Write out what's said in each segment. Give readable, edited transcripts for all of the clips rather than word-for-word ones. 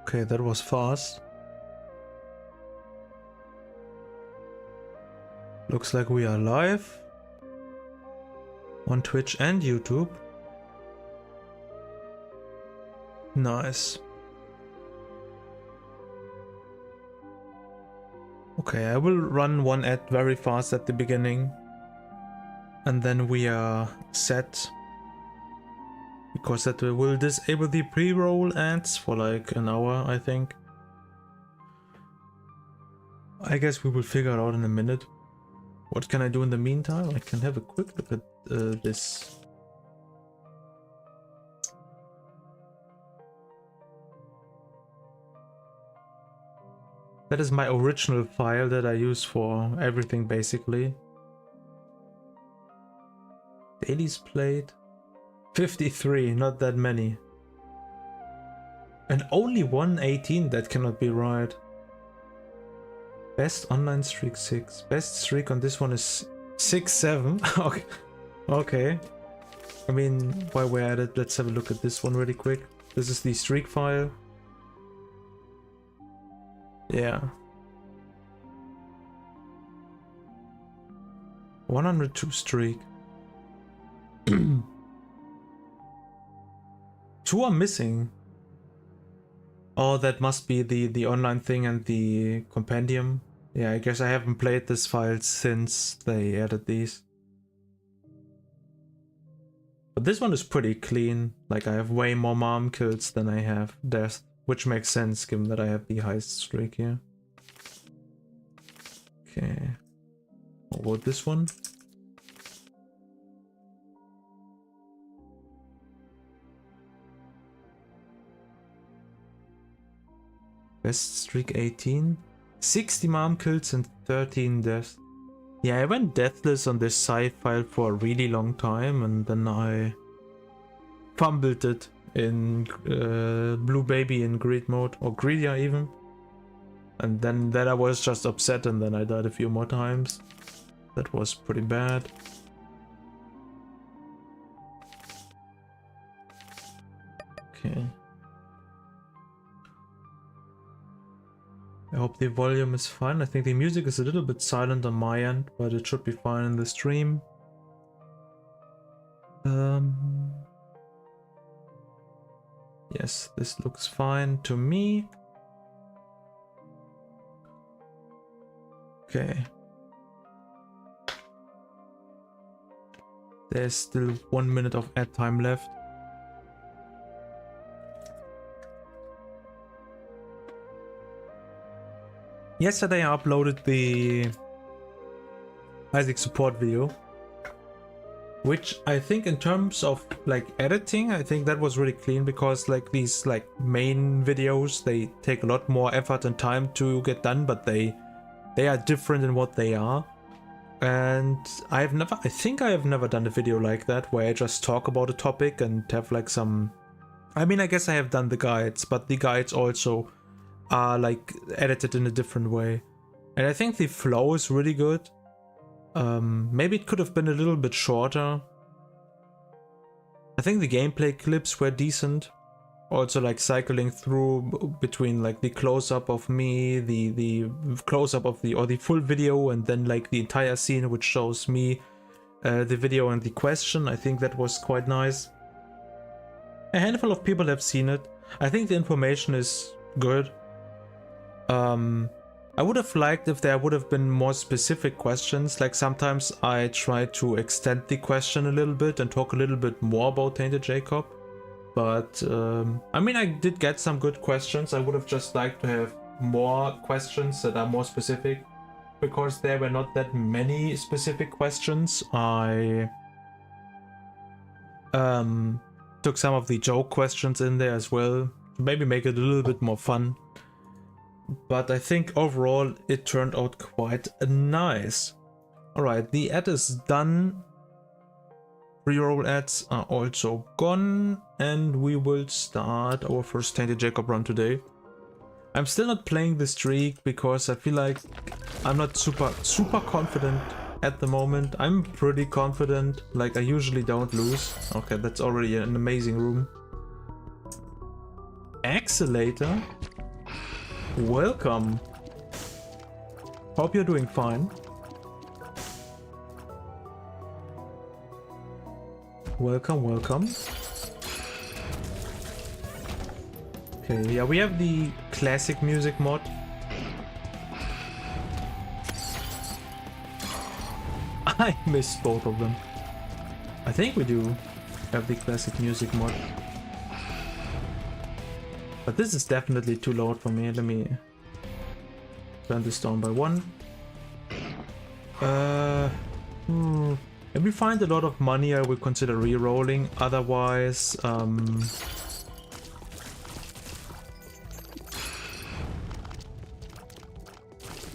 Okay, that was fast. Looks like we are live on Twitch and YouTube. Nice. Okay, I will run one ad very fast at the beginning. And then we are set. Because that will disable the pre-roll ads for like an hour, I think. I guess we will figure it out in a minute. What can I do in the meantime? I can have a quick look at this. That is my original file that I use for everything basically. Dailies played. 53, not that many. And only 118, that cannot be right. Best online streak 6. Best streak on this one is 6-7. Okay. Okay. I mean, while we're at it, let's have a look at this one really quick. This is the streak file. Yeah. 102 streak. 2 are missing. Oh, that must be the online thing and the compendium. Yeah, I guess I haven't played this file since they added these. But this one is pretty clean. Like, I have way more mom kills than I have death, which makes sense given that I have the highest streak here. Okay. What about this one? Best streak 18, 60 mom kills and 13 deaths. Yeah, I went deathless on this sci file for a really long time and then I fumbled it in Blue Baby in greed mode, or greedier even. And then I was just upset and then I died a few more times. That was pretty bad. Okay. I hope the volume is fine. I think the music is a little bit silent on my end, but it should be fine in the stream. Yes, this looks fine to me. Okay. There's still 1 minute of ad time left. Yesterday I uploaded the Isaac support video, which I think in terms of like editing, I think that was really clean because like these like main videos, they take a lot more effort and time to get done, but they are different in what they are. And I think I have never done a video like that where I just talk about a topic and have like some, I mean, I guess I have done the guides, but the guides also are like edited in a different way. And I think the flow is really good. Maybe it could have been a little bit shorter. I think the gameplay clips were decent. Also like cycling through between like the close-up of me, the close-up of the full video, and then like the entire scene which shows me the video and the question. I think that was quite nice. A handful of people have seen it. I think the information is good. I would have liked if there would have been more specific questions. Like sometimes I try to extend the question a little bit and talk a little bit more about Tainted Jacob. But I mean, I did get some good questions. I would have just liked to have more questions that are more specific, because there were not that many specific questions. I took some of the joke questions in there as well, to maybe make it a little bit more fun. But I think overall it turned out quite nice. Alright, the ad is done. Pre-roll ads are also gone, and we will start our first Tainted Jacob run today. I'm still not playing the streak because I feel like I'm not super confident at the moment. I'm pretty confident, like I usually don't lose. Okay, that's already an amazing room. Accelerator. Welcome. Hope you're doing fine. Welcome, welcome. Okay, yeah, we have the classic music mod. I missed both of them. I think we do have the classic music mod. But this is definitely too loud for me. Let me turn this down by 1. If we find a lot of money, I will consider re-rolling. Otherwise,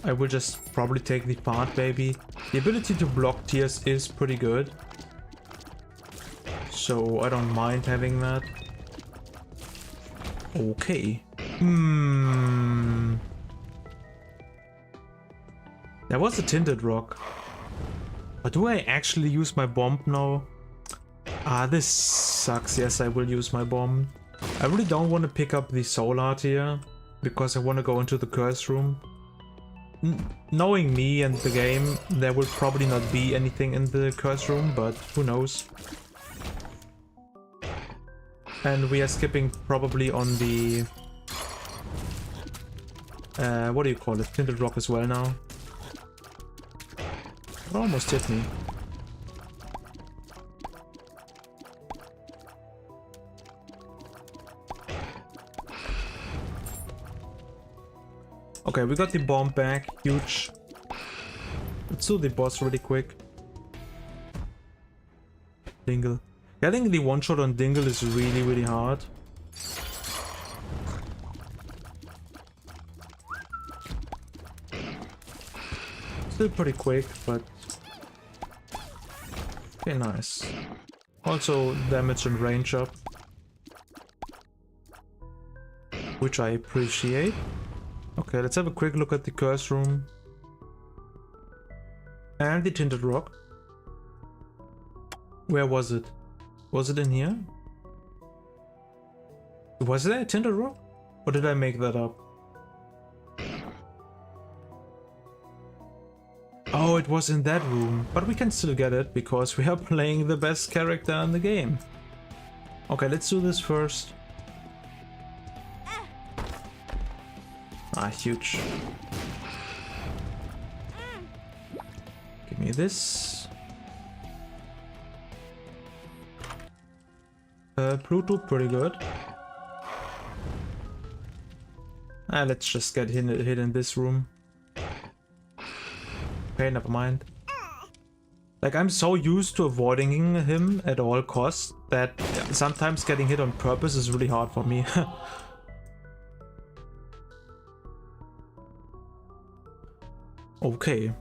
I will just probably take the fart baby. The ability to block tiers is pretty good, so I don't mind having that. Okay. There was a tinted rock. But do I actually use my bomb now? Ah, this sucks. Yes, I will use my bomb. I really don't want to pick up the soul heart here, because I want to go into the curse room. Knowing me and the game, there will probably not be anything in the curse room, but who knows. And we are skipping probably on the... what do you call it? Tinted rock as well now. It almost hit me. Okay, we got the bomb back. Huge. Let's do the boss really quick. Dingle. Getting the one shot on Dingle is really, really hard. Still pretty quick, but... okay, nice. Also damage and range up, which I appreciate. Okay, let's have a quick look at the curse room. And the tinted rock. Where was it? Was it in here? Was there a tinted rock? Or did I make that up? Oh, it was in that room. But we can still get it because we are playing the best character in the game. Okay, let's do this first. Ah, huge. Give me this. Pluto, pretty good. Ah, let's just get hit in this room. Okay, never mind. Like, I'm so used to avoiding him at all costs that sometimes getting hit on purpose is really hard for me. Okay.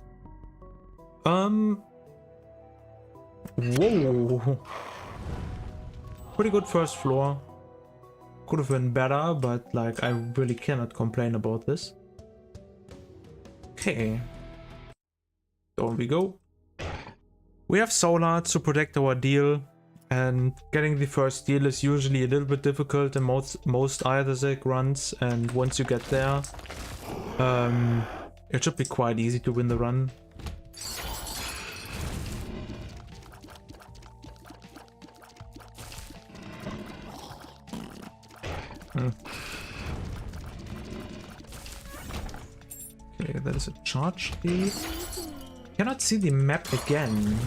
Whoa. Pretty good first floor. Could have been better, but like, I really cannot complain about this. Okay. Down we go. We have soul hearts to protect our deal, and getting the first deal is usually a little bit difficult in most Isaac runs, and once you get there, it should be quite easy to win the run. Okay, that is a charge key. Cannot see the map again.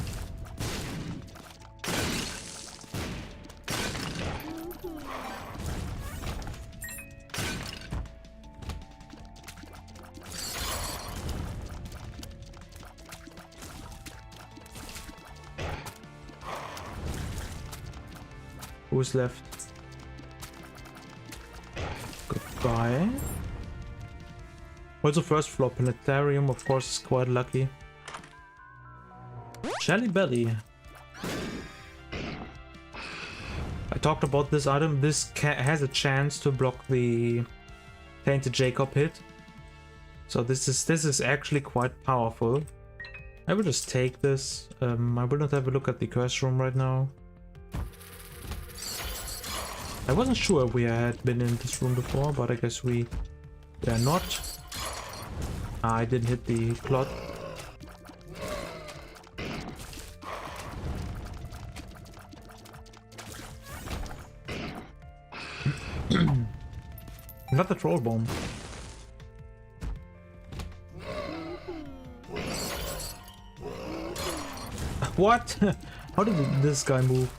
Who's left? Goodbye. Also, first floor planetarium, of course, is quite lucky. Jelly Belly. I talked about this item. This has a chance to block the Tainted Jacob hit. So this is actually quite powerful. I will just take this. I will not have a look at the curse room right now. I wasn't sure we had been in this room before, but I guess we They're not. I didn't hit the plot. Not the troll bomb. What? How did this guy move?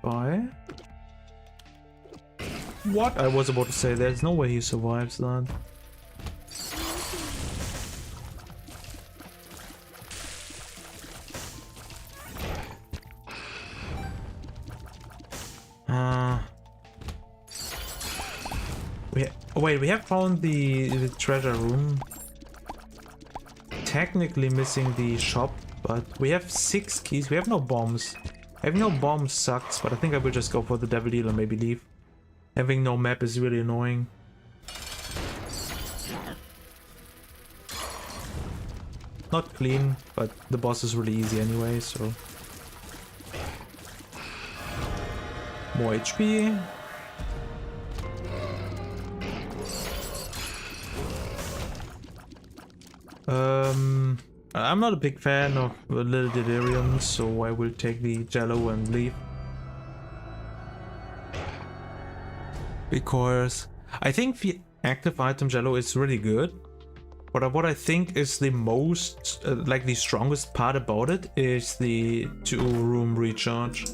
Bye. What? I was about to say, there's no way he survives that. Wait, we have found the treasure room. Technically missing the shop, but we have 6 keys. We have no bombs. Having no bombs sucks, but I think I will just go for the devil deal and maybe leave. Having no map is really annoying. Not clean, but the boss is really easy anyway, so... More HP. I'm not a big fan of little deliriums, so I will take the jello and leave. Because I think the active item jello is really good. But what I think is the most, like the strongest part about it is the 2-room recharge.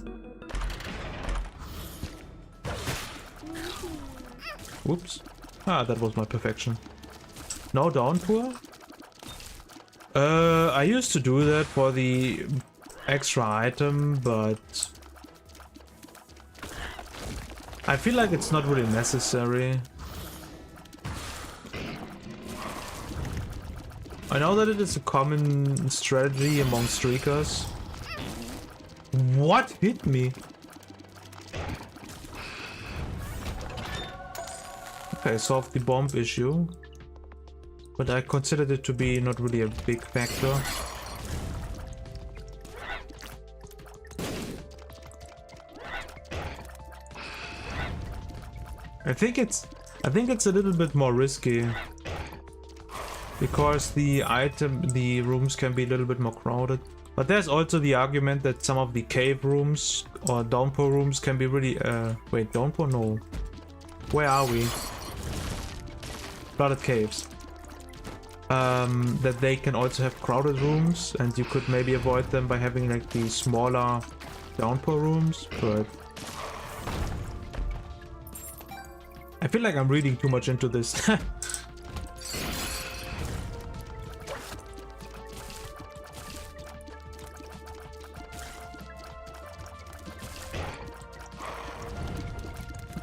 Whoops. Ah, that was my perfection. No downpour? I used to do that for the extra item, but I feel like it's not really necessary. I know that it is a common strategy among streakers. What hit me? Okay, solved the bomb issue. But I considered it to be not really a big factor. I think it's a little bit more risky. Because the rooms can be a little bit more crowded. But there's also the argument that some of the cave rooms or downpour rooms can be really wait, downpour? No. Where are we? Flooded caves. That they can also have crowded rooms, and you could maybe avoid them by having like the smaller downpour rooms, but I feel like I'm reading too much into this.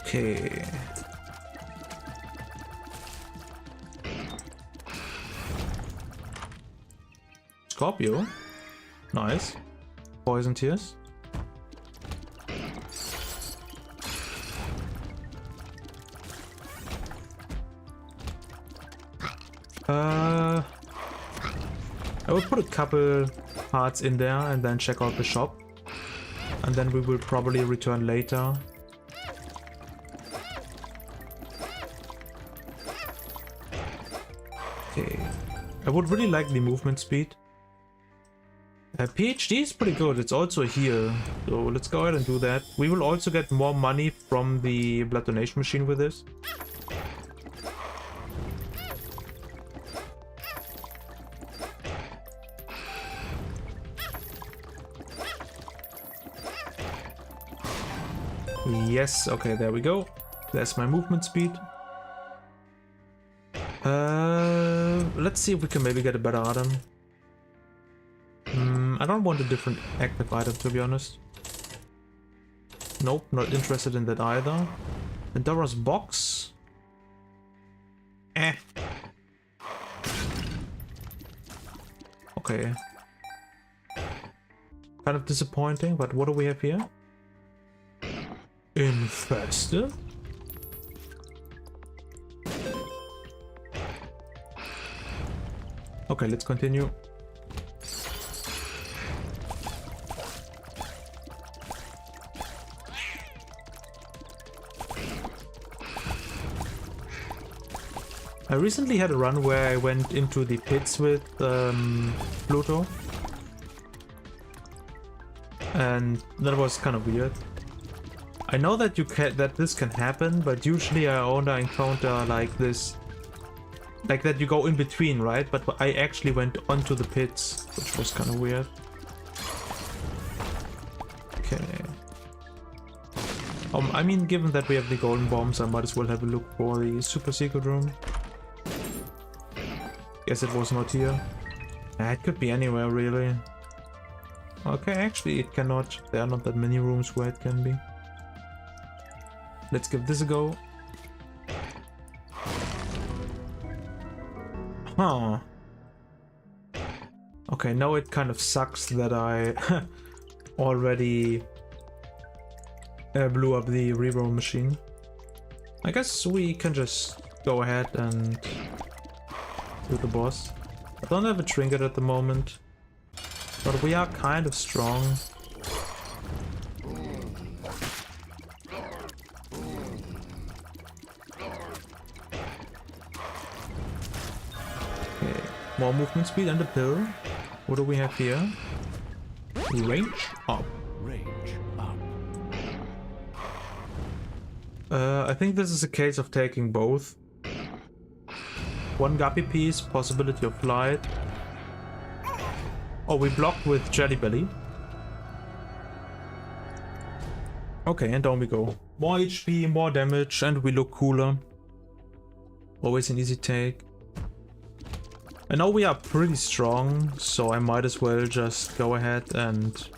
Okay. Scorpio. Nice. Poison tears. I will put a couple parts in there and then check out the shop. And then we will probably return later. Okay. I would really like the movement speed. PhD is pretty good, it's also here, so let's go ahead and do that. We will also get more money from the blood donation machine with this. Yes, okay, there we go. There's my movement speed. Let's see if we can maybe get a better item. I don't want a different active item, to be honest. Nope, not interested in that either. Pandora's box. Okay. Kind of disappointing, but what do we have here? Infested? Okay, let's continue. I recently had a run where I went into the pits with Pluto. And that was kind of weird. I know that this can happen, but usually I only encounter like this. Like that you go in between, right? But I actually went onto the pits, which was kind of weird. Okay. I mean, given that we have the golden bombs, I might as well have a look for the super secret room. Guess it was not here. It could be anywhere, really. Okay, actually it cannot. There are not that many rooms where it can be. Let's give this a go. Huh. Okay, now it kind of sucks that I already blew up the reroll machine. I guess we can just go ahead and do the boss. I don't have a trinket at the moment, but we are kind of strong. Okay, more movement speed and a pill. What do we have here? Range up. I think this is a case of taking both. One guppy piece, possibility of flight. Oh, we blocked with Jelly Belly. Okay, and down we go. More HP, more damage, and we look cooler. Always an easy take. I know we are pretty strong, so I might as well just go ahead and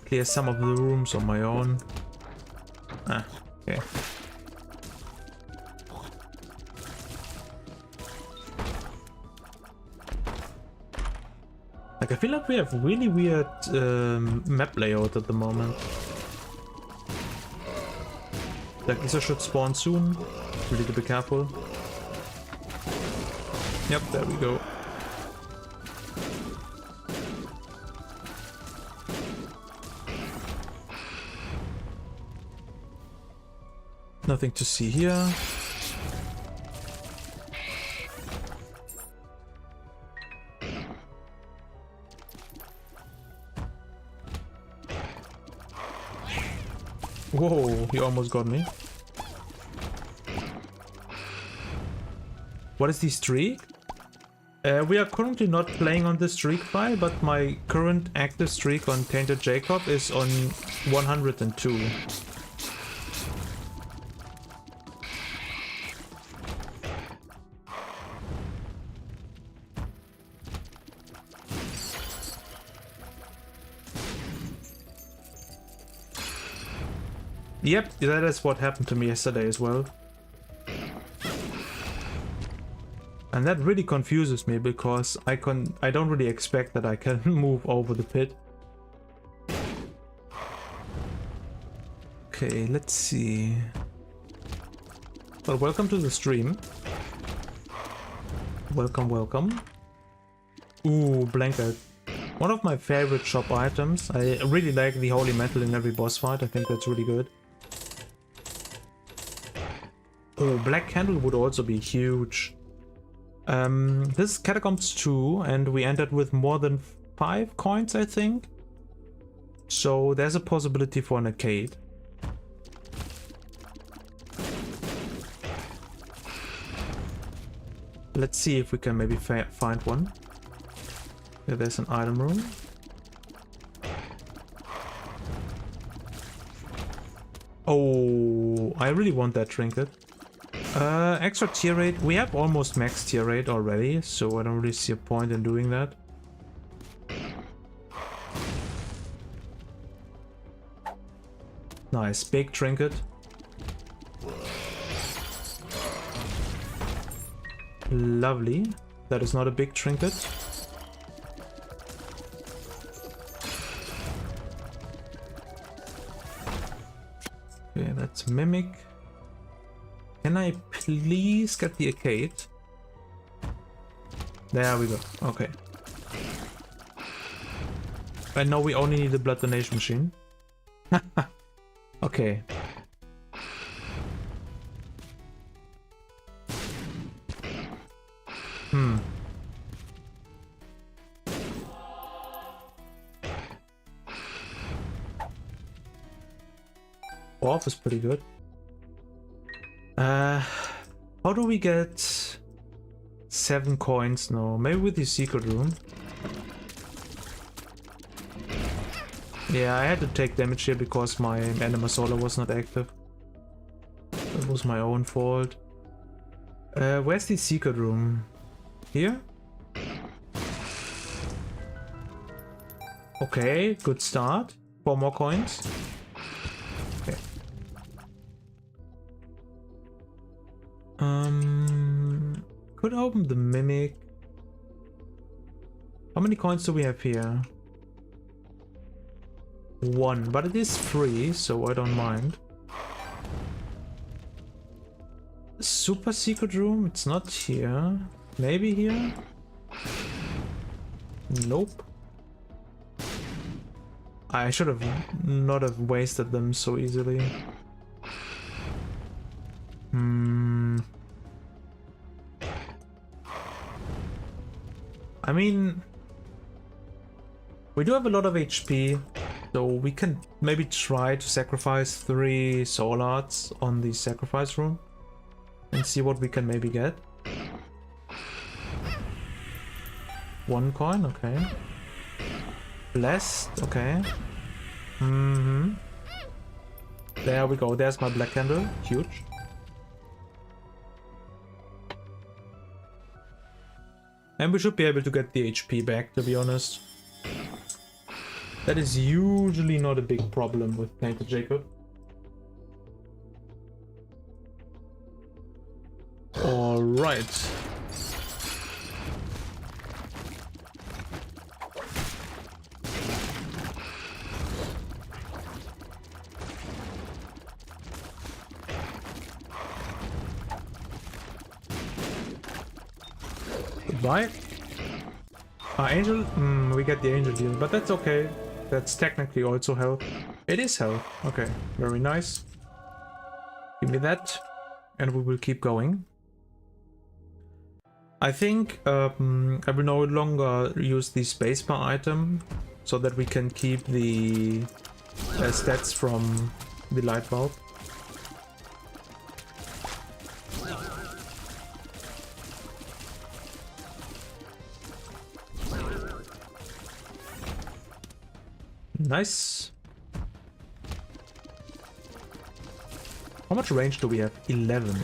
clear some of the rooms on my own. Ah, okay. Like, I feel like we have really weird map layout at the moment. Like, this should spawn soon. We need to be careful. Yep, there we go. Nothing to see here. Whoa, he almost got me. What is the streak? We are currently not playing on the streak file, but my current active streak on Tainted Jacob is on 102. Yep, that is what happened to me yesterday as well. And that really confuses me because I don't really expect that I can move over the pit. Okay, let's see. Well, welcome to the stream. Welcome, welcome. Ooh, blanket. One of my favorite shop items. I really like the holy metal in every boss fight. I think that's really good. Oh, black candle would also be huge. This is Catacombs 2, and we entered with more than 5 coins, I think. So there's a possibility for an arcade. Let's see if we can maybe find one. Yeah, there's an item room. Oh, I really want that trinket. Extra tier rate. We have almost max tier rate already, so I don't really see a point in doing that. Nice, big trinket. Lovely. That is not a big trinket. Okay, that's Mimic. Can I please get the arcade? There we go. Okay. I know we only need the blood donation machine. Okay. Off is pretty good. How do we get 7 coins? No, maybe with the secret room. Yeah, I had to take damage here because my Anima Solar was not active. That was my own fault. Where's the secret room? Here? Okay, good start. 4 more coins. Okay. Could open the mimic. How many coins do we have here? 1, but it is free, so I don't mind. Super secret room? It's not here. Maybe here? Nope. I should have not have wasted them so easily. I mean, we do have a lot of HP, so we can maybe try to sacrifice 3 soul arts on the sacrifice room and see what we can maybe get. 1 coin, okay. Blessed, okay. There we go, there's my black candle, huge. And we should be able to get the HP back, to be honest. That is usually not a big problem with Tainted Jacob. Alright. Goodbye. Angel? We get the angel deal, but that's okay. That's technically also health. It is health. Okay, very nice. Give me that, and we will keep going. I think I will no longer use the spacebar item, so that we can keep the stats from the light bulb. Nice. How much range do we have? 11.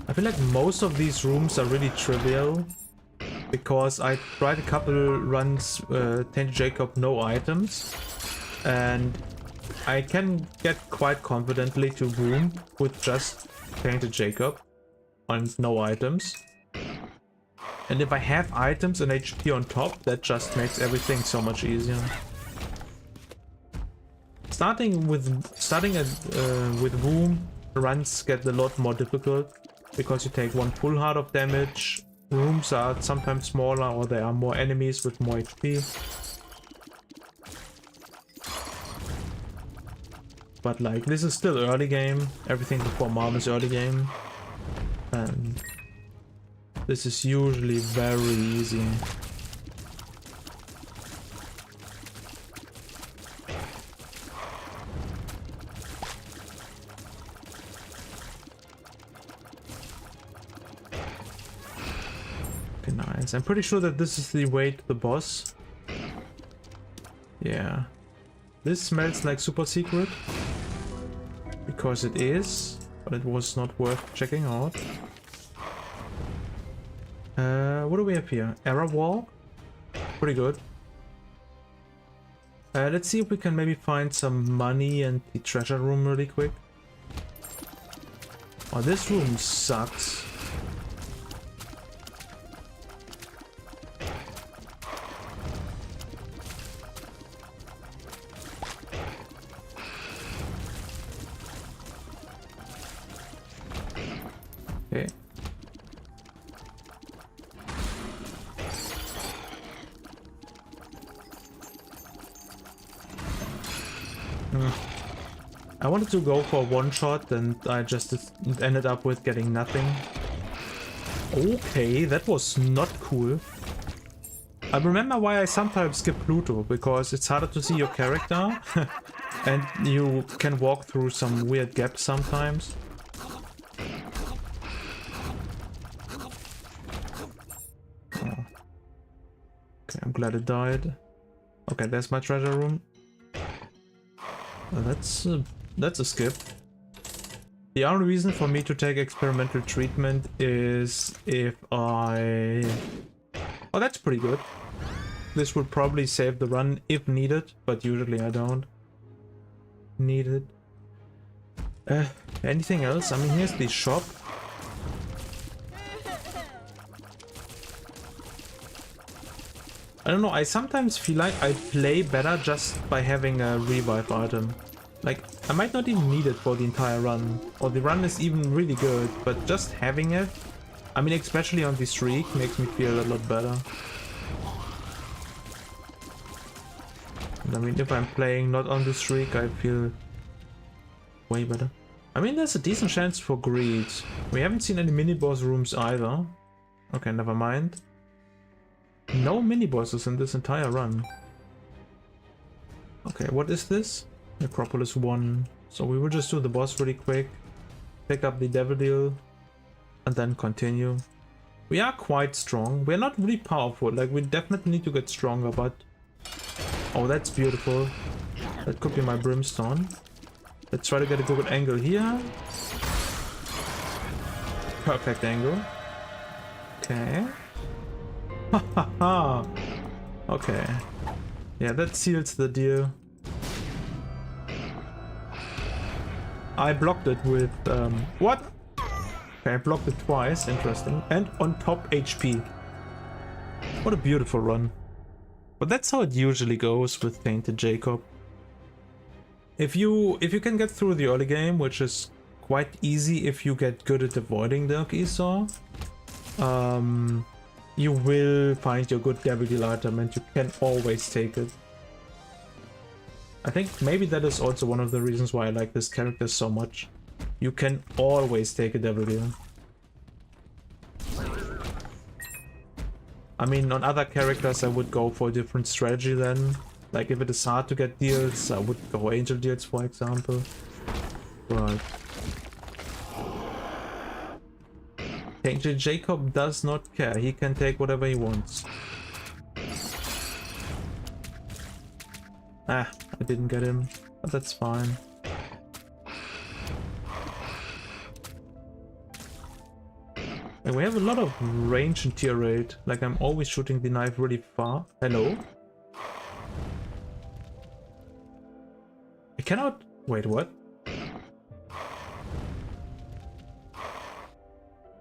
I feel like most of these rooms are really trivial, because I tried a couple runs Tainted Jacob no items, and I can get quite confidently to room with just Tainted Jacob and no items. And if I have items and HP on top, that just makes everything so much easier. Starting with room runs get a lot more difficult, because you take 1 full heart of damage. Rooms are sometimes smaller, or there are more enemies with more HP. But like, this is still early game. Everything before Mom is early game. And this is usually very easy. Okay, nice. I'm pretty sure that this is the way to the boss. Yeah. This smells like super secret. Because it is, but it was not worth checking out. What do we have here? Error wall? Pretty good. Let's see if we can maybe find some money and the treasure room really quick. Oh, this room sucks. Okay. I wanted to go for one shot and I just ended up with getting nothing. Okay, that was not cool. I remember why I sometimes skip Pluto, because it's harder to see your character and you can walk through some weird gaps sometimes. Oh. Okay, I'm glad it died. Okay, there's my treasure room. That's a skip. The only reason for me to take experimental treatment is if I... Oh, that's pretty good. This would probably save the run if needed, but usually I don't need it. Anything else? I mean, here's the shop. I don't know, I sometimes feel like I play better just by having a revive item. Like, I might not even need it for the entire run, or the run is even really good, but just having it, I mean, especially on the streak, makes me feel a lot better. And I mean, if I'm playing not on the streak, I feel way better. I mean, there's a decent chance for greed. We haven't seen any mini-boss rooms either. Okay, never mind. No mini-bosses in this entire run. Okay, what is this? Necropolis 1. So we will just do the boss really quick. Pick up the devil deal. And then continue. We are quite strong. We're not really powerful. Like, we definitely need to get stronger, but... Oh, that's beautiful. That could be my brimstone. Let's try to get a good angle here. Perfect angle. Okay. Hahaha. Okay. Yeah, that seals the deal. I blocked it with what? Okay, I blocked it twice, interesting. And on top HP. What a beautiful run. But that's how it usually goes with Tainted Jacob. If you can get through the early game, which is quite easy if you get good at avoiding Dark Esau, you will find your good devil deal item and you can always take it. I think maybe that is also one of the reasons why I like this character so much. You can always take a devil deal. I mean, on other characters I would go for a different strategy then. Like if it is hard to get deals, I would go angel deals for example. But Tainted Jacob does not care, he can take whatever he wants. Ah, I didn't get him, but that's fine. And we have a lot of range in tier 8, like I'm always shooting the knife really far. Hello? I cannot... Wait, what?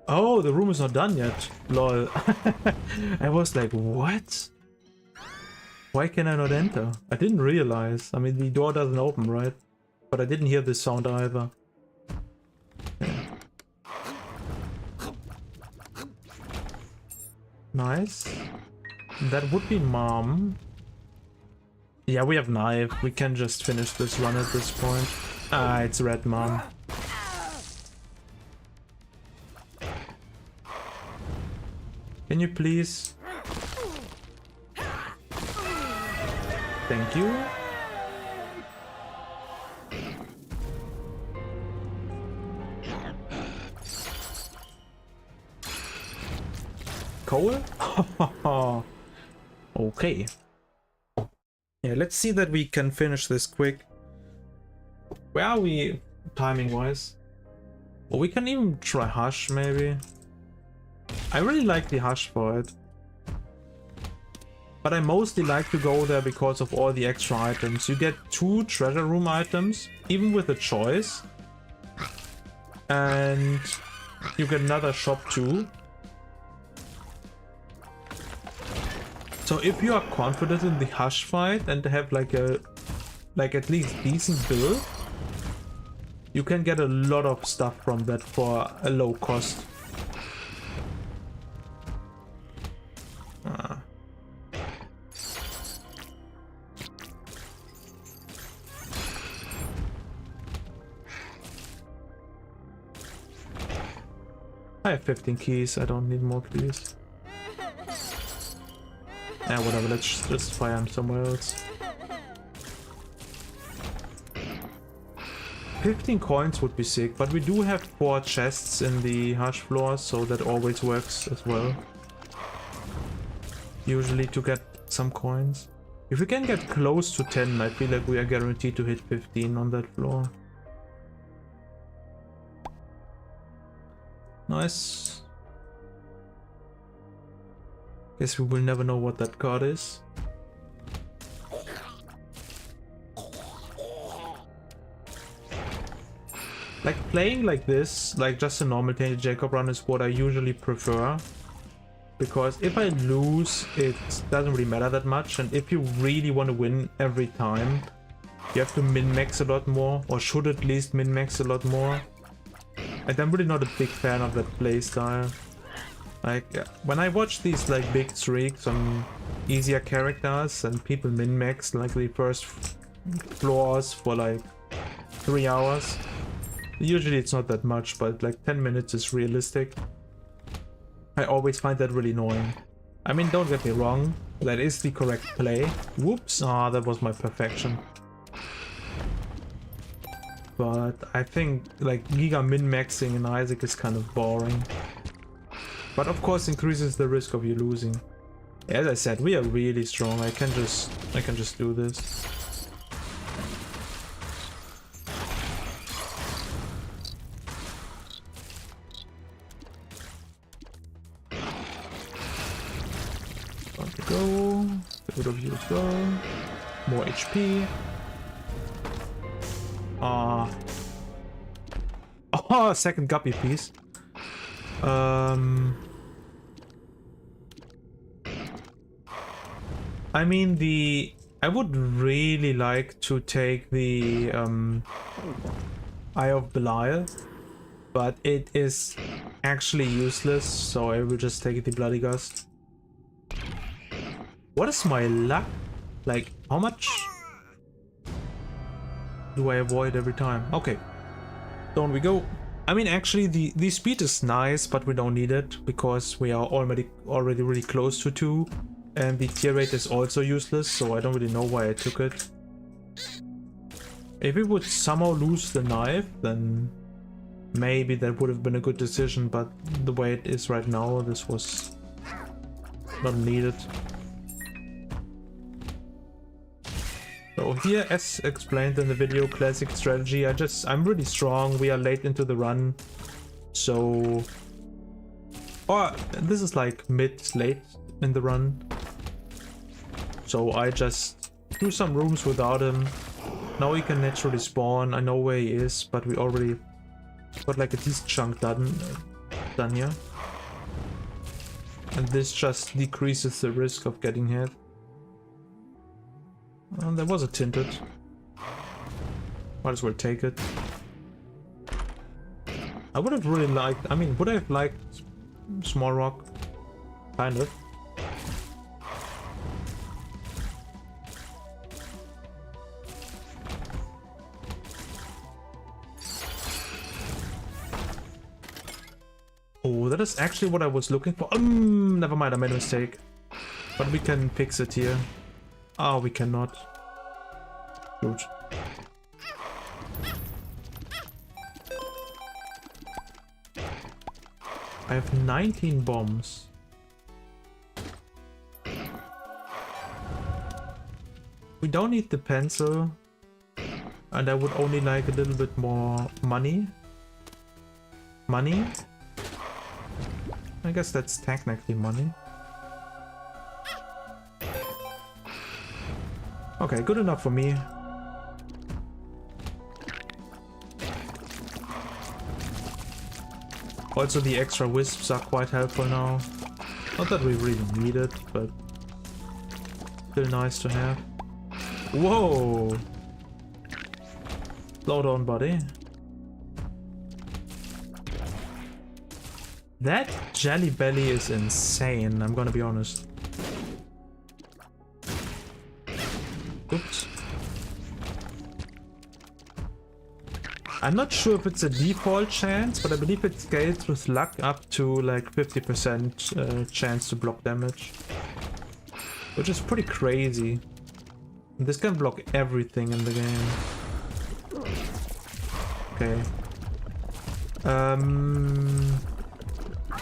Oh, the room is not done yet. Lol. I was like, what? Why can I not enter? I didn't realize. I mean, the door doesn't open, right? But I didn't hear this sound either. Yeah. Nice. That would be mom. Yeah, we have knife. We can just finish this run at this point. Ah, it's red mom. Can you please? Thank you. Coal? Okay. Yeah, let's see that we can finish this quick. Where are we timing wise? Well, we can even try Hush maybe. I really like the Hush for it. But I mostly like to go there because of all the extra items. You get 2 treasure room items, even with a choice. And you get another shop too. So if you are confident in the Hush fight and have like at least decent build, you can get a lot of stuff from that for a low cost. I have 15 keys, I don't need more keys. Whatever, let's just fire him somewhere else. 15 coins would be sick, but we do have 4 chests in the hush floor, so that always works as well. Usually to get some coins. If we can get close to 10, I feel like we are guaranteed to hit 15 on that floor. Nice. Guess we will never know what that card is. Like, playing like this, like just a normal Tainted Jacob run, is what I usually prefer. Because if I lose, it doesn't really matter that much. And if you really want to win every time, you have to min-max a lot more, or should at least min-max a lot more. And I'm really not a big fan of that playstyle. Like, when I watch these like big streaks on easier characters and people min-max like the first floors for like 3 hours, usually it's not that much, but like 10 minutes is realistic. I always find that really annoying. I mean, don't get me wrong, that is the correct play. Whoops, ah, that was my perfection. But I think like Giga min-maxing in Isaac is kind of boring. But of course increases the risk of you losing. As I said, we are really strong. I can just do this. Go. Good of you as well. More HP. Oh, second guppy piece. I mean, I would really like to take the Eye of Belial, but it is actually useless, so I will just take the Bloody Gust. What is my luck? Like, how much do I avoid every time? Okay, down we go. I mean, actually, the speed is nice, but we don't need it because we are already really close to 2, and the tier rate is also useless, so I don't really know why I took it. If we would somehow lose the knife, then maybe that would have been a good decision, but the way it is right now, this was not needed. So here, as explained in the video, classic strategy. I'm really strong. We are late into the run, so, or this is like late in the run. So I just do some rooms without him. Now he can naturally spawn. I know where he is, but we already got like a decent chunk done here, and this just decreases the risk of getting hit. There was a tinted. Might as well take it. I would have really liked, I mean, would I have liked small rock? Kind of. Oh, that is actually what I was looking for. Never mind, I made a mistake. But we can fix it here. Oh, we cannot. Good. I have 19 bombs. We don't need the pencil. And I would only like a little bit more money. Money? I guess that's technically money. Okay, good enough for me. Also, the extra wisps are quite helpful now. Not that we really need it, but still nice to have. Whoa! Slow down, buddy. That Jelly Belly is insane, I'm gonna be honest. Oops. I'm not sure if it's a default chance, but I believe it scales with luck up to like 50% chance to block damage. Which is pretty crazy. And this can block everything in the game. Okay.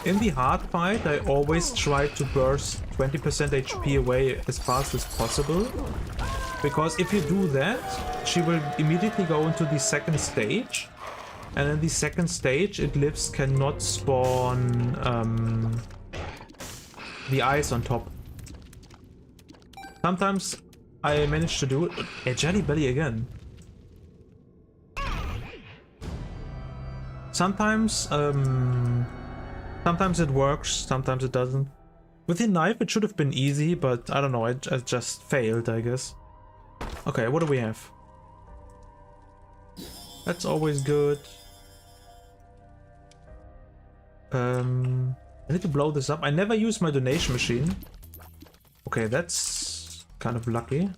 In the hard fight, I always try to burst 20% HP away as fast as possible. Because if you do that, she will immediately go into the second stage. And in the second stage, Eclipse cannot spawn the ice on top. Sometimes I manage to do it. A Jelly Belly again. Sometimes it works, sometimes it doesn't. With the knife it should have been easy, but I don't know, I just failed, I guess. Okay, what do we have? That's always good. I need to blow this up. I never use my donation machine. Okay, that's kind of lucky.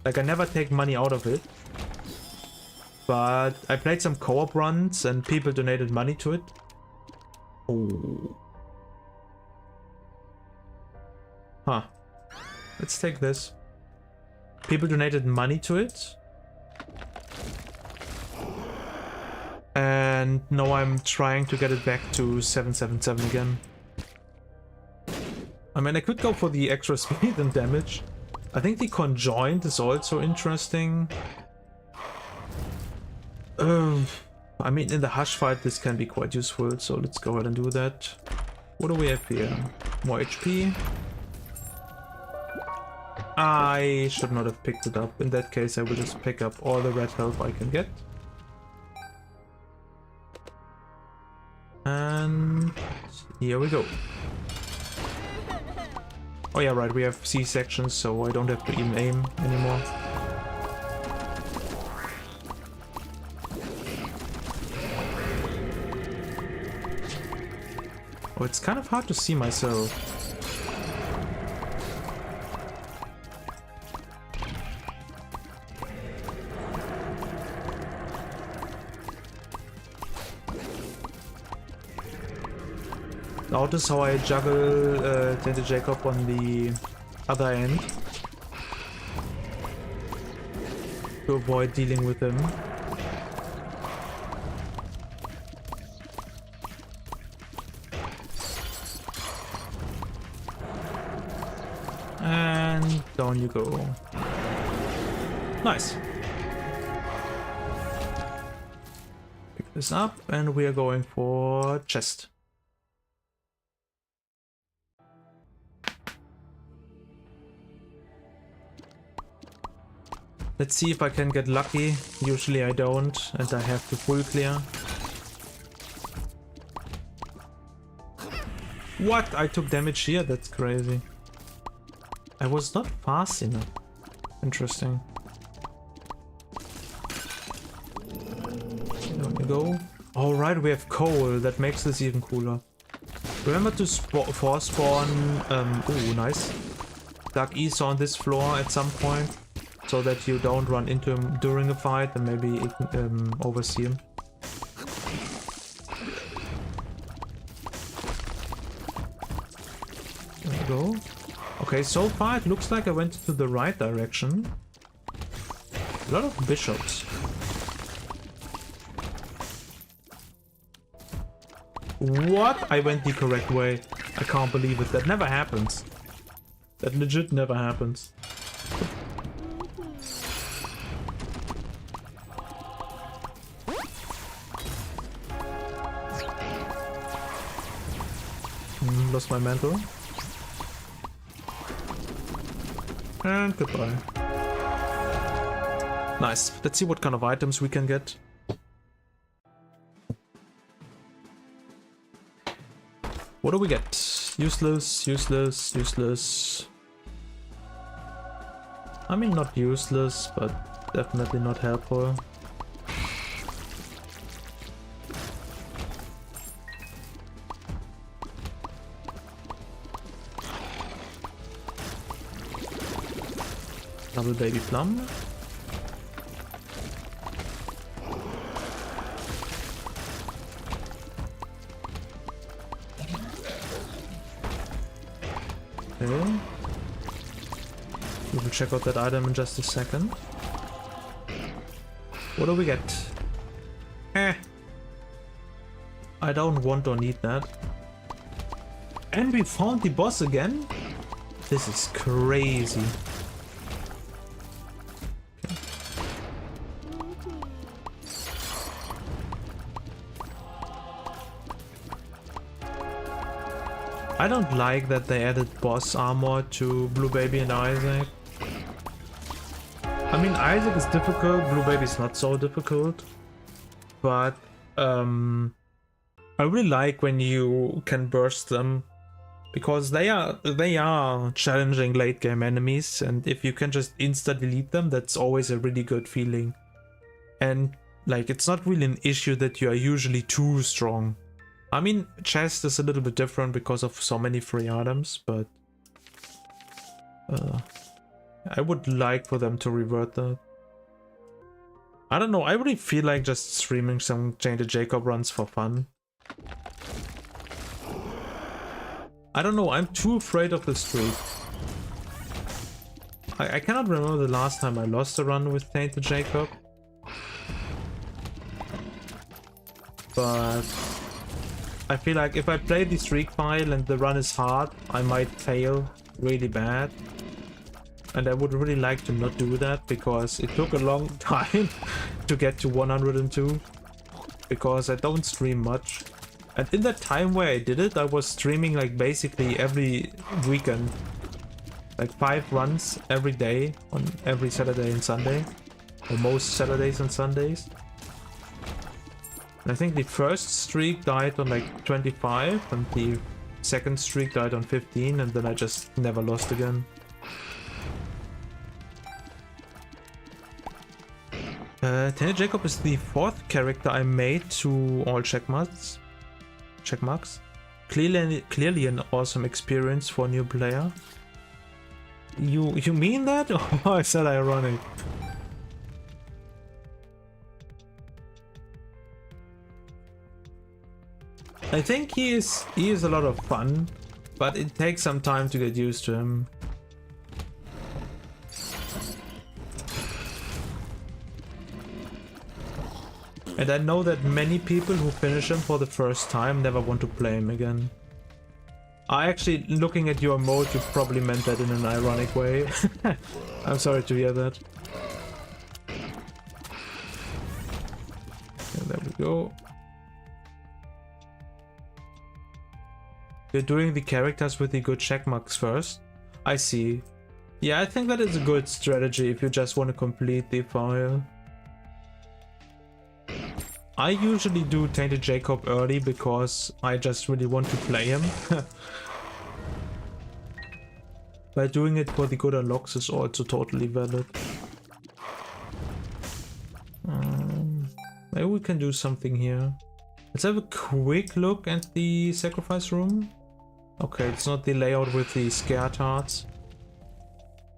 Like, I never take money out of it. But I played some co-op runs and people donated money to it. Oh. Huh. Let's take this. People donated money to it. And now I'm trying to get it back to 777 again. I mean, I could go for the extra speed and damage. I think the conjoined is also interesting. I mean, in the Hush fight, this can be quite useful, so let's go ahead and do that. What do we have here? More HP. I should not have picked it up. In that case, I will just pick up all the red health I can get. And here we go. Oh yeah, right, we have C-sections, so I don't have to even aim anymore. Oh, it's kind of hard to see myself. Notice how I juggle Tainted Jacob on the other end to avoid dealing with him. And down you go. Nice. Pick this up and we are going for chest. Let's see if I can get lucky. Usually I don't, and I have to full clear. What? I took damage here? That's crazy. I was not fast enough. Interesting. There we go. Alright, we have coal. That makes this even cooler. Remember to force spawn... ooh, nice. Dark Ether on this floor at some point, so that you don't run into him during a fight and maybe oversee him. There we go. Okay, so far it looks like I went to the right direction. A lot of bishops. What? I went the correct way. I can't believe it. That never happens. That legit never happens. Lost my mantle. And goodbye. Nice. Let's see what kind of items we can get. What do we get? Useless, useless, useless. I mean, not useless, but definitely not helpful. Double baby plum. will check out that item in just a second. What do we get? I don't want or need that. And we found the boss again? This is crazy. I don't like that they added boss armor to Blue Baby and Isaac. I mean, Isaac is difficult, Blue Baby is not so difficult. But I really like when you can burst them, because they are challenging late game enemies, and if you can just insta delete them, that's always a really good feeling. And like, it's not really an issue that you are usually too strong. I mean, chest is a little bit different because of so many free items, but I would like for them to revert that. I don't know, I really feel like just streaming some Tainted Jacob runs for fun. I don't know, I'm too afraid of the streak. I cannot remember the last time I lost a run with Tainted Jacob. But I feel like if I play the streak file and the run is hard, I might fail really bad. And I would really like to not do that, because it took a long time to get to 102. Because I don't stream much. And in that time where I did it, I was streaming like basically every weekend. Like 5 runs every day on every Saturday and Sunday. Or most Saturdays and Sundays. And I think the first streak died on like 25 and the second streak died on 15, and then I just never lost again. Tainted Jacob is the 4th character I made to all checkmarks. Clearly an awesome experience for a new player. You mean that? Oh, I said ironic. I think he is a lot of fun, but it takes some time to get used to him. And I know that many people who finish him for the first time never want to play him again. Actually, looking at your mode, you probably meant that in an ironic way. I'm sorry to hear that. And there we go. You're doing the characters with the good checkmarks first. I see. Yeah, I think that is a good strategy if you just want to complete the file. I usually do Tainted Jacob early because I just really want to play him. But doing it for the good unlocks is also totally valid. Maybe we can do something here. Let's have a quick look at the sacrifice room. Okay, it's not the layout with the scare tarts.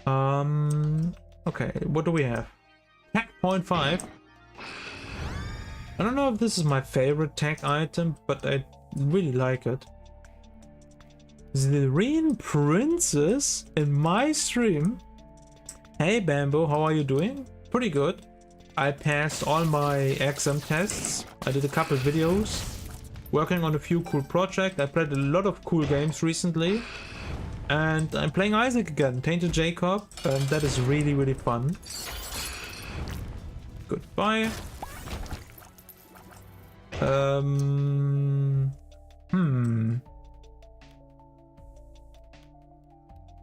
Okay, what do we have? Tech 0.5. I don't know if this is my favorite tech item, but I really like it. Zillion Princess in my stream. Hey Bambo, how are you doing? Pretty good. I passed all my exam tests. I did a couple videos. Working on a few cool projects. I played a lot of cool games recently. And I'm playing Isaac again, Tainted Jacob. And that is really, really fun. Goodbye.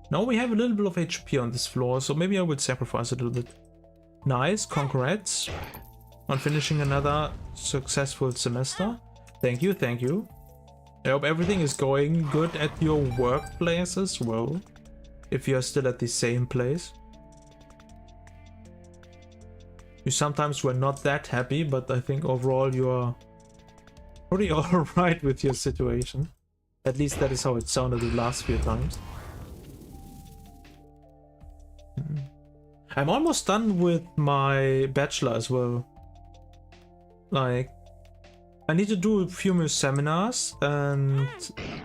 Now we have a little bit of HP on this floor, so maybe I would sacrifice a little bit. Nice, congrats on finishing another successful semester. Thank you, thank you. I hope everything is going good at your workplace as well, if you're still at the same place. You sometimes were not that happy, but I think overall you are pretty alright with your situation. At least that is how it sounded the last few times. I'm almost done with my bachelor as well. Like, I need to do a few more seminars, and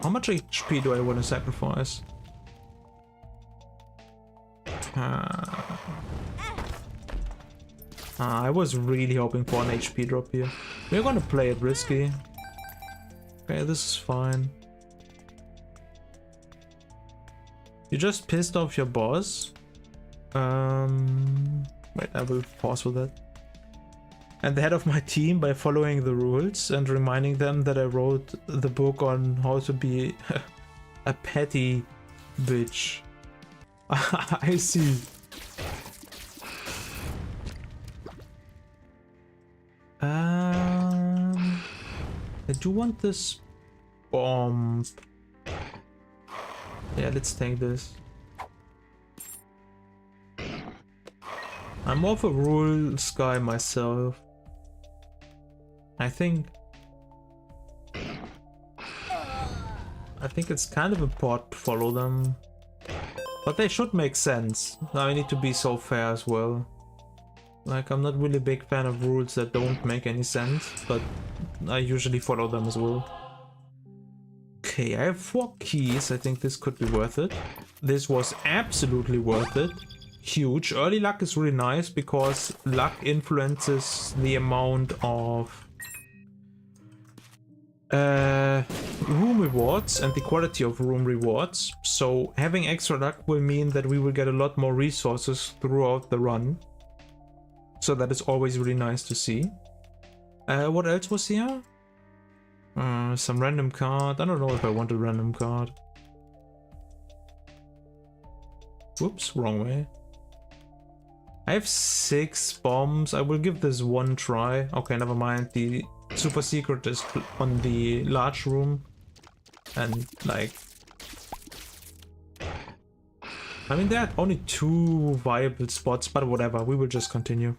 how much HP do I want to sacrifice? I was really hoping for an HP drop here. We're gonna play it risky. Okay, this is fine. You just pissed off your boss. Wait, I will pause with that. And the head of my team by following the rules and reminding them that I wrote the book on how to be a petty bitch. I see. I do want this bomb. Yeah, let's take this. I'm more of a rules guy myself. I think it's kind of important to follow them. But they should make sense. I need to be so fair as well. Like, I'm not really a big fan of rules that don't make any sense, but I usually follow them as well. Okay, I have 4 keys. I think this could be worth it. This was absolutely worth it. Huge. Early luck is really nice because luck influences the amount of room rewards and the quality of room rewards. So having extra luck will mean that we will get a lot more resources throughout the run. So that is always really nice to see. What else was here? Some random card. I don't know if I want a random card. Whoops, wrong way. I have 6 bombs. I will give this one try. Okay, never mind. The super secret is on the large room. And like... I mean, there are only 2 viable spots, but whatever. We will just continue.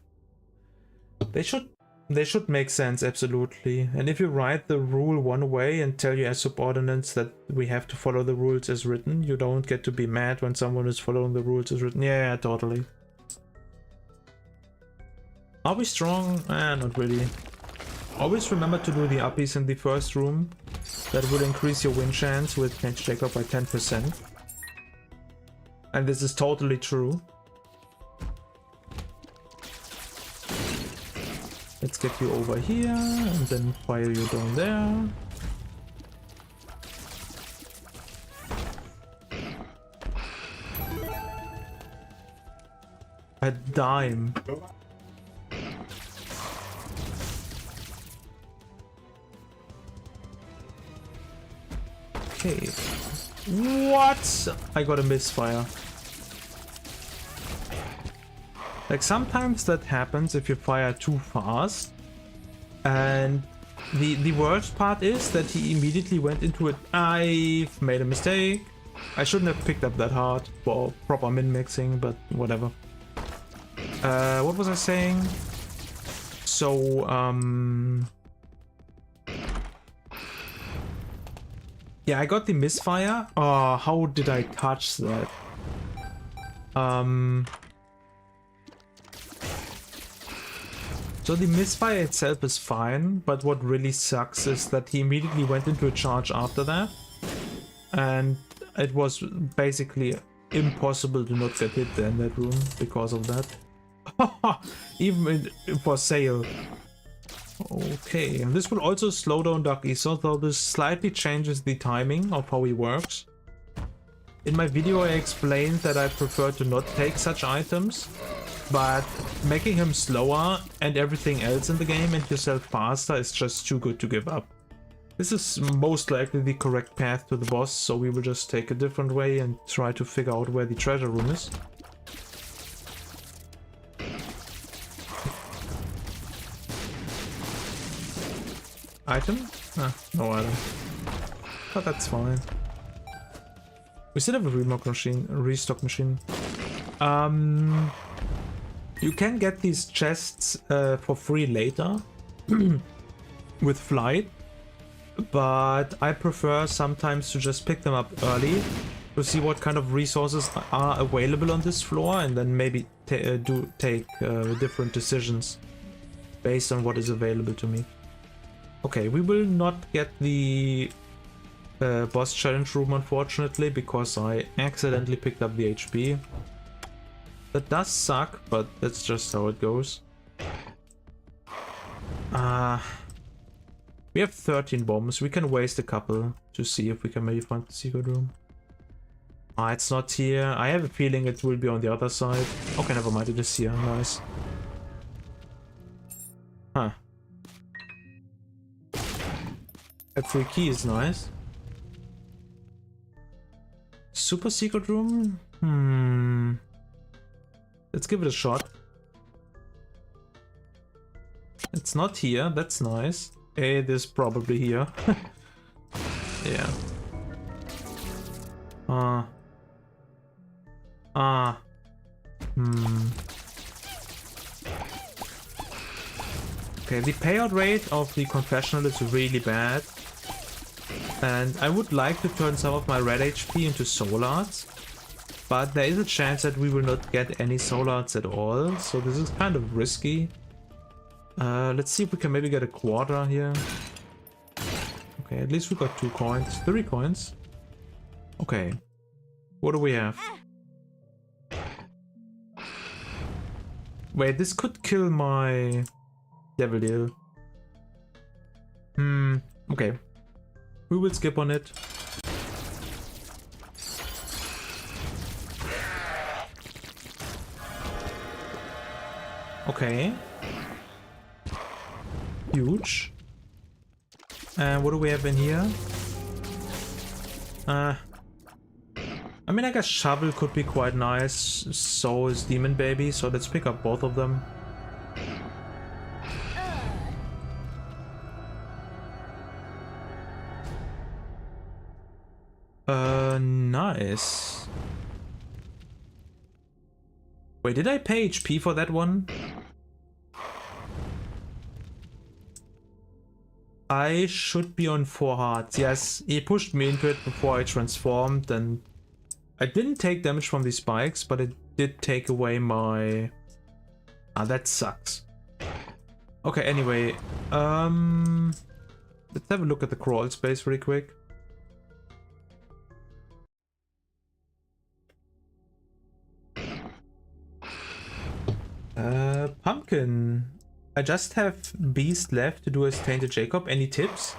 They should make sense, absolutely. And if you write the rule one way and tell your subordinates that we have to follow the rules as written, you don't get to be mad when someone is following the rules as written. Yeah, totally. Are we strong? Not really. Always remember to do the uppies in the first room. That will increase your win chance with Tainted Jacob by 10%. And this is totally true. Let's get you over here and then fire you down there. A dime. Okay. What? I got a misfire. Like, sometimes that happens if you fire too fast. And the worst part is that he immediately went into it. I've made a mistake. I shouldn't have picked up that hard for proper min-mixing, but whatever. What was I saying? So, yeah, I got the misfire. Oh, how did I touch that? So the misfire itself is fine, but what really sucks is that he immediately went into a charge after that. And it was basically impossible to not get hit there in that room because of that. Even for sale. Okay, and this will also slow down Ducky, so this slightly changes the timing of how he works. In my video I explained that I prefer to not take such items, but making him slower and everything else in the game and yourself faster is just too good to give up. This is most likely the correct path to the boss, so we will just take a different way and try to figure out where the treasure room is. Item? Ah, no item. But that's fine. We still have a restock machine. You can get these chests for free later with flight, but I prefer sometimes to just pick them up early to see what kind of resources are available on this floor and then maybe take different decisions based on what is available to me. Okay, we will not get the boss challenge room unfortunately because I accidentally picked up the HP. That does suck, but that's just how it goes. We have 13 bombs. We can waste a couple to see if we can maybe find the secret room. Ah, it's not here. I have a feeling it will be on the other side. Okay, never mind. It is here. Nice. Huh. A free key is nice. Super secret room? Let's give it a shot. It's not here. That's nice. It is probably here. Yeah. Okay, the payout rate of the confessional is really bad. And I would like to turn some of my red HP into soul arts. But there is a chance that we will not get any soul arts at all. So this is kind of risky. Let's see if we can maybe get a quarter here. Okay, at least we got 2 coins. 3 coins. Okay. What do we have? Wait, this could kill my devil deal. Okay. We will skip on it. Okay. Huge. And what do we have in here? I mean, I guess shovel could be quite nice. So is demon baby. So let's pick up both of them. Nice. Wait, did I pay HP for that one? I should be on 4 hearts. Yes, he pushed me into it before I transformed, and I didn't take damage from these spikes, but it did take away my... Ah, that sucks. Okay, anyway, let's have a look at the crawl space really quick. Pumpkin. I just have Beast left to do as Tainted Jacob. Any tips?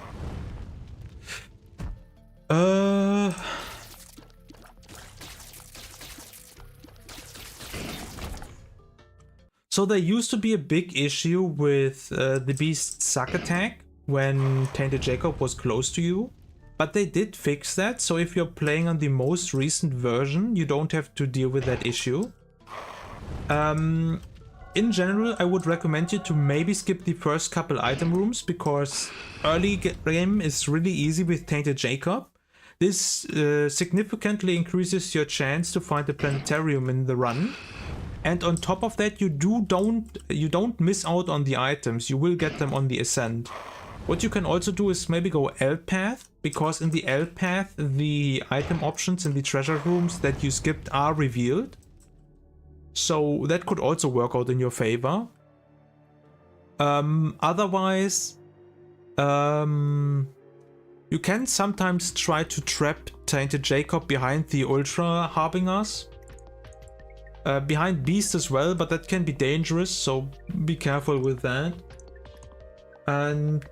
So there used to be a big issue with the Beast's suck attack when Tainted Jacob was close to you. But they did fix that, so if you're playing on the most recent version, you don't have to deal with that issue. In general, I would recommend you to maybe skip the first couple item rooms, because early game is really easy with Tainted Jacob. This significantly increases your chance to find the planetarium in the run. And on top of that, you don't miss out on the items. You will get them on the ascent. What you can also do is maybe go L path, because in the L path, the item options in the treasure rooms that you skipped are revealed. So that could also work out in your favor. Otherwise, you can sometimes try to trap Tainted Jacob behind the Ultra Harbingers. Behind Beast as well, but that can be dangerous, so be careful with that. And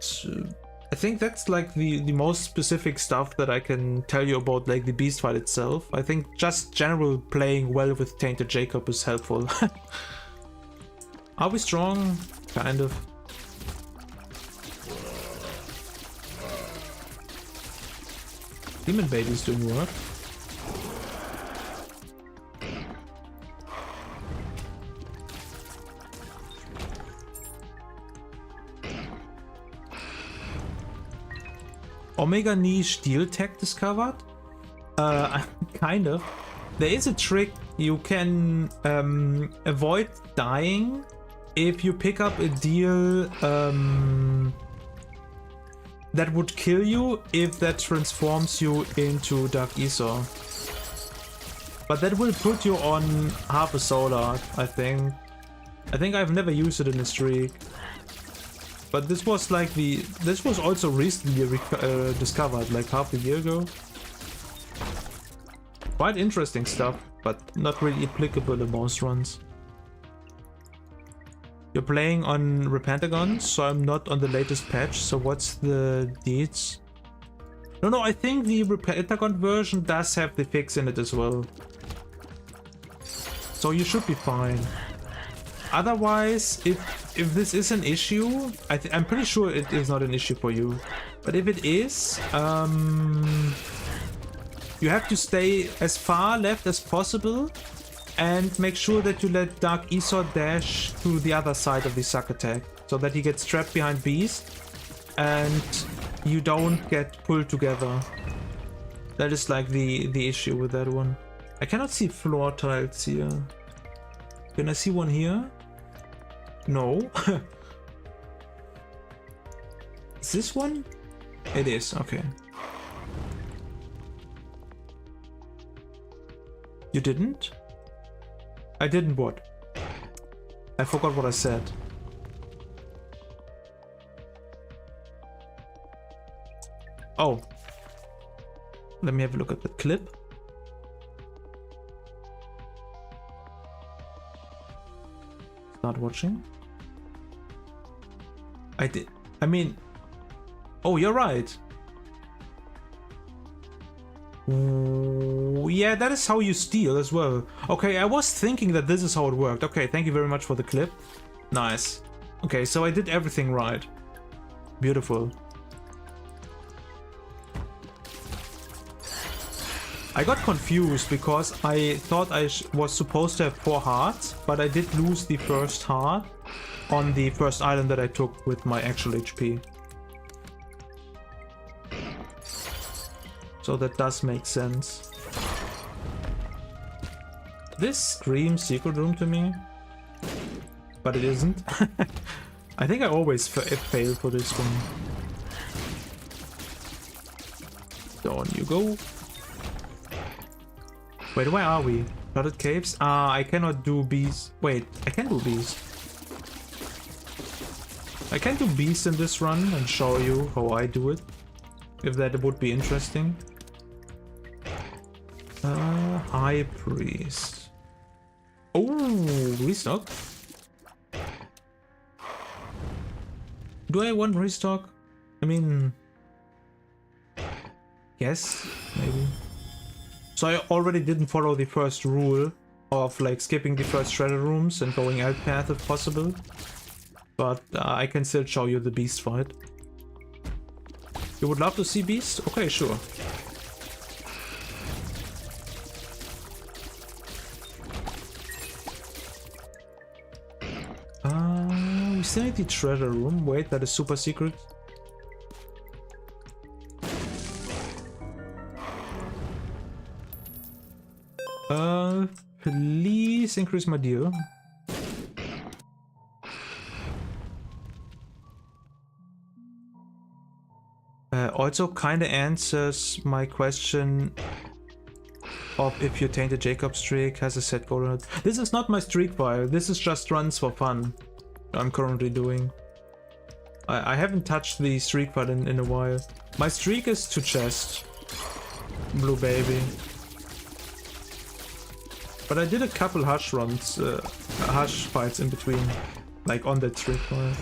I think that's like the most specific stuff that I can tell you about like the Beast fight itself. I think just general playing well with Tainted Jacob is helpful. Are we strong? Kind of. Demon Baby's doing work. Omega Knee Steel Tech discovered? Kind of. There is a trick. You can avoid dying if you pick up a deal that would kill you if that transforms you into Dark Aesir. But that will put you on half a soul art, I think. I think I've never used it in a streak. But this was like this was also recently discovered, like half a year ago. Quite interesting stuff. but not really applicable in most runs. You're playing on Repentagon, so I'm not on the latest patch, so what's the deeds? No, I think the Repentagon version does have the fix in it as well. So you should be fine. Otherwise, if this is an issue, I'm pretty sure it is not an issue for you. But if it is, you have to stay as far left as possible and make sure that you let Dark Esor dash to the other side of the suck attack so that he gets trapped behind Beast and you don't get pulled together. That is like the issue with that one. I cannot see floor tiles here. Can I see one here? No. Is this one? It is, okay. You didn't? I didn't what? I forgot what I said. Oh. Let me have a look at the clip. Not watching. I did. I mean... Oh, you're right. Ooh, yeah, that is how you steal as well. Okay, I was thinking that this is how it worked. Okay, thank you very much for the clip. Nice. Okay, so I did everything right. Beautiful. I got confused because I thought I was supposed to have 4 hearts, but I did lose the first heart on the first island that I took with my actual HP. So that does make sense. This screams secret room to me, but it isn't. I think I always fail for this one. Down you go. Wait, where are we? Flooded caves? Ah, I cannot do bees. Wait, I can do bees. I can do bees in this run and show you how I do it. If that would be interesting. High Priest. Oh, restock. Do I want restock? I mean... Yes, maybe. So I already didn't follow the first rule of like skipping the first shredder rooms and going out path if possible. But I can still show you the beast fight. You would love to see beast? Okay, sure. We still need the treasure room. Wait, that is super secret. Please increase my deal. Also kinda answers my question of if your Tainted Jacob streak has a set goal or not. This is not my streak file, this is just runs for fun I'm currently doing. I haven't touched the streak file in a while. My streak is to chest. Blue baby. But I did a couple hush runs, hush fights in between, like on that streak file.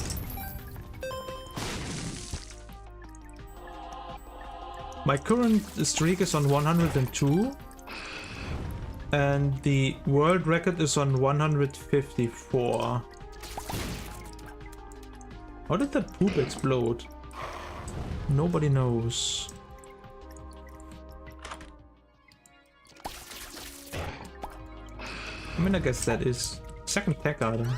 My current streak is on 102 and the world record is on 154. How did that poop explode? Nobody knows. I mean, I guess that is second tech item.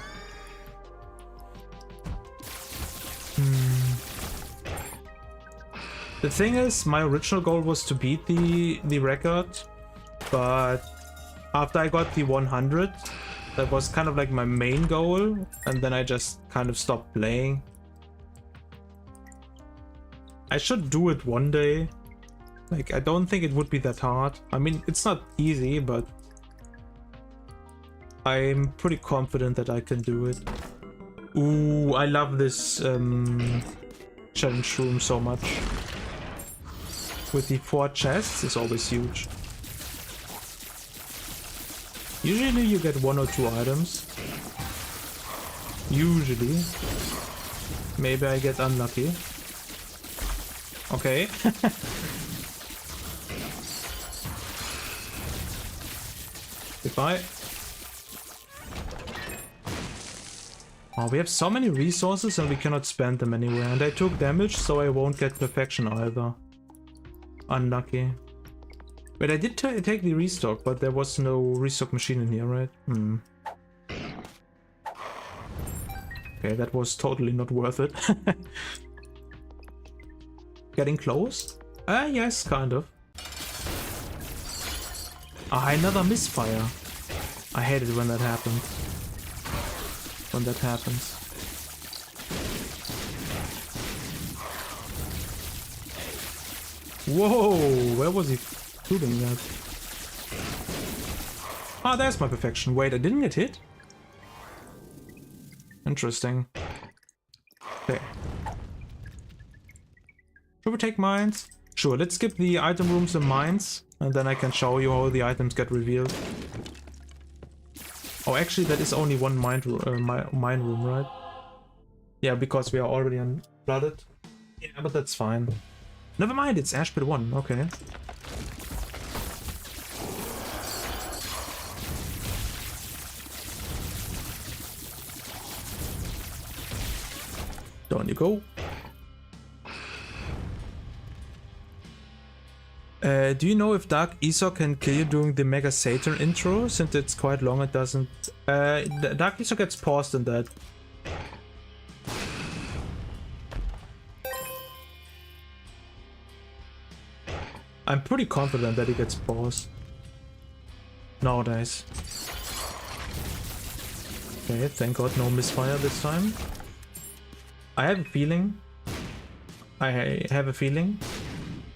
The thing is, my original goal was to beat the record, but after I got the 100, that was kind of like my main goal, and then I just kind of stopped playing. I should do it one day. Like, I don't think it would be that hard. I mean, it's not easy, but I'm pretty confident that I can do it. Ooh, I love this challenge room so much. With the 4 chests, it's always huge. Usually you get 1 or 2 items. Usually. Maybe I get unlucky. Okay. Goodbye. Oh, we have so many resources and we cannot spend them anywhere. And I took damage, so I won't get perfection either. Unlucky. But I did take the restock, but there was no restock machine in here, right? Hmm. Okay, that was totally not worth it. Getting close? Yes, kind of. Ah, another misfire. I hate it when that happens. When that happens. Whoa, where was he shooting that? Ah, there's my perfection. Wait, I didn't get hit? Interesting. Okay. Should we take mines? Sure, let's skip the item rooms and mines, and then I can show you how the items get revealed. Oh, actually, that is only one mine room, right? Yeah, because we are already unflooded. Yeah, but that's fine. Never mind, it's Ash Pit 1, okay. Down you go. Do you know if Dark Esau can kill you during the Mega Saturn intro? Since it's quite long, it doesn't... Dark Esau gets paused in that. I'm pretty confident that he gets paused nowadays. Okay, thank god no misfire this time. I have a feeling. I have a feeling.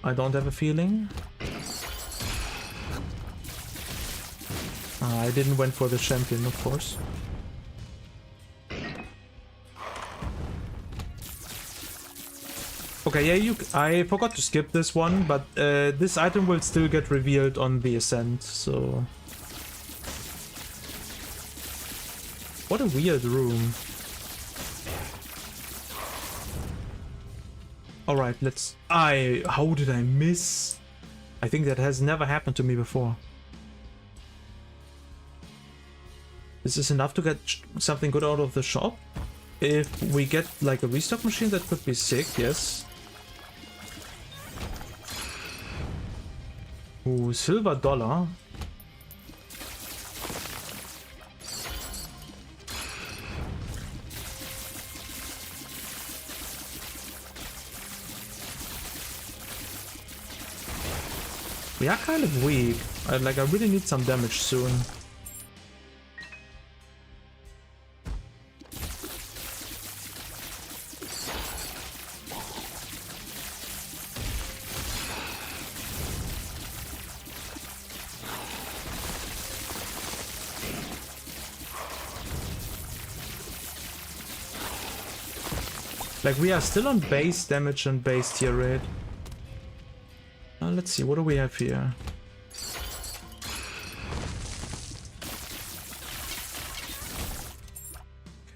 I don't have a feeling. I didn't went for the champion, of course. Okay, yeah, I forgot to skip this one, but this item will still get revealed on the ascent, so... What a weird room. Alright, let's... How did I miss? I think that has never happened to me before. This is enough to get something good out of the shop. If we get like a restock machine, that could be sick, yes. Ooh, silver dollar. We are kind of weak. I really need some damage soon. Like, we are still on base damage and base tier rate. Let's see, what do we have here?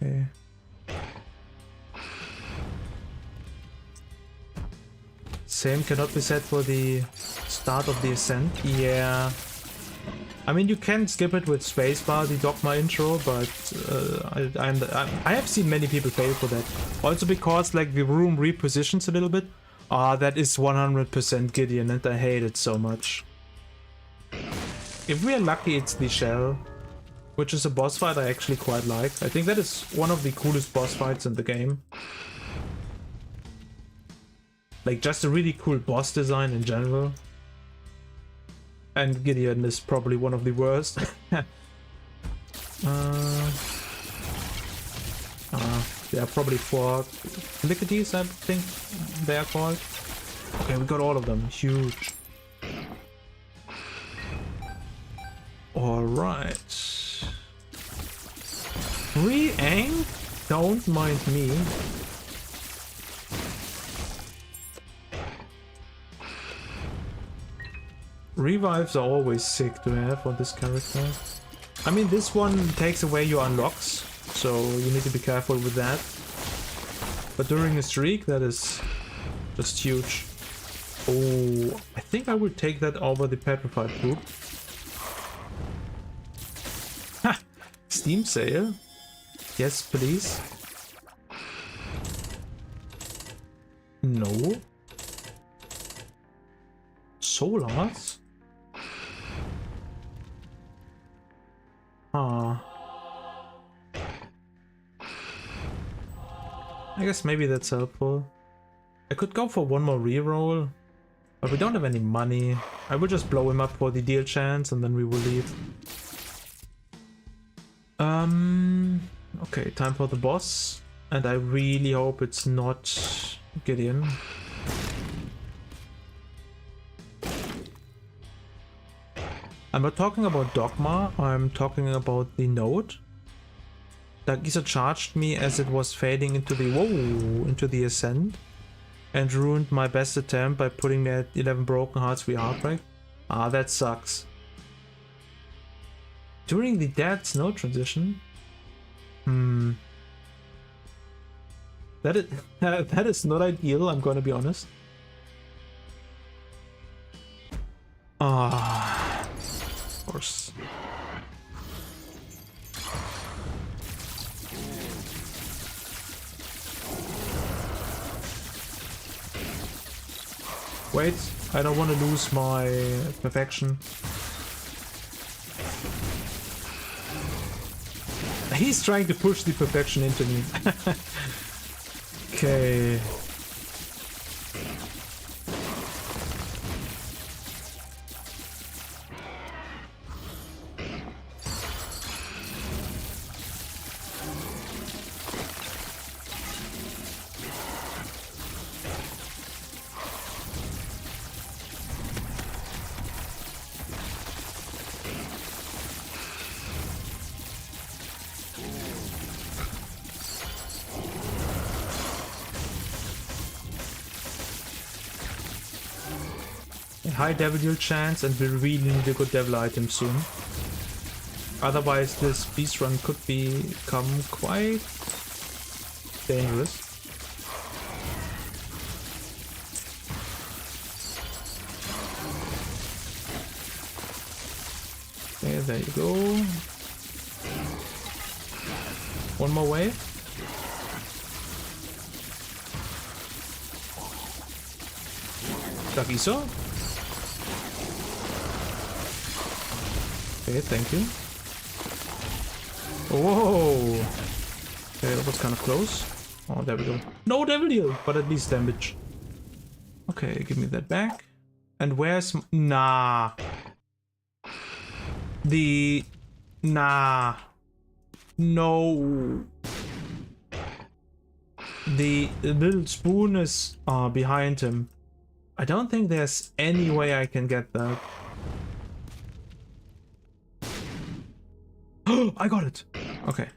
Okay. Same cannot be said for the start of the ascent. Yeah. I mean, you can skip it with spacebar, the Dogma intro, but I have seen many people fail for that. Also because, like, the room repositions a little bit. Ah, that is 100% Gideon, and I hate it so much. If we are lucky, it's the Shell, which is a boss fight I actually quite like. I think that is one of the coolest boss fights in the game. Like, just a really cool boss design in general. And Gideon is probably one of the worst. There are probably 4 Lickities, I think they are called. Okay, we got all of them. Huge. Alright. Re-ang? Don't mind me. Revives are always sick to have on this character. I mean, this one takes away your unlocks, so you need to be careful with that. But during a streak, that is just huge. Oh, I think I would take that over the petrified poop. Ha! Steam sale? Yes, please. No. Solars? Ah. I guess maybe that's helpful. I could go for one more reroll, but we don't have any money. I will just blow him up for the deal chance and then we will leave. Okay, time for the boss. And I really hope it's not Gideon. I'm not talking about Dogma, I'm talking about the node. Dagisa charged me as it was fading into the ascent and ruined my best attempt by putting me at 11 broken hearts via heartbreak. Ah, that sucks. During the dead snow transition? That is not ideal, I'm gonna be honest. Ah, of course. Wait, I don't want to lose my perfection. He's trying to push the perfection into me. Okay. High devil deal chance, and we really need a good devil item soon. Otherwise this beast run could become quite dangerous. Okay, there you go. One more wave. Dagiso. Okay, thank you. Whoa! Okay, that was kind of close. Oh, there we go. No devil deal, but at least damage. Okay, give me that back. And where's... Nah. Nah. No. The little spoon is behind him. I don't think there's any way I can get that. I got it! Okay.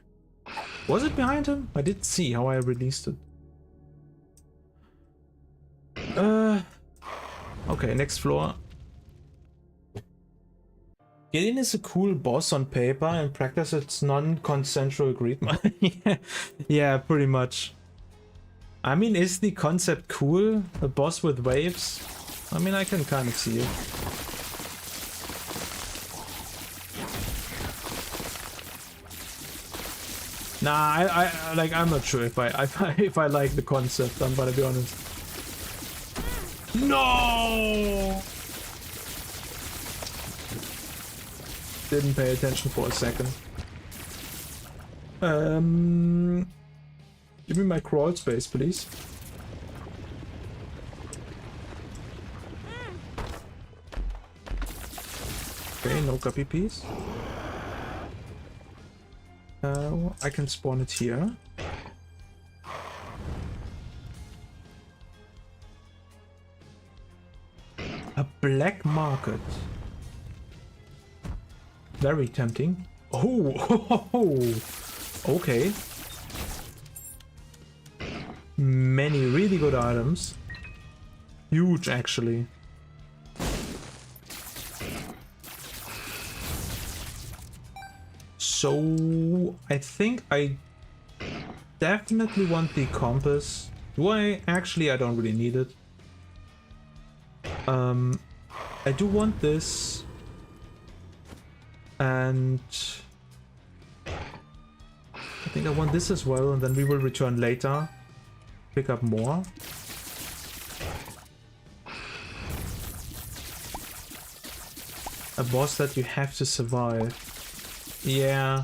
Was it behind him? I didn't see how I released it. Okay, next floor. Gideon is a cool boss on paper. In practice it's non-consensual agreed. Yeah, pretty much. I mean, is the concept cool? A boss with waves? I mean, I can kind of see it. Nah, I'm not sure if I like the concept. I'm gonna be honest. No! Didn't pay attention for a second. Give me my crawl space, please. Okay, no guppy piece. I can spawn it here. A black market. Very tempting. Oh, okay. Many really good items. Huge, actually. So I think I definitely want the compass. Do I? Actually, I don't really need it. I do want this. And I think I want this as well, and then we will return later. Pick up more. A boss that you have to survive. Yeah.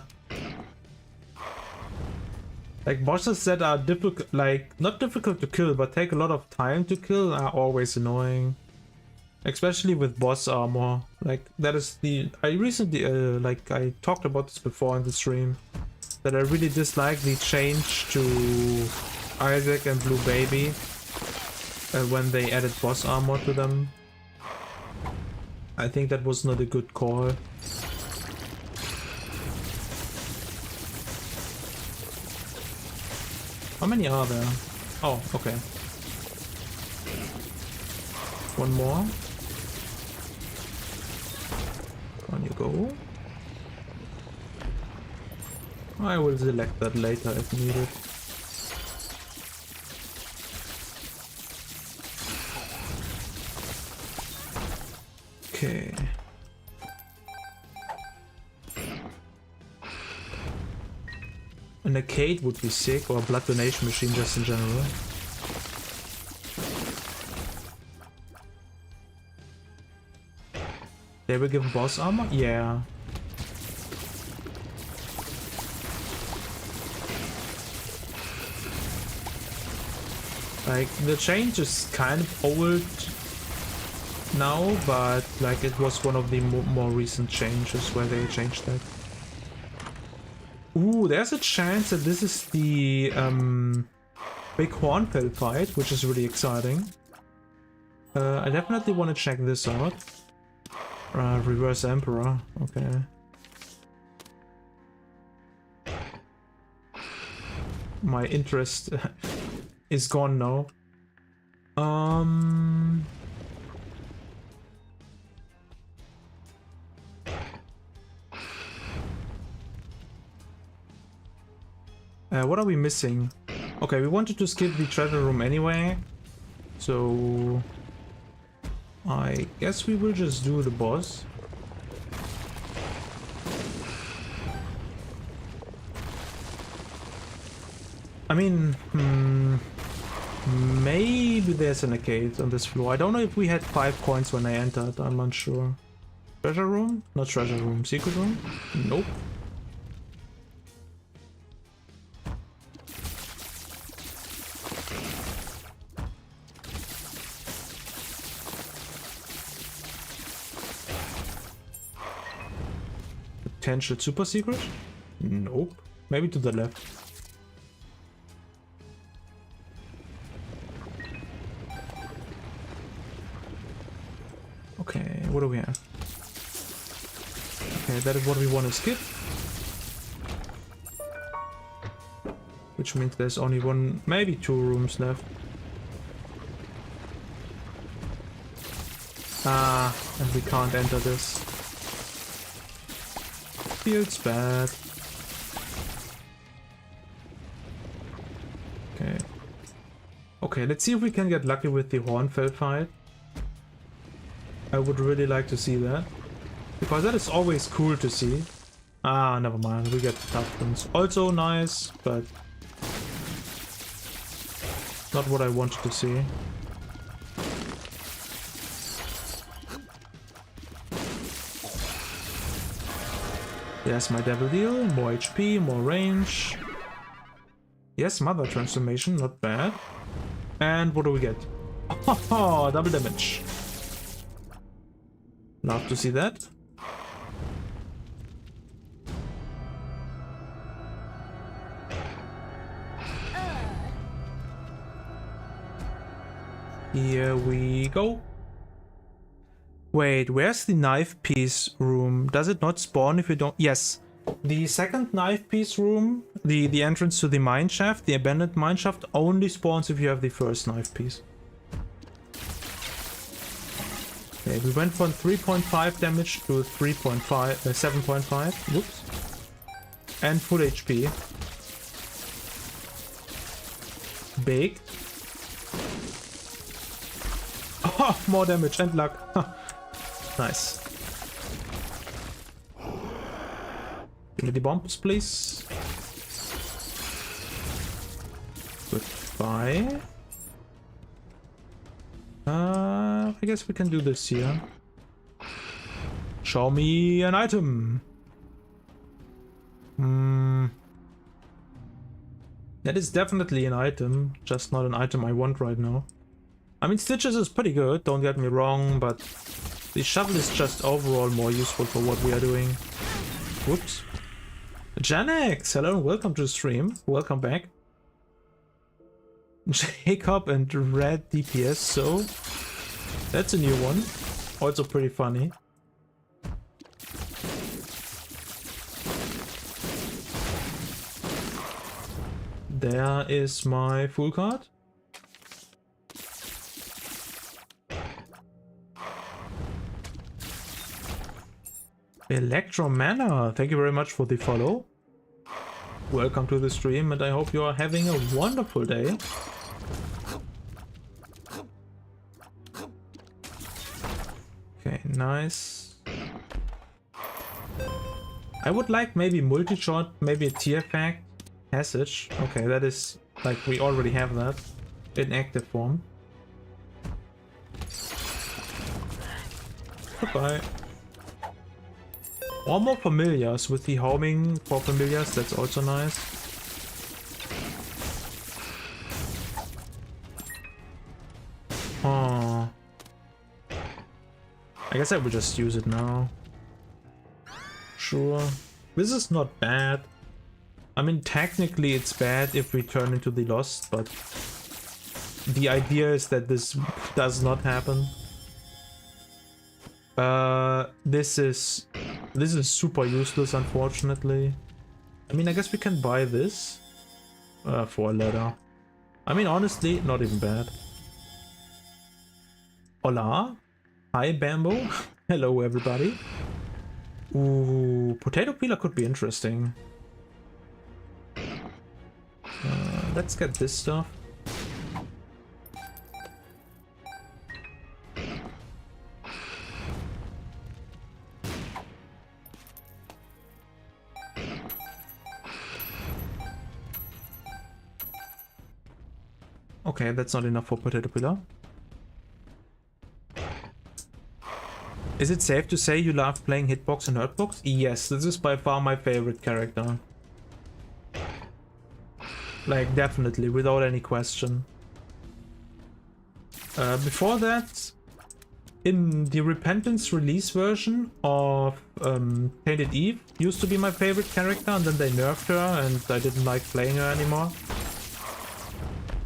Like bosses that are difficult, like not difficult to kill, but take a lot of time to kill are always annoying. Especially with boss armor. Like that is the, I recently, like I talked about this before in the stream, that I really dislike the change to Isaac and Blue Baby when they added boss armor to them. I think that was not a good call. How many are there? Oh, okay. One more. On you go. I will select that later if needed. Okay. An arcade would be sick, or a blood donation machine just in general. They were given boss armor? Yeah. Like, the change is kind of old now, but like it was one of the more recent changes where they changed that. Ooh, there's a chance that this is the big Hornfell fight, which is really exciting. I definitely want to check this out. Reverse Emperor, okay. My interest is gone now. What are we missing? Okay, we wanted to skip the treasure room anyway, so I guess we will just do the boss. I mean, maybe there's an arcade on this floor. I don't know if we had 5 coins when I entered, I'm not sure. Treasure room? Not treasure room. Secret room? Nope. Potential super secret? Nope. Maybe to the left. Okay, what do we have? Okay, that is what we want to skip. Which means there's only one, maybe 2 rooms left. Ah, and we can't enter this. Feels bad. Okay. Okay, let's see if we can get lucky with the Hornfell fight. I would really like to see that. Because that is always cool to see. Ah, never mind. We get the tough ones. Also nice, but not what I wanted to see. There's my devil deal, more HP, more range. Yes, mother transformation, not bad. And what do we get? Oh, double damage. Love to see that. Here we go. Wait, where's the knife piece room? Does it not spawn if you don't? Yes. The second knife piece room, the entrance to the mine shaft, the abandoned mine shaft, only spawns if you have the first knife piece. Okay, we went from 3.5 damage to 7.5. Whoops. And full HP. Big. Oh, more damage and luck. Nice. Give me the bombs, please. Goodbye. I guess we can do this here. Show me an item. That is definitely an item, just not an item I want right now. I mean, Stitches is pretty good, don't get me wrong, but the shovel is just overall more useful for what we are doing. Whoops. Janex, hello and welcome to the stream. Welcome back. Jacob and Red DPS, so that's a new one. Also pretty funny. There is my full card. Electromana, thank you very much for the follow. Welcome to the stream and I hope you are having a wonderful day. Okay, nice. I would like maybe multi-shot, maybe a tier fact. Passage. Okay, that is like we already have that in active form. Goodbye. Or more familiars with the homing for familiars, that's also nice. Oh. I guess I will just use it now. Sure. This is not bad. I mean, technically it's bad if we turn into the Lost, but the idea is that this does not happen. This is super useless, unfortunately. I mean, I guess we can buy this for a ladder. I mean, honestly, not even bad. Hola. Hi, Bambo. Hello, everybody. Ooh, potato peeler could be interesting. Let's get this stuff. Okay, that's not enough for potato peeler. Is it safe to say you love playing Hitbox and Hurtbox? Yes, this is by far my favorite character. Like, definitely, without any question. Before that, in the Repentance release version of Tainted Eve, used to be my favorite character, and then they nerfed her, and I didn't like playing her anymore.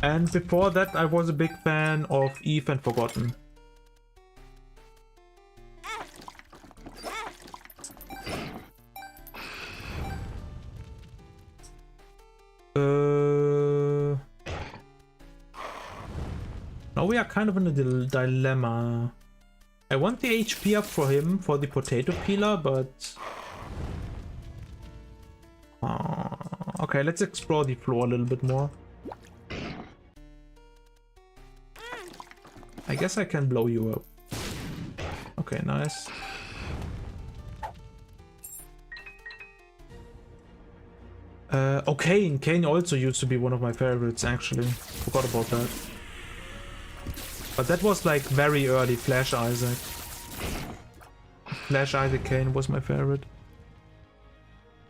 And before that, I was a big fan of Eve and Forgotten. Now we are kind of in a dilemma. I want the HP up for him for the potato peeler, but... okay, let's explore the floor a little bit more. I guess I can blow you up. Okay, nice. Oh, Kane. Kane also used to be one of my favorites, actually. Forgot about that. But that was like very early Flash Isaac. Flash Isaac Kane was my favorite.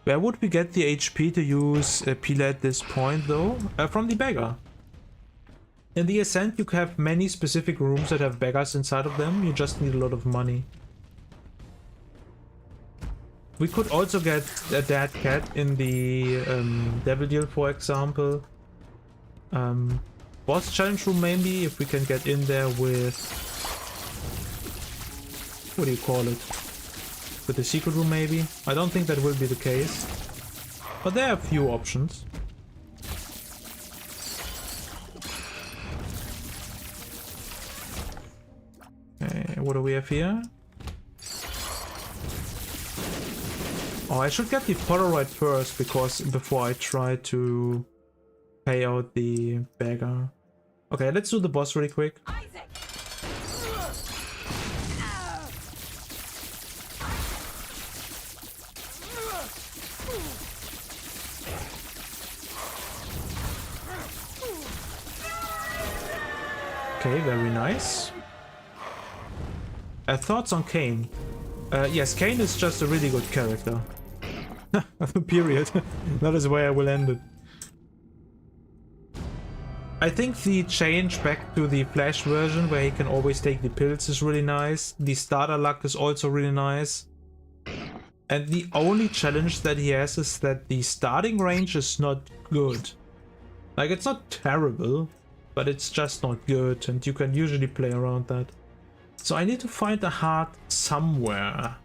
Where would we get the HP to use Peeler at this point, though? From the beggar. In the Ascent, you have many specific rooms that have beggars inside of them. You just need a lot of money. We could also get a dead cat in the Devil Deal, for example. Boss challenge room maybe, if we can get in there with... what do you call it? With the secret room maybe? I don't think that will be the case. But there are a few options. Okay, what do we have here? Oh, I should get the Polaroid first before I try to pay out the beggar. Okay, let's do the boss really quick. Okay, very nice. Thoughts on Kane? Yes, Kane is just a really good character. Period. That is where I will end it. I think the change back to the Flash version where he can always take the pills is really nice. The starter luck is also really nice. And the only challenge that he has is that the starting range is not good. Like, it's not terrible, but it's just not good, and you can usually play around that. So I need to find a heart somewhere.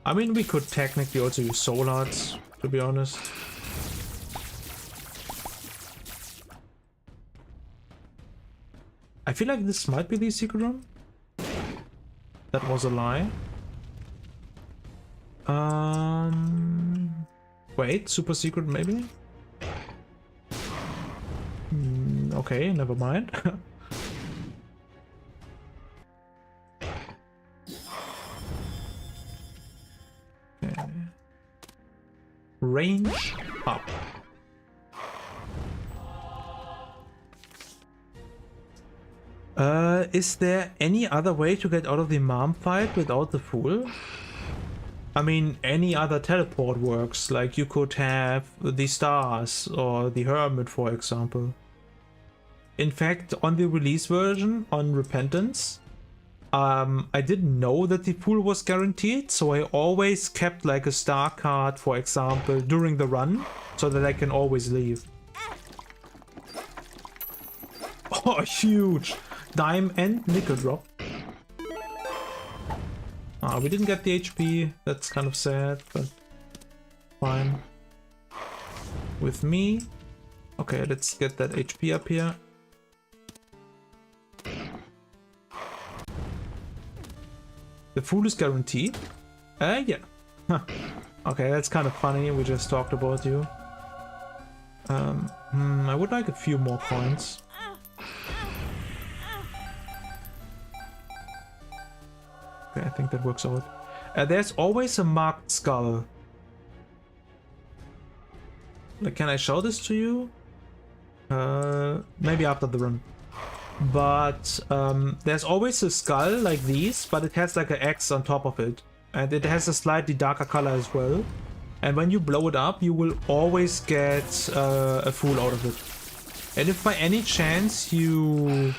I mean, we could technically also use soul hearts, to be honest. I feel like this might be the secret room. That was a lie. Wait, super secret maybe? Okay, never mind. Okay. Range up. Is there any other way to get out of the mom fight without the fool? I mean, any other teleport works, like you could have the stars or the hermit, for example. In fact, on the release version, on Repentance, I didn't know that the fool was guaranteed, so I always kept like a star card, for example, during the run, so that I can always leave. Oh, huge! Dime and nickel drop. Ah, we didn't get the HP. That's kind of sad, but fine. With me. Okay, let's get that HP up here. The fool is guaranteed? Yeah. Huh. Okay, that's kind of funny. We just talked about you. I would like a few more coins. Okay, I think that works out. There's always a marked skull. Like, can I show this to you? Maybe after the run. But there's always a skull like these, but it has like an X on top of it. And it has a slightly darker color as well. And when you blow it up, you will always get a fool out of it. And if by any chance you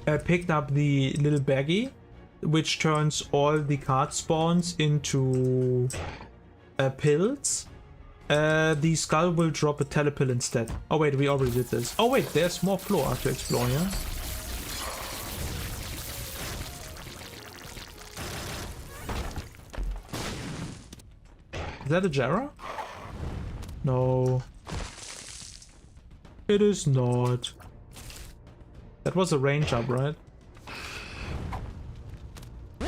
picked up the little baggie, which turns all the card spawns into pills, the skull will drop a telepill instead. Oh wait, we already did this. Oh wait, there's more floor to explore here. Is that a Jara? No. It is not. That was a range up, right?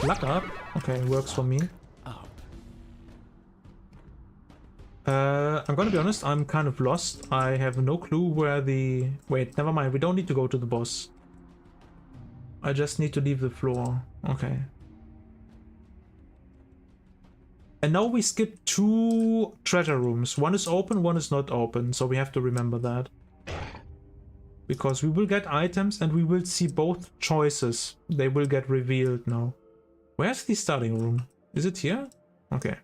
Luck up. Okay, works for me. I'm gonna be honest, I'm kind of lost. I have no clue where the... Wait, never mind. We don't need to go to the boss. I just need to leave the floor. Okay. And now we skip 2 treasure rooms. One is open, one is not open. So we have to remember that. Because we will get items and we will see both choices. They will get revealed now. Where's the starting room? Is it here? Okay.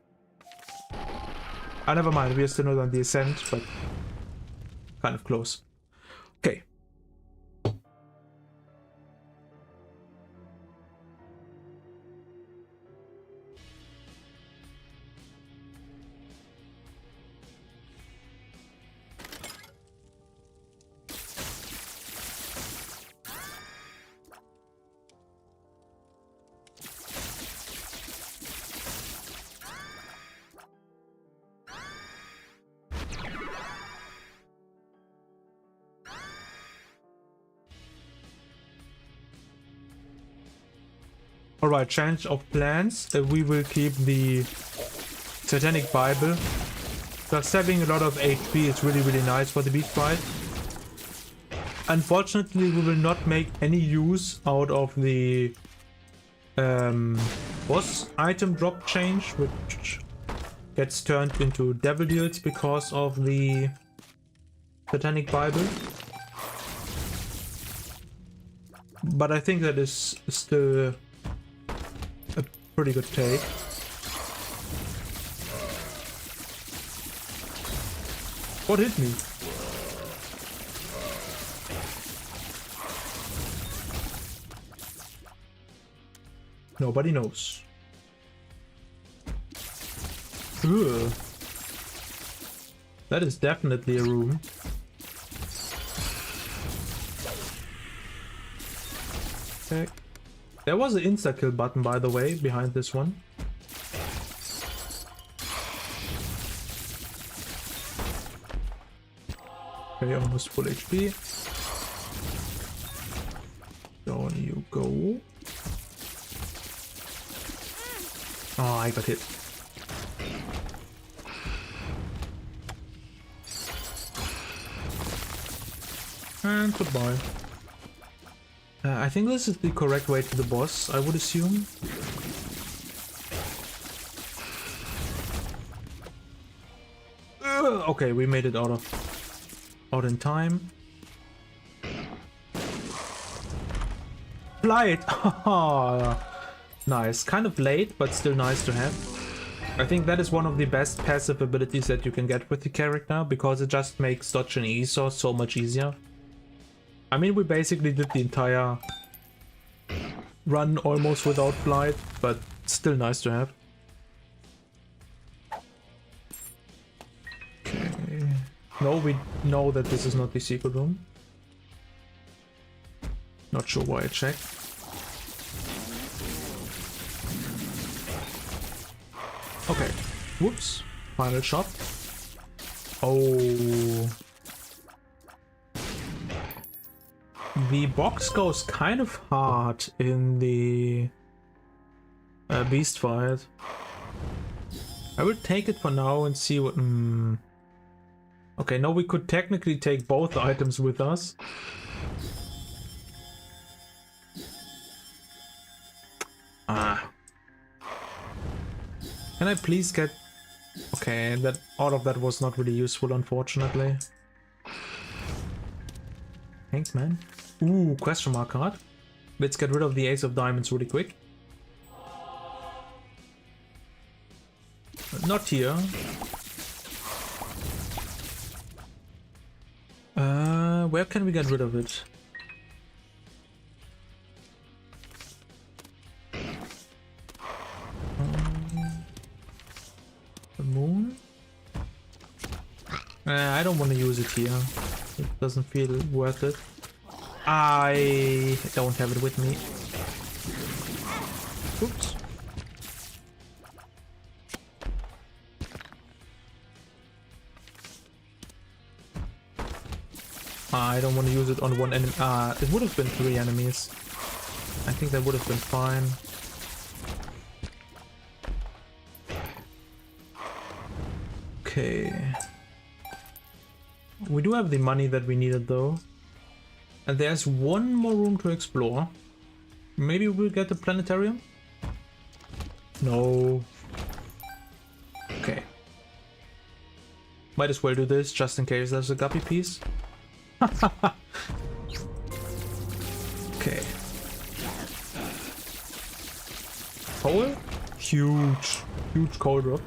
Ah, never mind. We are still not on the ascent, but kind of close. Okay. Alright, change of plans. We will keep the Satanic Bible. Just having a lot of HP is really, really nice for the beast fight. Unfortunately, we will not make any use out of the boss item drop change, which gets turned into devil deals because of the Satanic Bible. But I think that is still a pretty good take. What hit me? Nobody knows. Ugh. That is definitely a room. Okay. There was an insta-kill button, by the way, behind this one. Okay, almost full HP. Down you go. Oh, I got hit. And goodbye. I think this is the correct way to the boss, I would assume. Okay, we made it out in time. Flight! Nice. Kind of late, but still nice to have. I think that is one of the best passive abilities that you can get with the character, because it just makes dodge and e-saw so much easier. I mean, we basically did the entire run almost without flight, but still nice to have. Okay. No, we know that this is not the secret room. Not sure why I checked. Okay. Whoops. Final shot. Oh. The box goes kind of hard in the beast fight. I will take it for now and see what... Okay, no, we could technically take both items with us. Ah. Can I please get... Okay, that all of that was not really useful, unfortunately. Thanks, man. Ooh, question mark card. Let's get rid of the ace of diamonds really quick. Not here. Where can we get rid of it? The moon? I don't want to use it here. It doesn't feel worth it. I don't have it with me. Oops. I don't want to use it on one enemy. It would have been 3 enemies. I think that would have been fine. Okay. We do have the money that we needed though. And there's one more room to explore. Maybe we'll get the planetarium? No. Okay. Might as well do this just in case there's a guppy piece. Okay. Coal? Huge. Huge coal drop.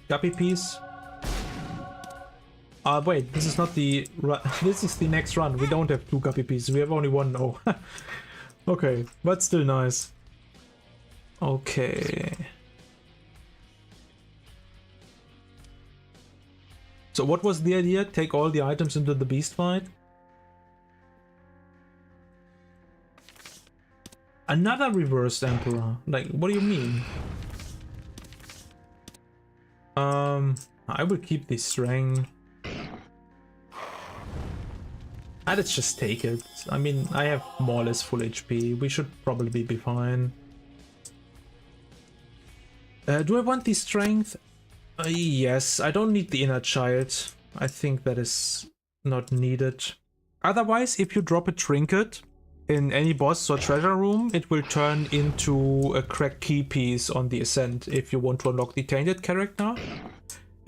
Guppy piece. Wait, this is not the run. This is the next run. We don't have 2 guppy pieces. We have only 1 now. Okay, but still nice. Okay. So what was the idea? Take all the items into the beast fight? Another reversed emperor. Like, what do you mean? I will keep the strength. Let's just take it. I mean, I have more or less full HP. We should probably be fine. Do I want the strength? Yes, I don't need the inner child. I think that is not needed. Otherwise, if you drop a trinket in any boss or treasure room, it will turn into a cracked key piece on the ascent if you want to unlock the tainted character.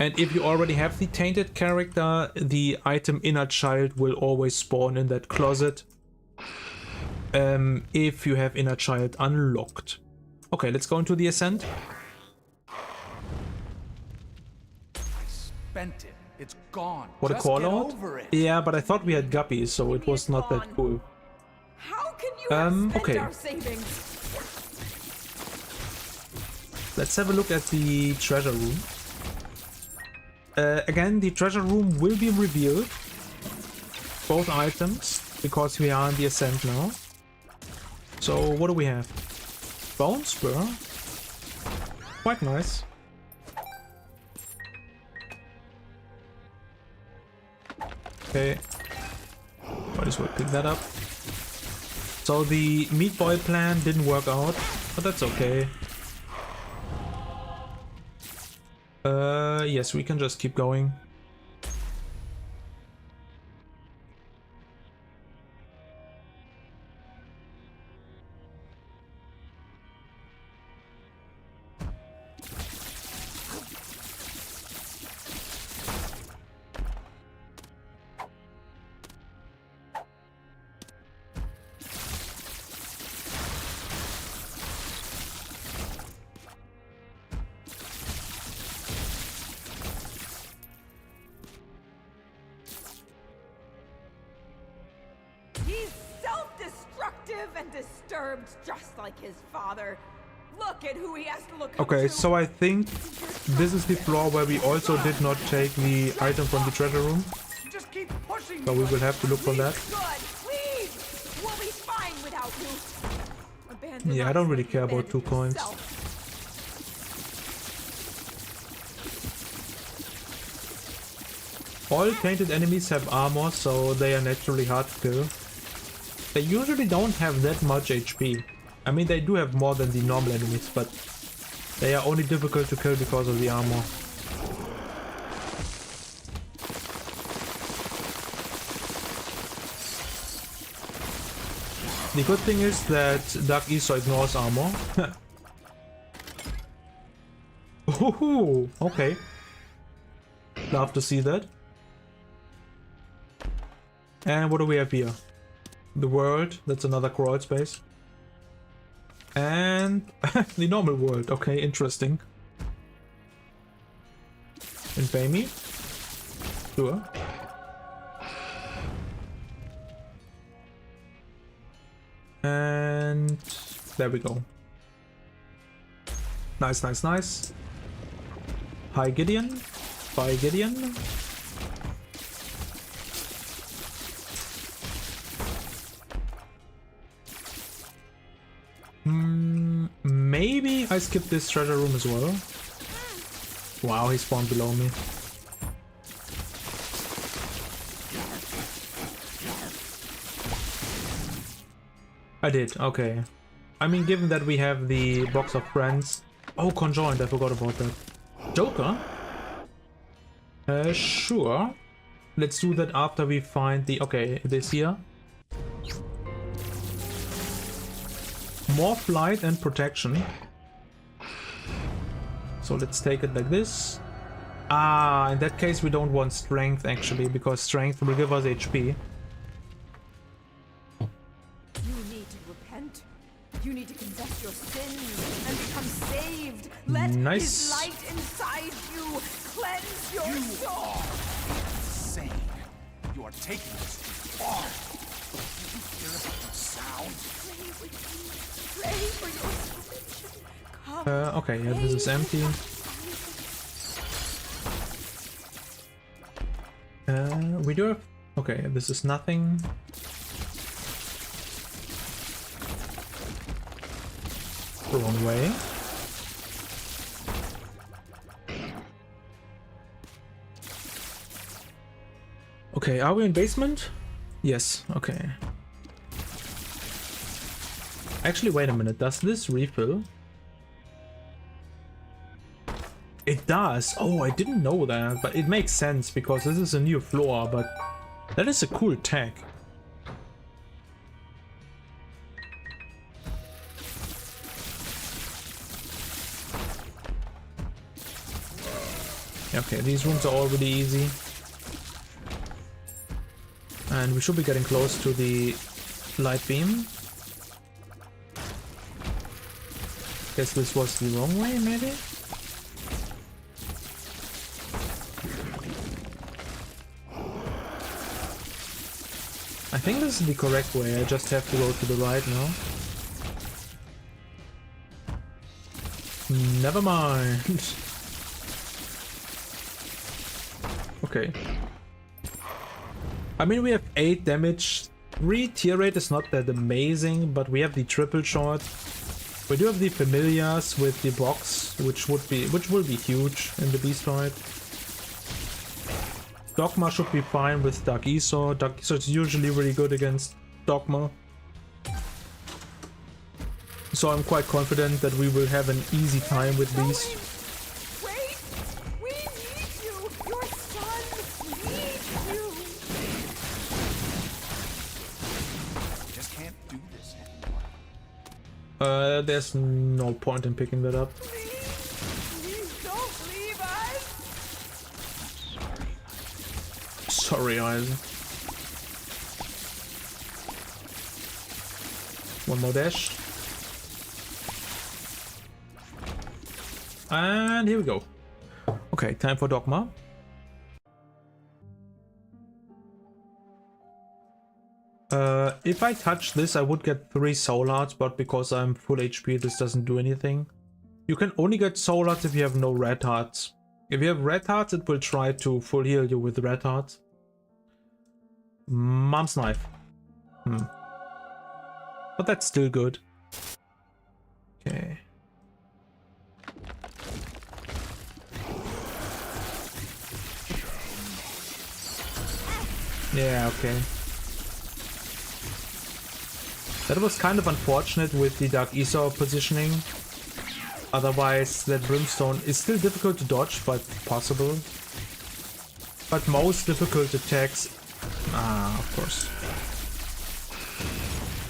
And if you already have the tainted character, the item inner child will always spawn in that closet if you have inner child unlocked. Okay, let's go into the ascent. Spent it. It's gone. What a call out. Yeah, but I thought we had guppies, so it was not that cool. How can you have spent okay. our savings? Let's have a look at the treasure room. Again, the treasure room will be revealed. Both items, because we are in the ascent now. So, what do we have? Bone spur. Quite nice. Okay. Might as well pick that up. So the Meat Boy plan didn't work out, but that's okay. Yes, we can just keep going. He's self-destructive and disturbed, just like his father. Look at who he has to look up Okay, to. so I think this is the floor where we also did not take the item from the treasure room. Just keep pushing. So we will have to look for that. Good, please. We'll be fine without you. Abandon Yeah, I us don't really like care you about 2 abandoned coins. yourself. All tainted enemies have armor, so they are naturally hard to kill. They usually don't have that much HP. I mean, they do have more than the normal enemies, but they are only difficult to kill because of the armor. The good thing is that Dark Aesir ignores armor. Ooh, okay. Love to see that. And what do we have here? The world, that's another crawl space. And the normal world, okay, interesting. Invade me? Sure. And there we go. Nice, nice, nice. Hi Gideon. Bye Gideon. Maybe I skip this treasure room as well. Wow, he spawned below me. I did, okay. I mean, given that we have the box of friends. Oh, conjoined, I forgot about that. Joker? Sure. Let's do that after we find the... Okay, this here. More flight and protection. So let's take it like this. Ah, in that case we don't want strength actually, because strength will give us HP. You need to repent. You need to confess your sins and become saved. Let Nice. his light inside you cleanse your soul. Insane. You are taking us too far. You hear the sound? Pray with me. Pray for your salvation. Come. Okay, yeah, this is empty. We do have... Okay, this is nothing. Wrong way. Okay, are we in basement? Yes, okay. Actually, wait a minute. Does this refill? It does. Oh, I didn't know that, but it makes sense because this is a new floor, but that is a cool tech. Okay, these rooms are already easy. And we should be getting close to the light beam. Guess this was the wrong way, maybe? I think this is the correct way, I just have to go to the right now. Never mind. Okay. I mean, we have 8 damage. 3 tier rate is not that amazing, but we have the triple shot. We do have the familiars with the box, which will be huge in the beast fight. Dogma should be fine with Dark Esau. Dark Esau is usually really good against Dogma. So I'm quite confident that we will have an easy time with these. Wait! We need you! Your son needs you! Just can't do this anymore. There's no point in picking that up. Please don't leave us! Sorry, Isaac. One more dash. And here we go. Okay, time for Dogma. If I touch this, I would get 3 soul hearts, but because I'm full HP, this doesn't do anything. You can only get soul hearts if you have no red hearts. If you have red hearts, it will try to full heal you with red hearts. Mom's knife. But that's still good. Okay. Yeah, okay. That was kind of unfortunate with the Dark Esau positioning. Otherwise, that Brimstone is still difficult to dodge, but possible. But most difficult attacks... of course.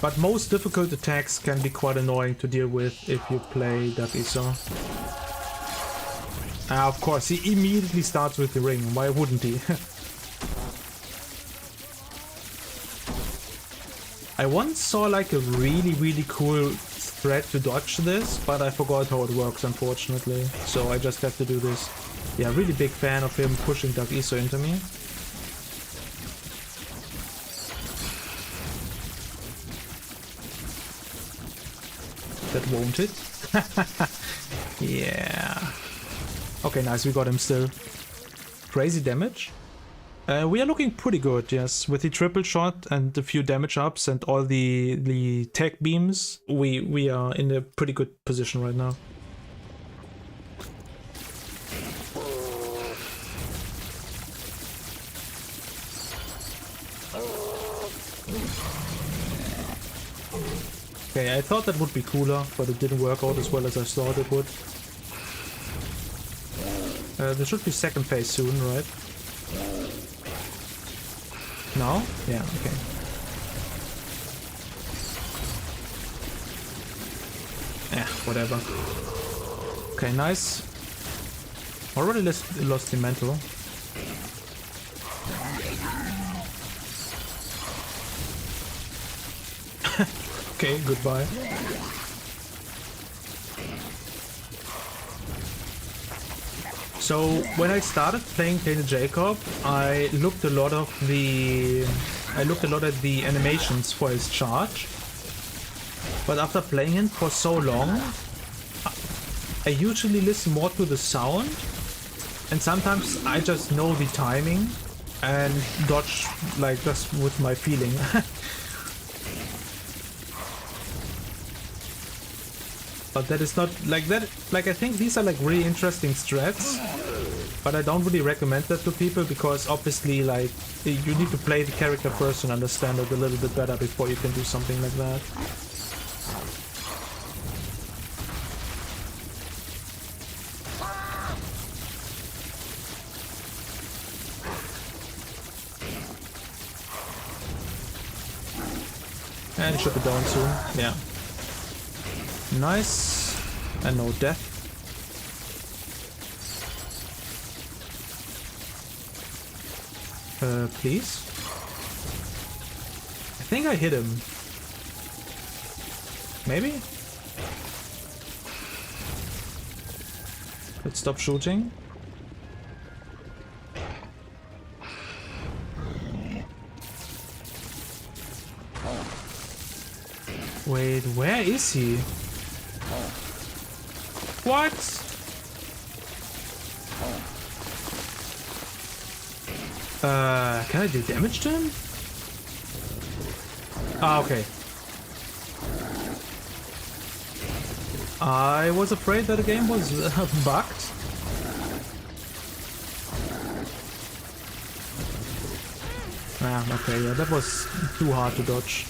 But most difficult attacks can be quite annoying to deal with if you play Dark Esau. Of course, he immediately starts with the ring. Why wouldn't he? I once saw like a really cool thread to dodge this, but I forgot how it works, unfortunately. So I just have to do this. Yeah, really big fan of him pushing Dark Esau into me. That won't hit. Yeah. Okay, nice, we got him still. Crazy damage. We are looking pretty good, yes. With the triple shot and a few damage ups and all the tech beams, we are in a pretty good position right now. Okay, I thought that would be cooler, but it didn't work out as well as I thought it would. There should be second phase soon, right? No? Yeah, okay. Whatever. Okay, nice. Already lost the mental. Okay, goodbye. So when I started playing Tainted Jacob, I looked a lot at the animations for his charge. But after playing him for so long, I usually listen more to the sound, and sometimes I just know the timing and dodge like just with my feeling. But that is not like that. Like, I think these are like really interesting strats, but I don't really recommend that to people because obviously, like, you need to play the character first and understand it a little bit better before you can do something like that. And it should be down soon. Yeah. Nice. And no death. Please? I think I hit him. Maybe? Let's stop shooting. Wait, where is he? What? Can I do damage to him? Ah, okay. I was afraid that the game was bugged. Ah, okay, yeah, that was too hard to dodge.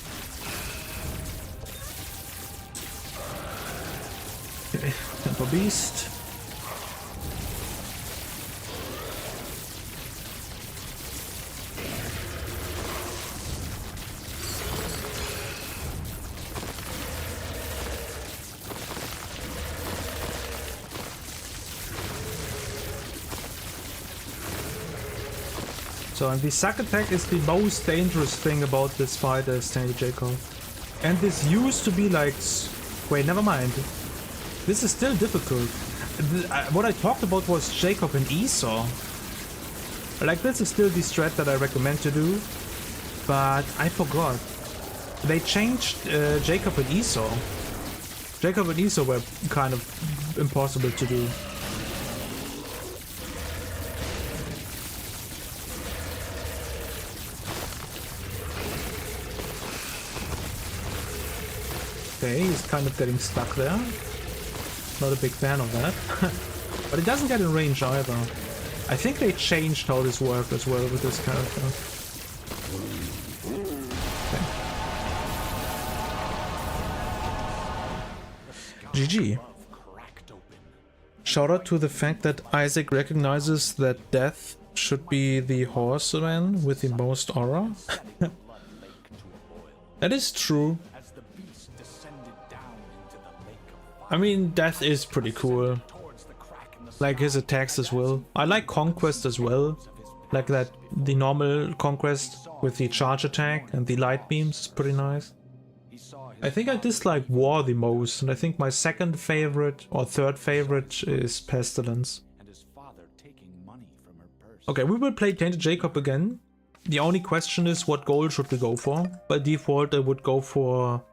Okay, Temper Beast. So, and the suck attack is the most dangerous thing about this fight as Tainted Jacob. And this used to be like... Wait, never mind. This is still difficult. What I talked about was Jacob and Esau. Like, this is still the strat that I recommend to do. But I forgot. They changed Jacob and Esau. Jacob and Esau were kind of impossible to do. Okay, he's kind of getting stuck there. Not a big fan of that. But it doesn't get in range either. I think they changed how this worked as well with this character. Okay. GG. Shout out to the fact that Isaac recognizes that death should be the horseman with the most aura. That is true. I mean, Death is pretty cool. Like his attacks as well. I like Conquest as well. Like that, the normal Conquest with the charge attack and the light beams is pretty nice. I think I dislike War the most, and I think my second favorite or third favorite is Pestilence. Okay, we will play Tainted Jacob again. The only question is what goal should we go for? By default I would go for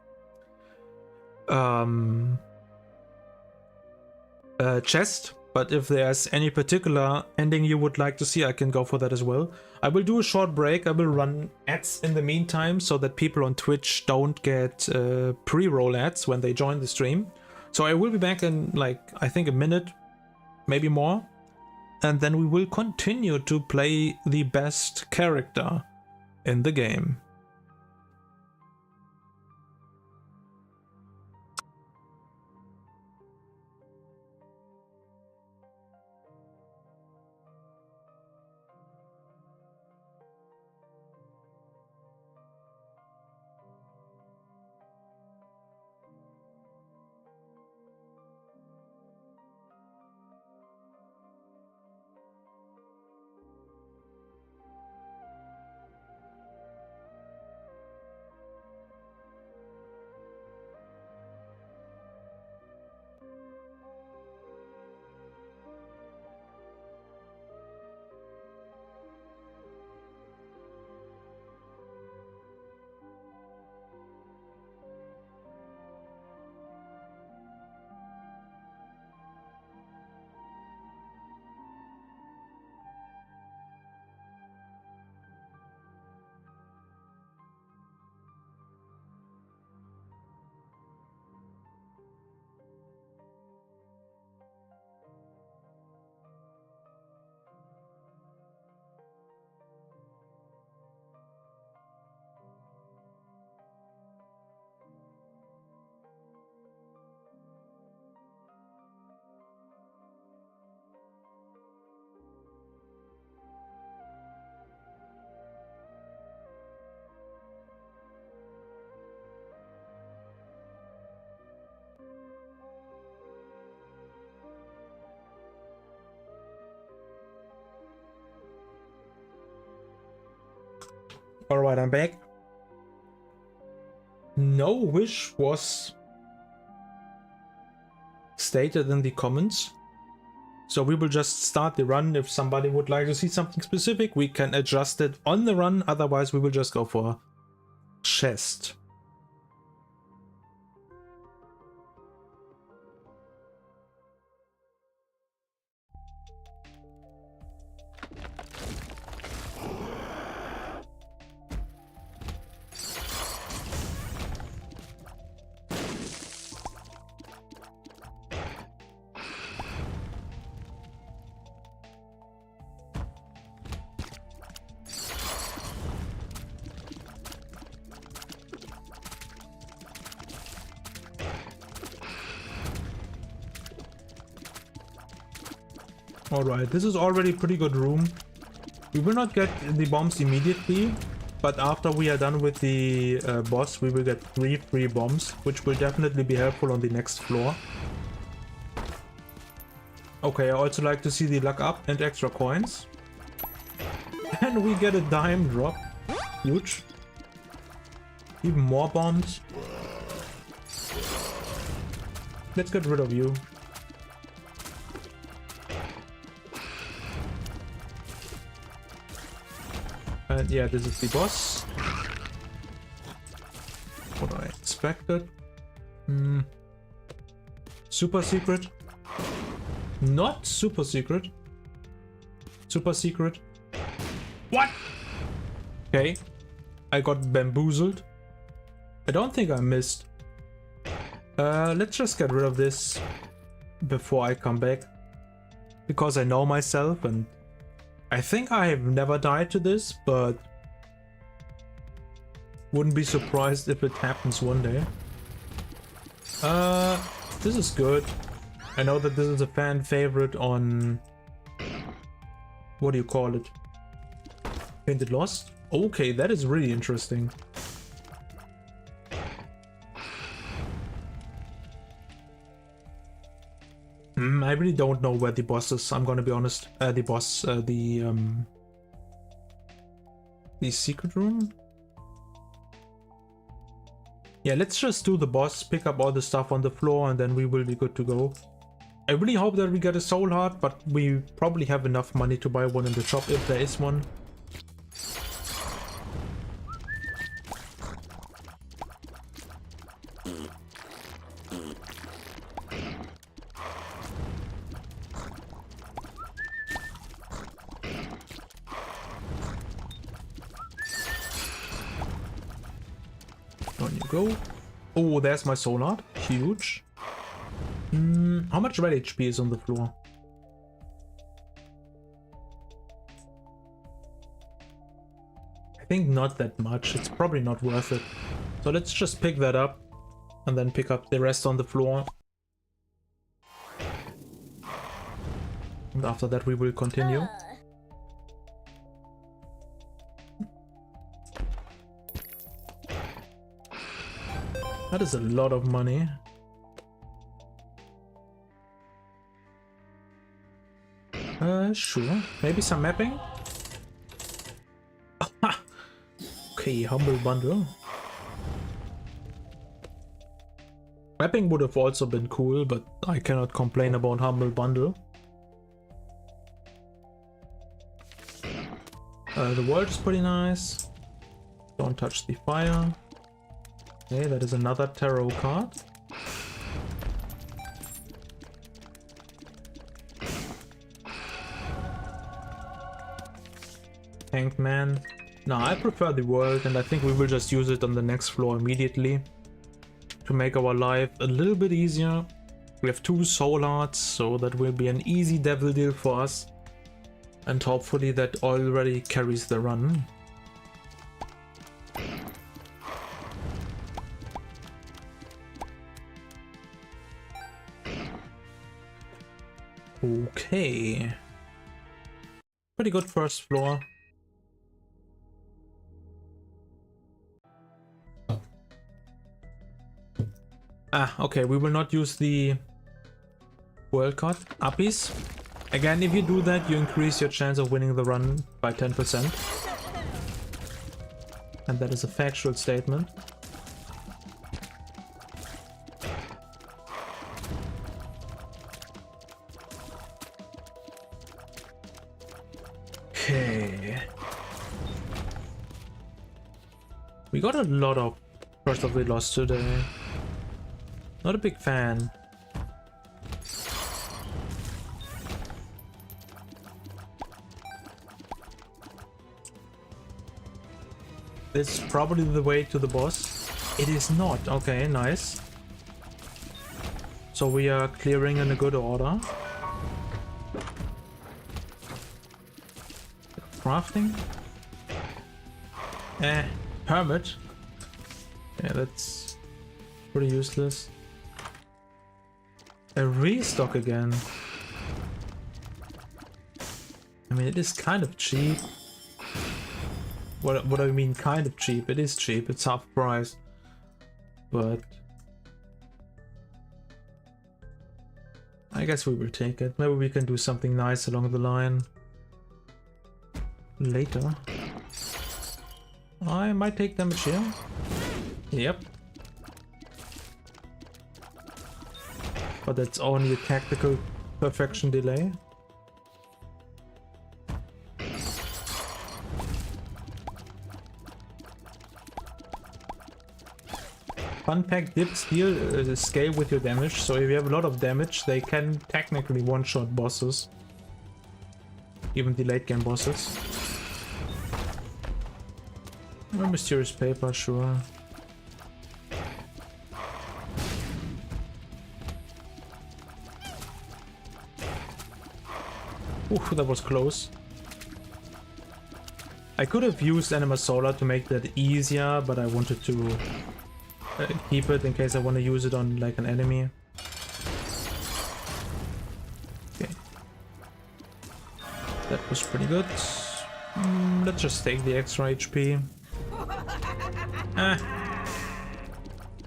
chest, but if there's any particular ending you would like to see, I can go for that as well. I will do a short break. I will run ads in the meantime so that people on Twitch don't get pre-roll ads when they join the stream. So I will be back in like, I think a minute, maybe more. And then we will continue to play the best character in the game. Alright, I'm back. No wish was stated in the comments. So we will just start the run. If somebody would like to see something specific, we can adjust it on the run. Otherwise, we will just go for chest. Alright, this is already a pretty good room. We will not get the bombs immediately, but after we are done with the boss, we will get 3 free bombs, which will definitely be helpful on the next floor. Okay, I also like to see the luck up and extra coins. And we get a dime drop. Huge. Even more bombs. Let's get rid of you. And yeah, this is the boss. What I expected. Super secret. Not super secret. Super secret. What? Okay. I got bamboozled. I don't think I missed. Let's just get rid of this before I come back. Because I know myself and I think I have never died to this, but wouldn't be surprised if it happens one day. This is good. I know that this is a fan favorite on... what do you call it? Tainted Lost? Okay, that is really interesting. I really don't know where the boss is, I'm gonna be honest. The secret room? Yeah, let's just do the boss, pick up all the stuff on the floor, and then we will be good to go. I really hope that we get a soul heart, but we probably have enough money to buy one in the shop if there is one. On you go. Oh, there's my soul heart. Huge. How much red HP is on the floor? I think not that much. It's probably not worth it. So let's just pick that up and then pick up the rest on the floor. And after that we will continue. That is a lot of money. Sure. Maybe some mapping? Okay, humble bundle. Mapping would have also been cool, but I cannot complain about humble bundle. The world is pretty nice. Don't touch the fire. Okay, that is another tarot card. Hanged Man. No, I prefer the world, and I think we will just use it on the next floor immediately to make our life a little bit easier. We have 2 soul hearts, so that will be an easy devil deal for us. And hopefully that already carries the run. Okay. Pretty good first floor. Okay, we will not use the world card. Uppies. Again, if you do that, you increase your chance of winning the run by 10%. and that is a factual statement. Okay. We got a lot of First of We Lost today. Not a big fan. This is probably the way to the boss. It is not. Okay, nice. So we are clearing in a good order. Crafting. Hermit. Yeah, that's pretty useless. A restock again. I mean, it is kind of cheap. What do I mean kind of cheap? It is cheap, it's half price. But I guess we will take it. Maybe we can do something nice along the line later. I might take damage here. Yep. But that's only a tactical perfection delay. Fun fact, dips deal scale with your damage, so if you have a lot of damage, they can technically one-shot bosses. Even the late game bosses. Or mysterious paper, sure. Ooh, that was close. I could have used Anima Solar to make that easier, but I wanted to keep it in case I want to use it on like an enemy. Okay. That was pretty good. Let's just take the extra HP.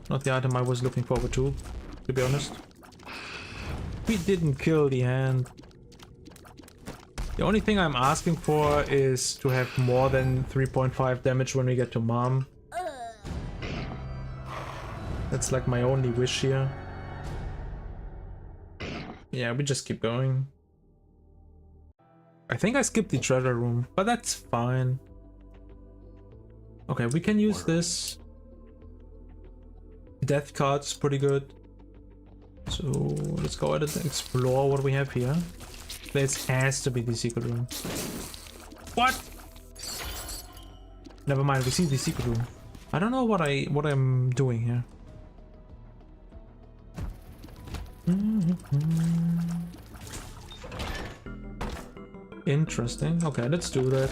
Not the item I was looking forward to be honest. We didn't kill the hand. The only thing I'm asking for is to have more than 3.5 damage when we get to Mom. That's like my only wish here. Yeah, we just keep going. I think I skipped the treasure room, but that's fine. Okay, we can use this. Death card's pretty good. So let's go ahead and explore what we have here. This has to be the secret room. What? Never mind, we see the secret room. I don't know what I'm doing here. Interesting. Okay, let's do that.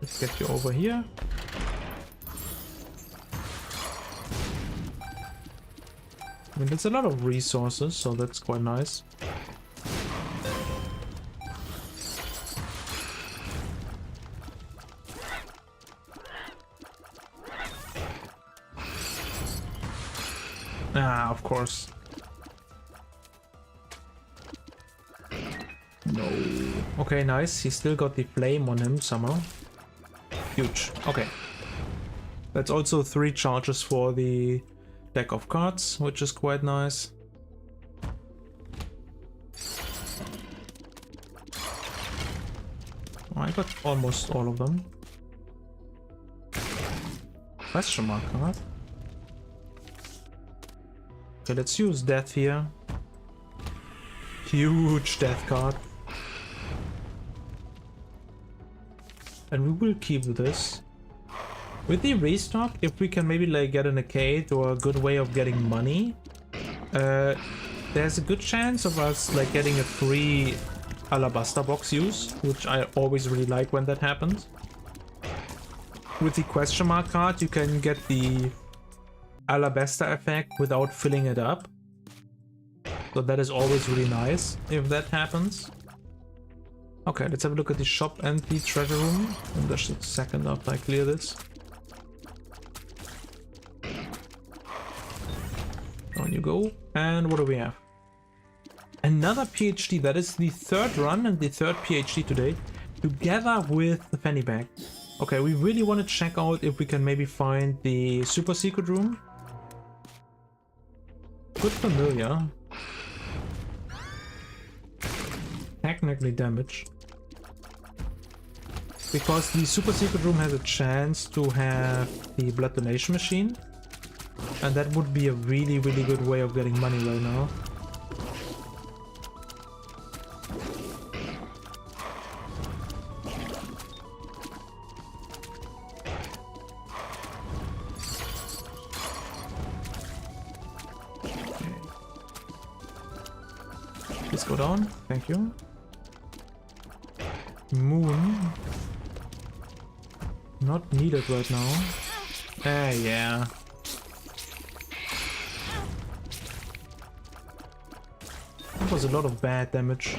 Let's get you over here. I mean, there's a lot of resources, so that's quite nice. Ah, of course. No. Okay, nice. He still got the flame on him somehow. Huge. Okay. That's also 3 charges for the deck of cards, which is quite nice. I got almost all of them. Question mark card. Okay, let's use death here. Huge death card. And we will keep this. With the restock, if we can maybe like get an arcade or a good way of getting money, there's a good chance of us like getting a free alabaster box use, which I always really like when that happens. With the question mark card, you can get the alabaster effect without filling it up. So that is always really nice if that happens. Okay, let's have a look at the shop and the treasure room. And just a second after I clear this. On you go. And what do we have? Another PhD. That is the 3rd run and the 3rd PhD today. together with the fanny bag. Okay, we really want to check out if we can maybe find the super secret room. Good familiar. Technically damaged. Because the super secret room has a chance to have the blood donation machine. And that would be a really, really good way of getting money right now. Please go down. Thank you. Moon. Not needed right now. Yeah. That was a lot of bad damage.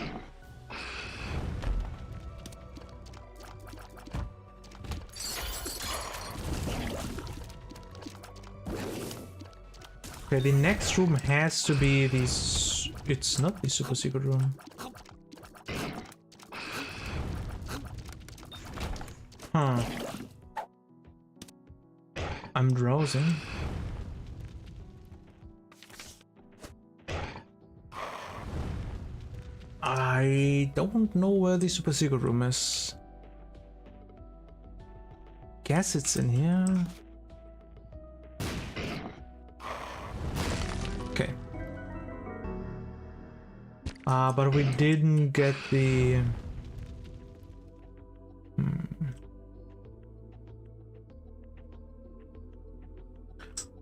Okay, the next room has to be this. It's not the super secret room. Huh. I'm drowsing. I don't know where the super secret room is. Guess it's in here. Okay. But we didn't get the...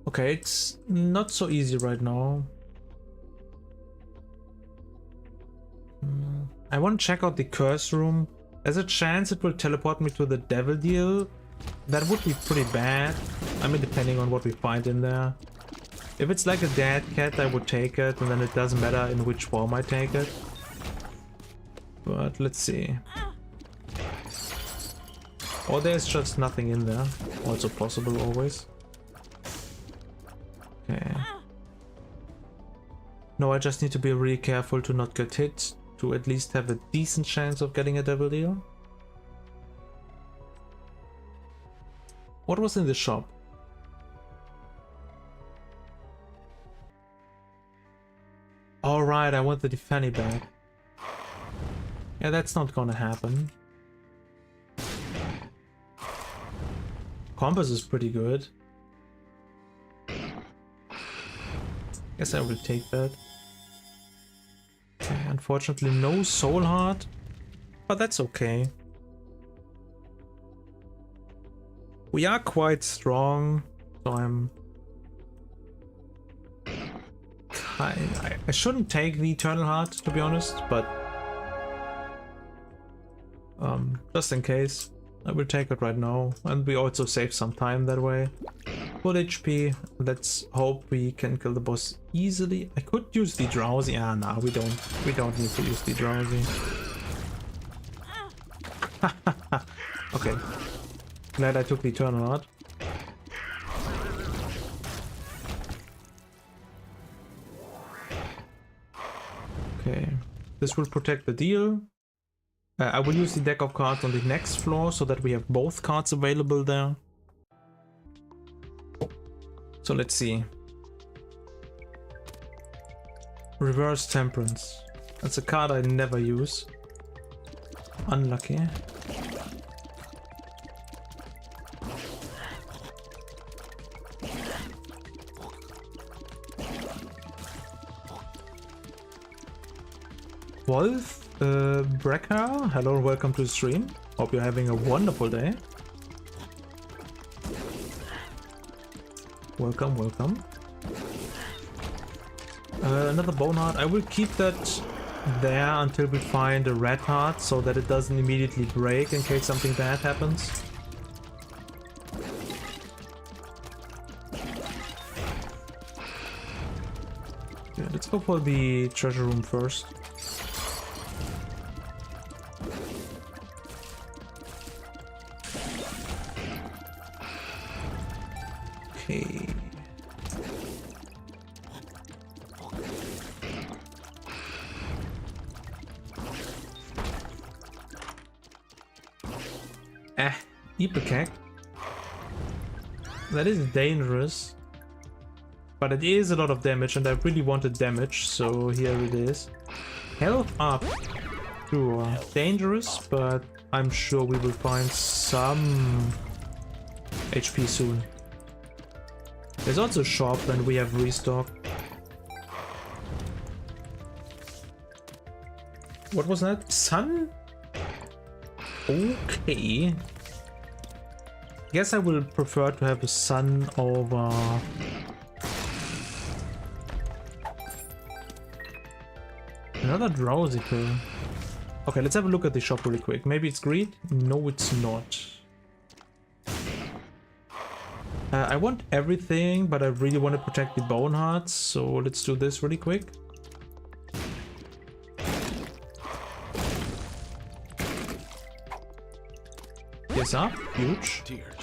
Okay, it's not so easy right now. I want to check out the curse room. There's a chance it will teleport me to the devil deal. That would be pretty bad. I mean, depending on what we find in there. If it's like a dead cat, I would take it, and then it doesn't matter in which form I take it. But let's see. Or there's just nothing in there. Also possible always. Okay. No, I just need to be really careful to not get hit, to at least have a decent chance of getting a devil deal. What was in the shop? Alright, I wanted the fanny bag. Yeah, that's not gonna happen. Compass is pretty good. Guess I will take that. Okay, unfortunately no soul heart, but that's okay. We are quite strong, so I shouldn't take the eternal heart, to be honest, but just in case, I will take it right now, and we also save some time that way. Full HP. Let's hope we can kill the boss easily. I could use the drowsy. Ah, no, we don't need to use the drowsy. Okay. Glad I took the eternal heart. Okay. This will protect the deal. I will use the deck of cards on the next floor so that we have both cards available there. So let's see. Reverse Temperance. That's a card I never use. Unlucky. Wolf Brecker, hello and welcome to the stream. Hope you're having a wonderful day. Welcome, welcome. Another bone heart. I will keep that there until we find a red heart so that it doesn't immediately break in case something bad happens. Yeah, let's go for the treasure room first. Okay. Ipecac. That is dangerous. But it is a lot of damage, and I really wanted damage, so here it is. Health up. Sure. Dangerous, but I'm sure we will find some HP soon. There's also a shop, and we have restock. What was that? Sun? Okay. Guess I will prefer to have a sun over... Another drowsy pill. Okay, let's have a look at the shop really quick. Maybe it's greed? No, it's not. I want everything, but I really want to protect the bone hearts, so let's do this really quick. Yes, up. Huge. Tears.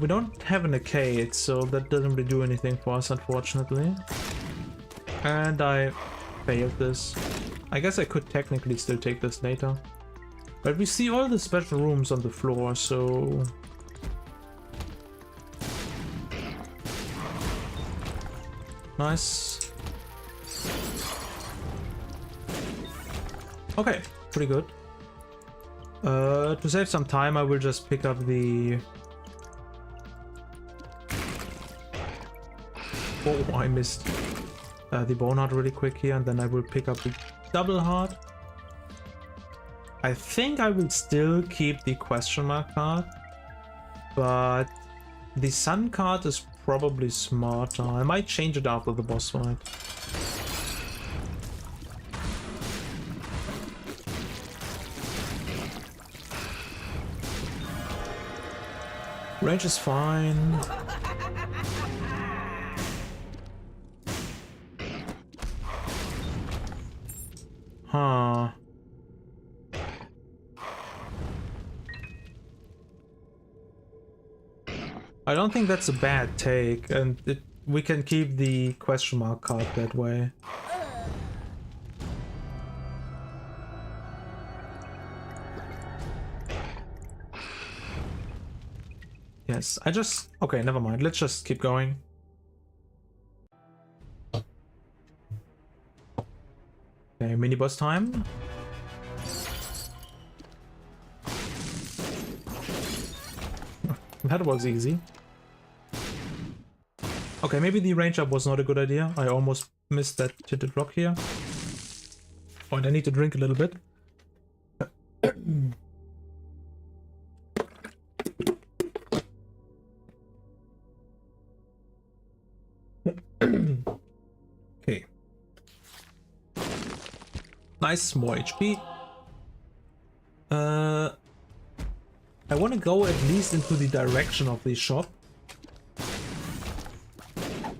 We don't have an arcade, so that doesn't really do anything for us, unfortunately. And I failed this. I guess I could technically still take this later. But we see all the special rooms on the floor, so... Nice. Okay, pretty good. To save some time, I will just pick up the... Oh, I missed the bone heart really quick here, and then I will pick up the double heart. I think I will still keep the question mark card, but the sun card is probably smarter. I might change it after the boss fight. Range is fine. Huh. I don't think that's a bad take, and we can keep the question mark card that way. Yes, okay, never mind. Let's just keep going. Okay, mini boss time. That was easy. Okay, maybe the range up was not a good idea. I almost missed that tinted rock here. Oh, and I need to drink a little bit. Okay. Nice, more HP. I want to go at least into the direction of the shop.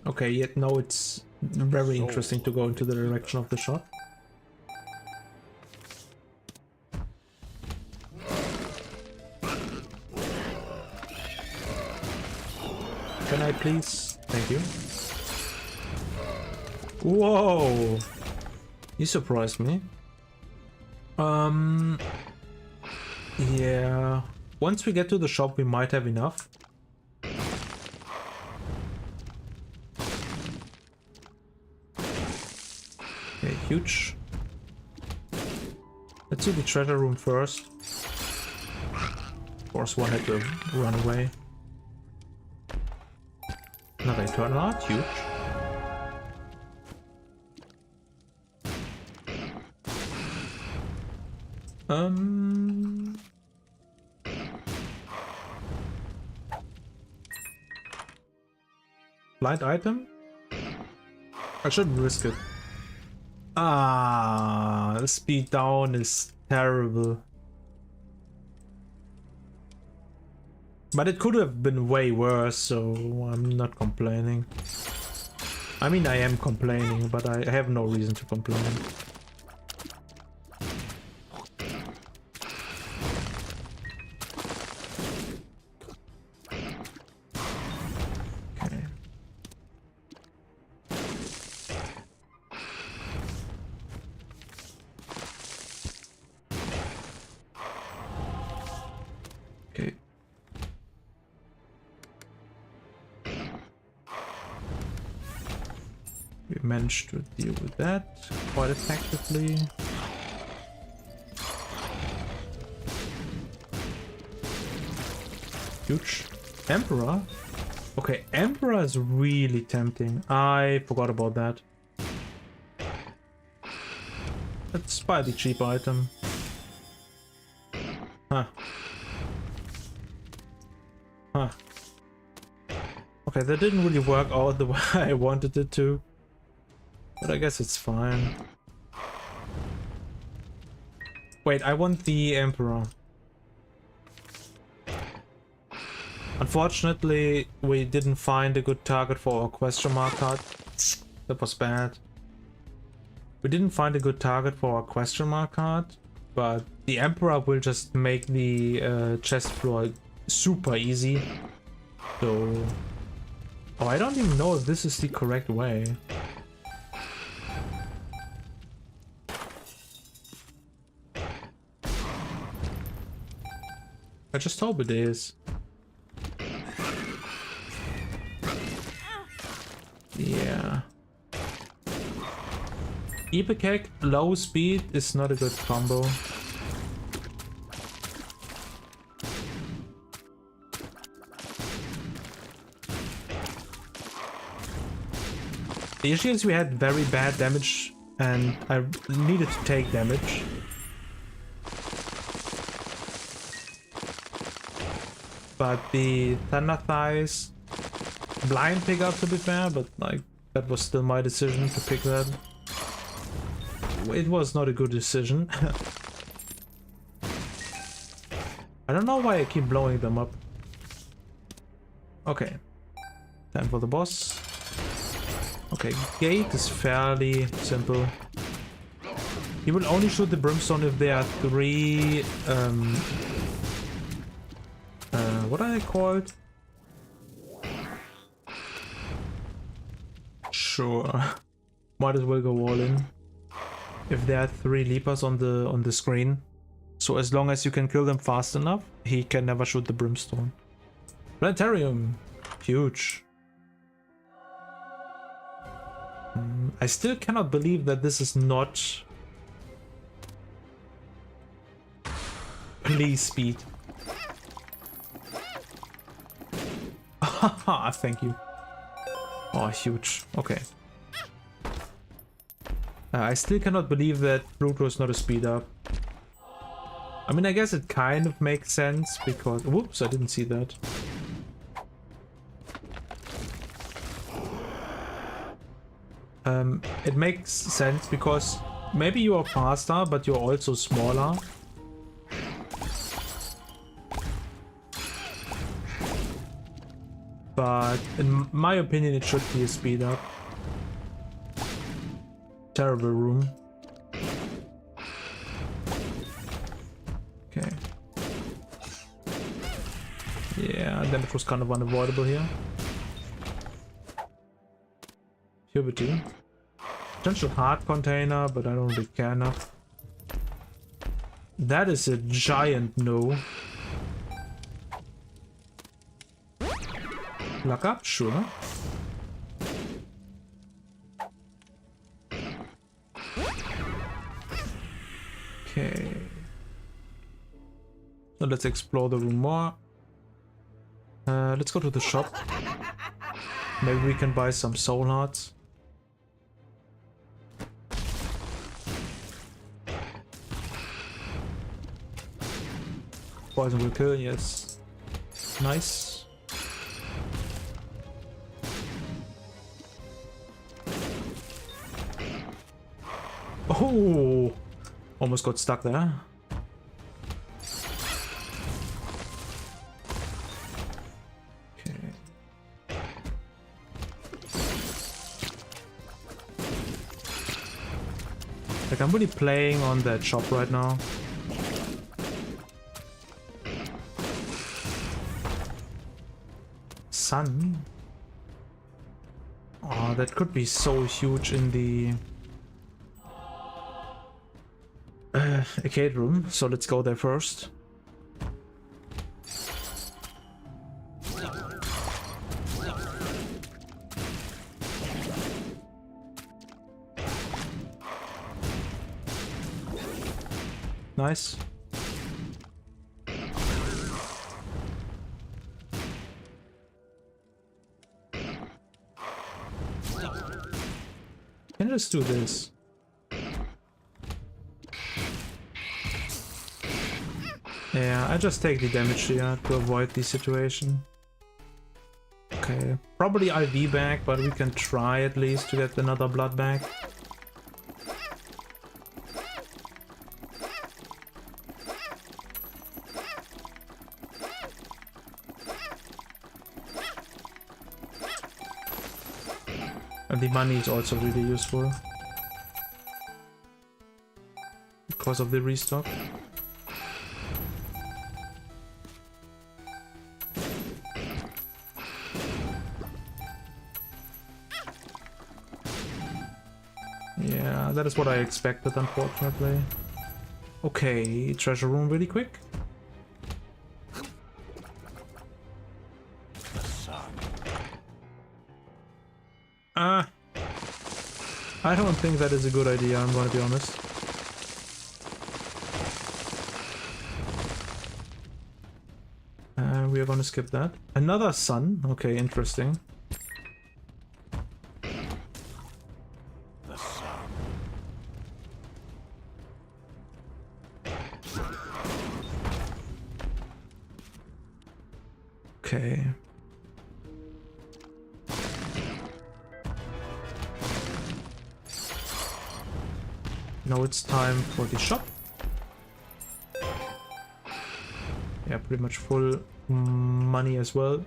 Okay, yet no, it's very interesting to go into the direction of the shop. Can I please? Thank you. Whoa! You surprised me. Yeah. Once we get to the shop, we might have enough. Okay, huge. Let's do the treasure room first. Of course, one had to run away. Another eternal art, huge. Blind item? I shouldn't risk it. Ah, the speed down is terrible. But it could have been way worse, so I'm not complaining. I mean, I am complaining, but I have no reason to complain. We managed to deal with that quite effectively. Huge. Emperor? Okay, Emperor is really tempting. I forgot about that. Let's buy the cheap item. Huh. Huh. Okay, that didn't really work out the way I wanted it to. But I guess it's fine. Wait, I want the Emperor. Unfortunately, we didn't find a good target for our question mark card. That was bad. We didn't find a good target for our question mark card, but the Emperor will just make the chest floor super easy. So... Oh, I don't even know if this is the correct way. I just hope it is. Yeah. Epic low speed is not a good combo. The issue is we had very bad damage and I needed to take damage. But the Thunder Thighs blind pickup, to be fair, but like that was still my decision to pick that. It was not a good decision. I don't know why I keep blowing them up. Okay, time for the boss. Okay, gate is fairly simple. He will only shoot the brimstone if there are 3 what are they called? Sure. Might as well go all in. If there are 3 leapers on the screen. So as long as you can kill them fast enough, he can never shoot the brimstone. Planetarium. Huge. I still cannot believe that this is not... Please speed. Haha, thank you. Oh, huge. Okay. I still cannot believe that Pluto is not a speed up. I mean, I guess it kind of makes sense because... Whoops, I didn't see that. It makes sense because maybe you are faster, but you're also smaller. But in my opinion, it should be a speed up. Terrible room. Okay. Yeah, damage was kind of unavoidable here. Puberty. Potential heart container, but I don't really care enough. That is a giant no. Luck up, sure. Okay. So let's explore the room more. Let's go to the shop. Maybe we can buy some soul hearts. Poison will kill, yes. Nice. Oh! Almost got stuck there. Okay. Like, I'm really playing on that shop right now. Sun? Oh, that could be so huge in the arcade room, so let's go there first. Nice. Can I just do this? Yeah, I just take the damage here to avoid the situation. Okay, probably IV back, but we can try at least to get another blood back. And the money is also really useful because of the restock. Yeah, that is what I expected, unfortunately. Okay, treasure room really quick. I don't think that is a good idea, I'm gonna be honest. We are gonna skip that. Another sun, okay, interesting. Okay. Now it's time for the shop. Yeah, pretty much full money as well.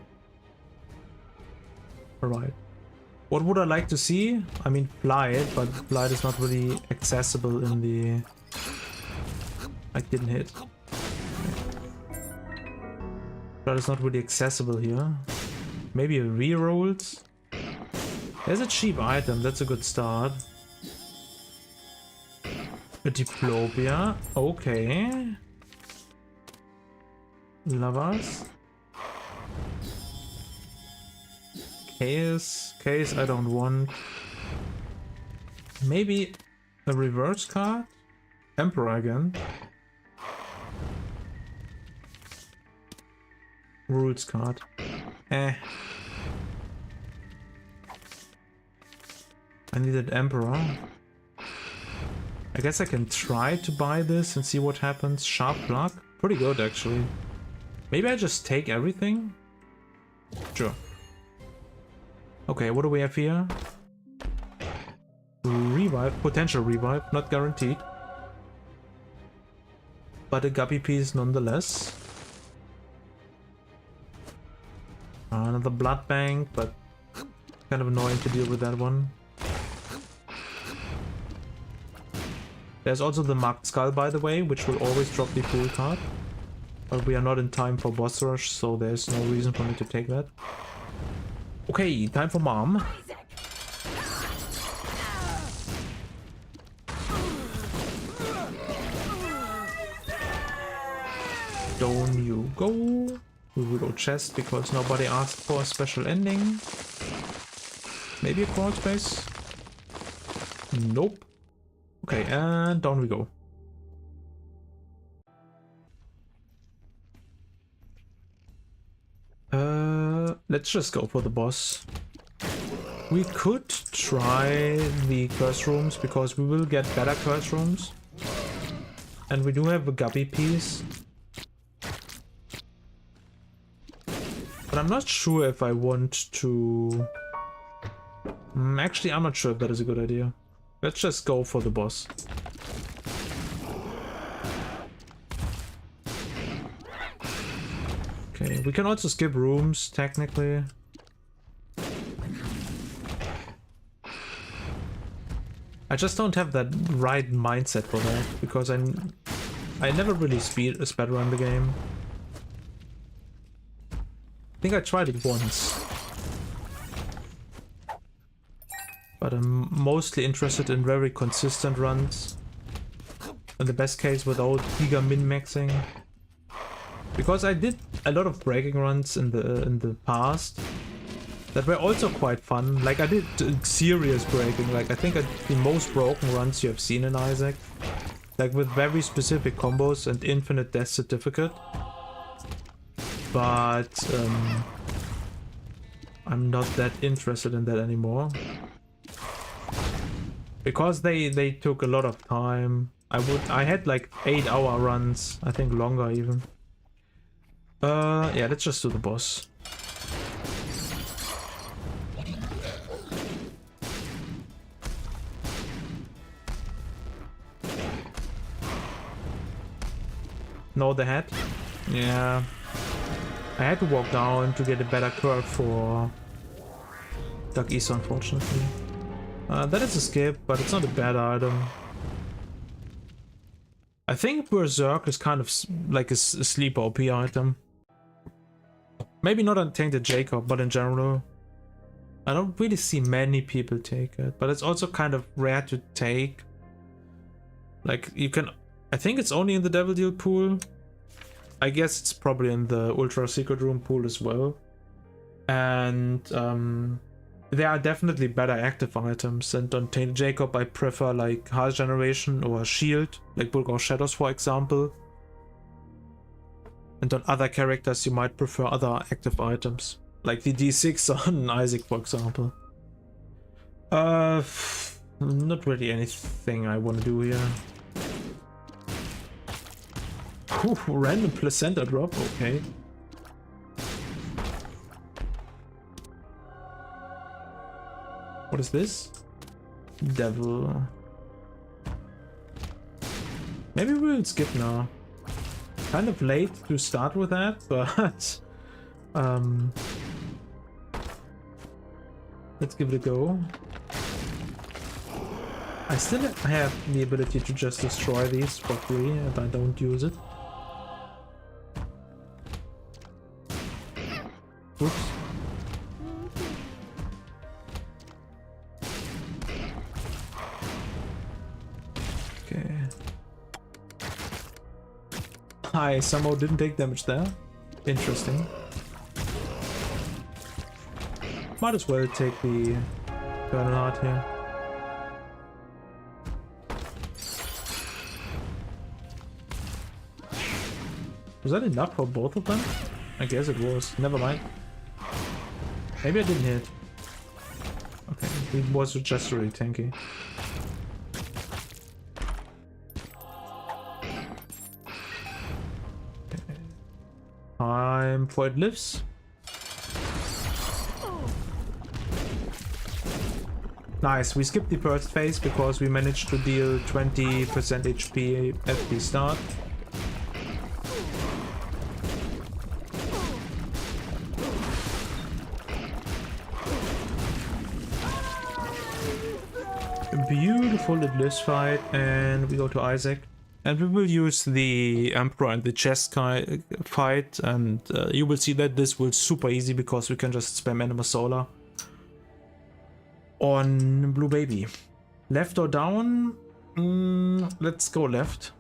Alright. What would I like to see? I mean, Flight, but Flight is not really accessible in the... I didn't hit. Flight is not really accessible here. Maybe a rerolled? There's a cheap item, that's a good start. A diplopia, okay. Lovers. Case I don't want. Maybe a reverse card? Emperor again. Rules card. I needed Emperor. I guess I can try to buy this and see what happens. Sharp block? Pretty good, actually. Maybe I just take everything? Sure. Okay, what do we have here? Revive. Potential revive. Not guaranteed. But a guppy piece nonetheless. Another blood bank, but kind of annoying to deal with that one. There's also the marked skull, by the way, which will always drop the full card. But we are not in time for boss rush, so there's no reason for me to take that. Okay, time for mom. Down you go. We will go chest because nobody asked for a special ending. Maybe a crawl space? Nope. Okay, and down we go. Let's just go for the boss. We could try the curse rooms because we will get better curse rooms. And we do have a guppy piece. But I'm not sure if I want to... Actually, I'm not sure if that is a good idea. Let's just go for the boss. Okay, we can also skip rooms, technically. I just don't have that right mindset for that, because I never really speedrun the game. I think I tried it once. But I'm mostly interested in very consistent runs. In the best case without giga min-maxing. Because I did a lot of breaking runs in the past that were also quite fun. Like I did serious breaking. Like I think the most broken runs you have seen in Isaac. like with very specific combos and infinite death certificate. But I'm not that interested in that anymore. Because they took a lot of time. I had like 8-hour runs, I think longer even. Yeah, let's just do the boss. No, the head? Yeah. I had to walk down to get a better curve for Dark East, unfortunately. That is a skip, but it's not a bad item. I think Berserk is kind of like a sleeper OP item. Maybe not on Tainted Jacob, but in general. I don't really see many people take it, but it's also kind of rare to take. Like, you can... I think it's only in the Devil Deal pool. I guess it's probably in the Ultra Secret Room pool as well. And there are definitely better active items. And on Tainted Jacob I prefer like Heart Generation or Shield, like Bulgar Shadows for example. And on other characters you might prefer other active items, like the D6 on Isaac for example. Not really anything I want to do here. Ooh, random placenta drop, okay. What is this? Devil. Maybe we'll skip now. Kind of late to start with that, but let's give it a go. I still have the ability to just destroy these for free if I don't use it. Oops. Okay. I somehow didn't take damage there. Interesting. Might as well take the Eternal Heart here. Was that enough for both of them? I guess it was. Never mind. Maybe I didn't hit. Okay, it was just really tanky. Okay. Time for it lives. Nice, we skipped the first phase because we managed to deal 20% HP at the start. Beautiful It Lives fight, and we go to Isaac. And we will use the Emperor and the chest fight, and you will see that this will super easy because we can just spam Anima Solar on Blue Baby. Left or down? Let's go left.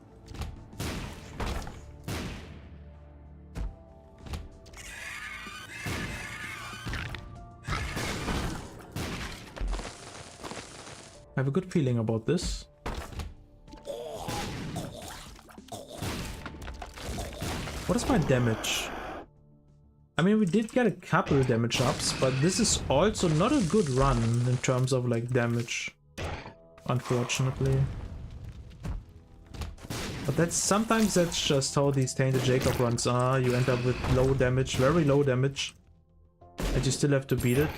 I have a good feeling about this. What is my damage? I mean, we did get a couple damage ups, but this is also not a good run in terms of like damage, unfortunately. But sometimes that's just how these Tainted Jacob runs are. You end up with low damage, very low damage, and you still have to beat it.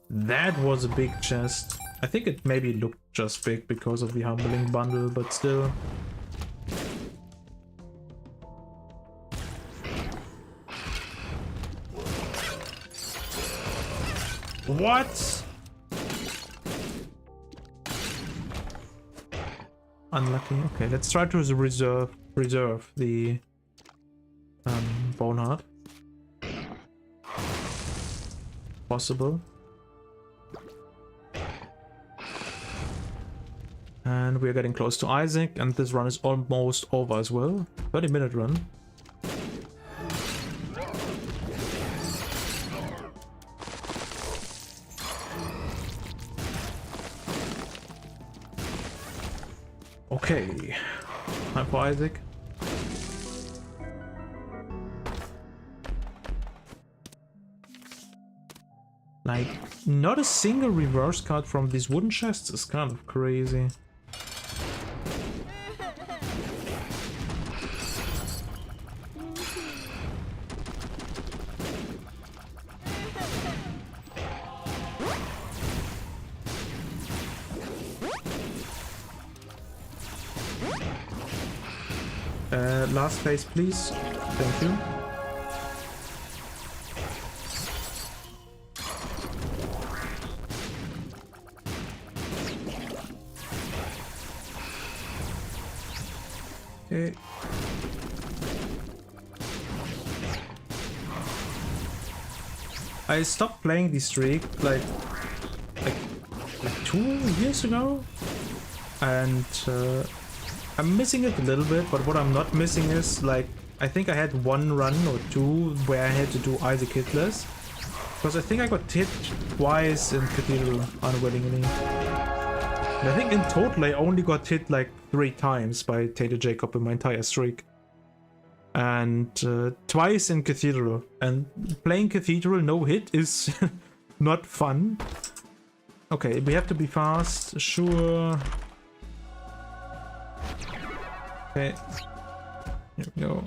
That was a big chest. I think it maybe looked just big because of the Humbling bundle, but still. What? Unlucky. Okay, let's try to preserve the Bone Heart. Possible. And we're getting close to Isaac, and this run is almost over as well. 30-minute run. Okay. Time for Isaac. Like, not a single reverse card from these wooden chests is kind of crazy. Last phase, please. Thank you. Okay. I stopped playing the streak like 2 years ago, and I'm missing it a little bit, but what I'm not missing is, like, I think I had 1 run or 2 where I had to do Isaac hitless. Because I think I got hit twice in Cathedral unwillingly. And I think in total I only got hit like 3 times by Tainted Jacob in my entire streak. And twice in Cathedral. And playing Cathedral no hit is not fun. Okay, we have to be fast, sure. Okay, here we go.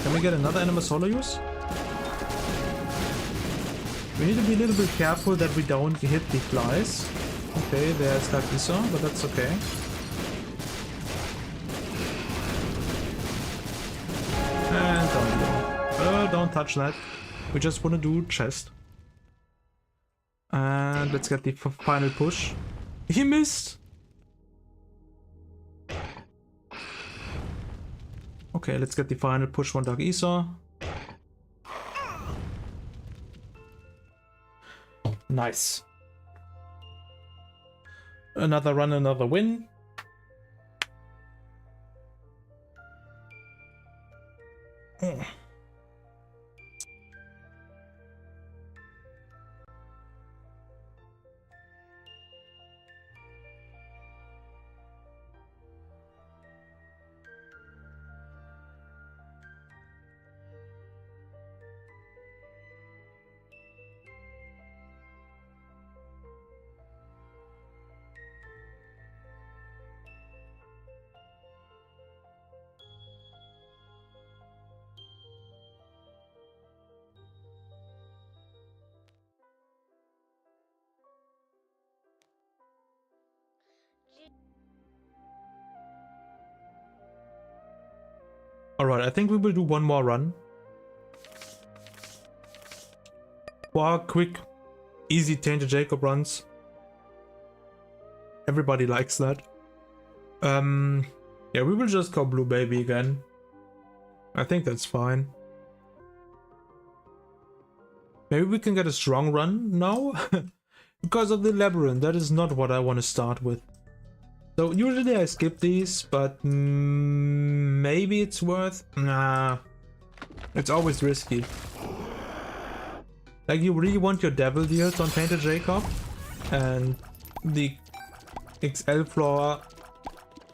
Can we get another Animus Solo use? We need to be a little bit careful that we don't hit the flies. Okay, there's that Isa, but that's okay. And down we go. Don't touch that. We just want to do chest. And let's get the final push. He missed! Okay, let's get the final push one Dark Isa. Nice. Another run, another win. Alright, I think we will do one more run. 4 quick, easy Tainted Jacob runs. Everybody likes that. Yeah, we will just go Blue Baby again. I think that's fine. Maybe we can get a strong run now? Because of the labyrinth, that is not what I want to start with. So usually I skip these, but maybe it's worth... Nah, it's always risky. Like, you really want your devil deals on Tainted Jacob, and the XL floor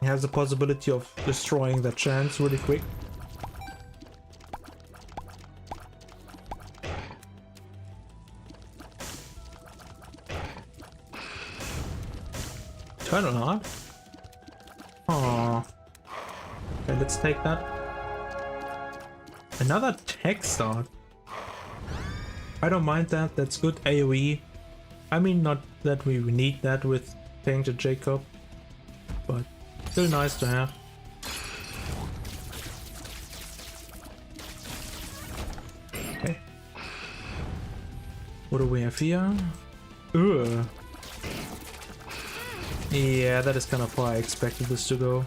has the possibility of destroying that chance really quick. Eternal Heart? Aww. Okay, let's take that. Another tech start. I don't mind that, that's good AoE. I mean, not that we need that with Tainted Jacob, but still nice to have. Okay. What do we have here? Ugh. Yeah, that is kind of how I expected this to go.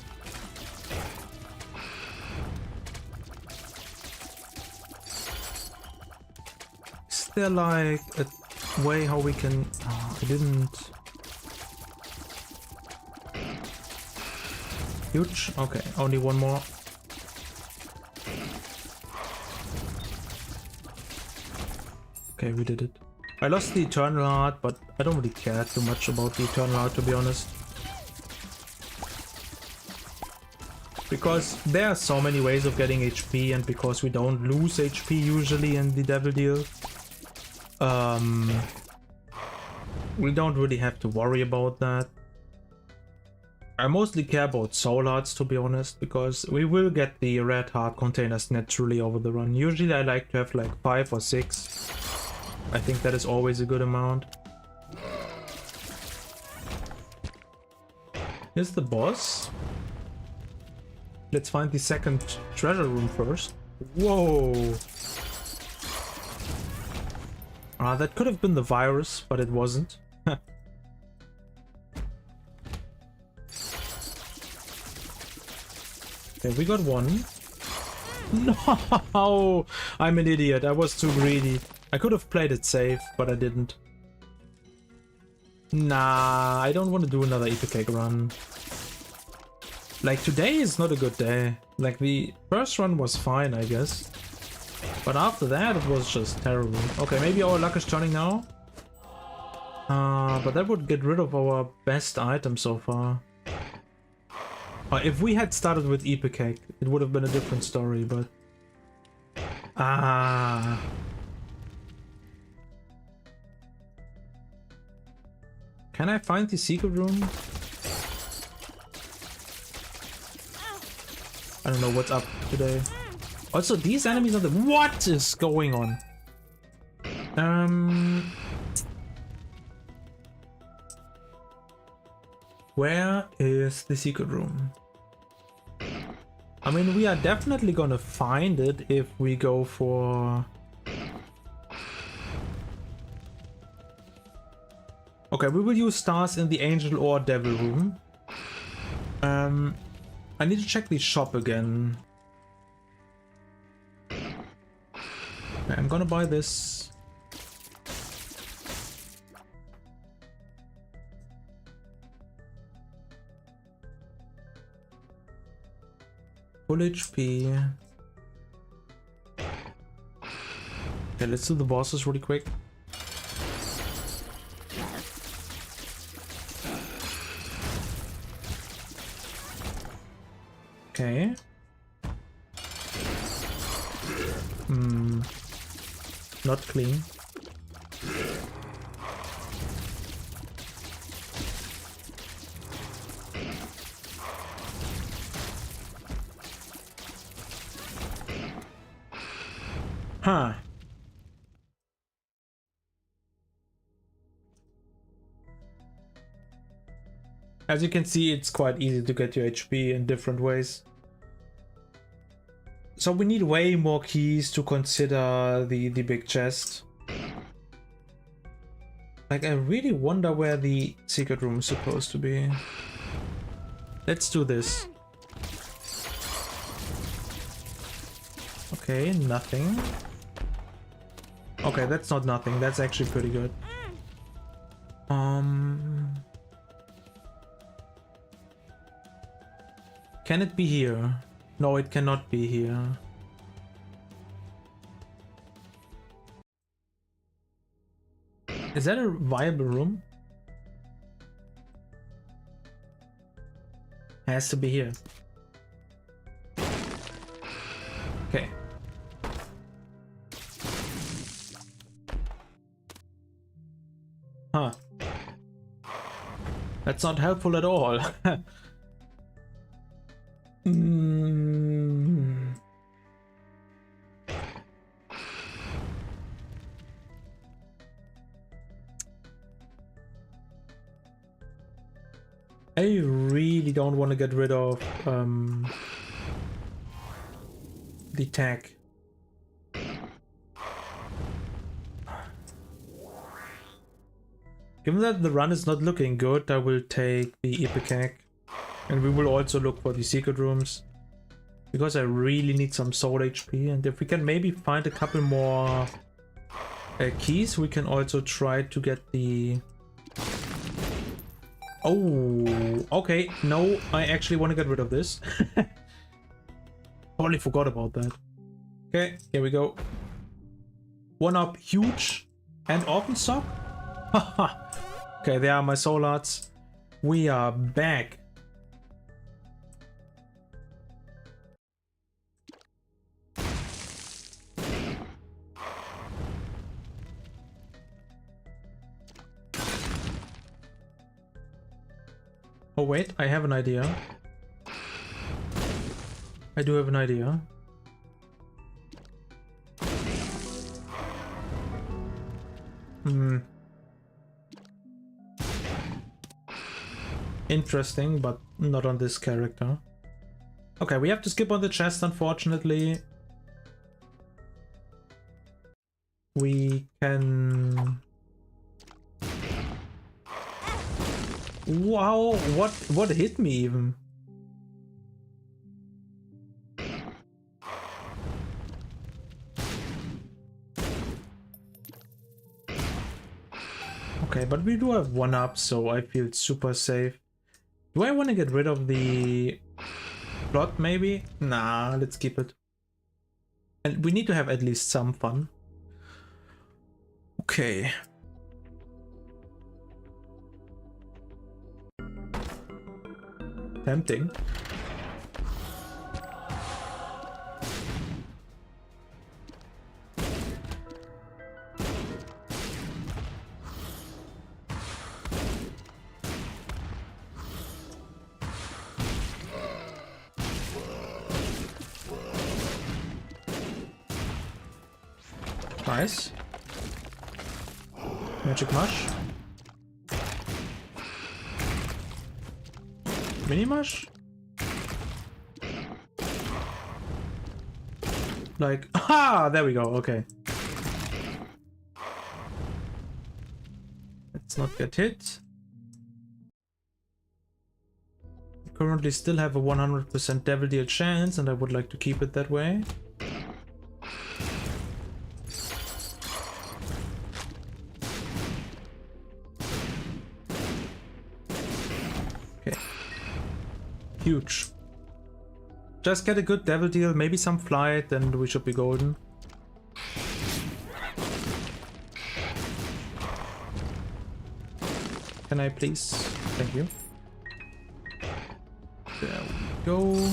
Is there like a way how we can... Oh, I didn't... Huge? Okay, only one more. Okay, we did it. I lost the Eternal Heart, but I don't really care too much about the Eternal Heart, to be honest. Because there are so many ways of getting HP, and because we don't lose HP usually in the Devil Deal, we don't really have to worry about that. I mostly care about Soul Hearts, to be honest, because we will get the red heart containers naturally over the run. Usually I like to have like 5 or 6. I think that is always a good amount. Here's the boss. Let's find the second treasure room first. Whoa! That could have been the virus, but it wasn't. Okay, we got one. No! I'm an idiot. I was too greedy. I could have played it safe, but I didn't. Nah, I don't want to do another Epic run. Like, today is not a good day. Like, the first run was fine, I guess. But after that, it was just terrible. Okay, maybe our luck is turning now. But that would get rid of our best item so far. If we had started with Epic, it would have been a different story, but... Can I find the secret room? I don't know what's up today. Also, these enemies are the... What is going on? Where is the secret room? I mean, we are definitely gonna find it if we go for... Okay, we will use stars in the angel or devil room. I need to check the shop again. Okay, I'm gonna buy this. Full HP. Okay, let's do the bosses really quick. Okay. Not clean. Huh. As you can see, it's quite easy to get your HP in different ways. So we need way more keys to consider the big chest. Like, I really wonder where the secret room is supposed to be. Let's do this. Okay, nothing. Okay, that's not nothing. That's actually pretty good. Can it be here? No, it cannot be here. Is that a viable room? Has to be here. Okay. Huh. That's not helpful at all. I really don't want to get rid of the tag. Given that the run is not looking good, I will take the Epic. And we will also look for the secret rooms. Because I really need some soul HP. And if we can maybe find a couple more keys, we can also try to get the... Oh, okay. No, I actually want to get rid of this. Totally forgot about that. Okay, here we go. One up, huge. And Orphan Sock? Haha. Okay, there are my soul arts. We are back. Oh wait, I have an idea. I do have an idea. Interesting, but not on this character. Okay, we have to skip on the chest, unfortunately. We can... Wow, what hit me even? Okay, but we do have one up, so I feel super safe. Do I want to get rid of the plot, maybe? Nah, let's keep it. And we need to have at least some fun. Okay. Tempting. Nice. Magic mush. Mini mush? Like, aha! There we go, okay. Let's not get hit. Currently still have a 100% devil deal chance, and I would like to keep it that way. Huge. Just get a good devil deal, maybe some flight, and we should be golden. Can I please? Thank you. There we go.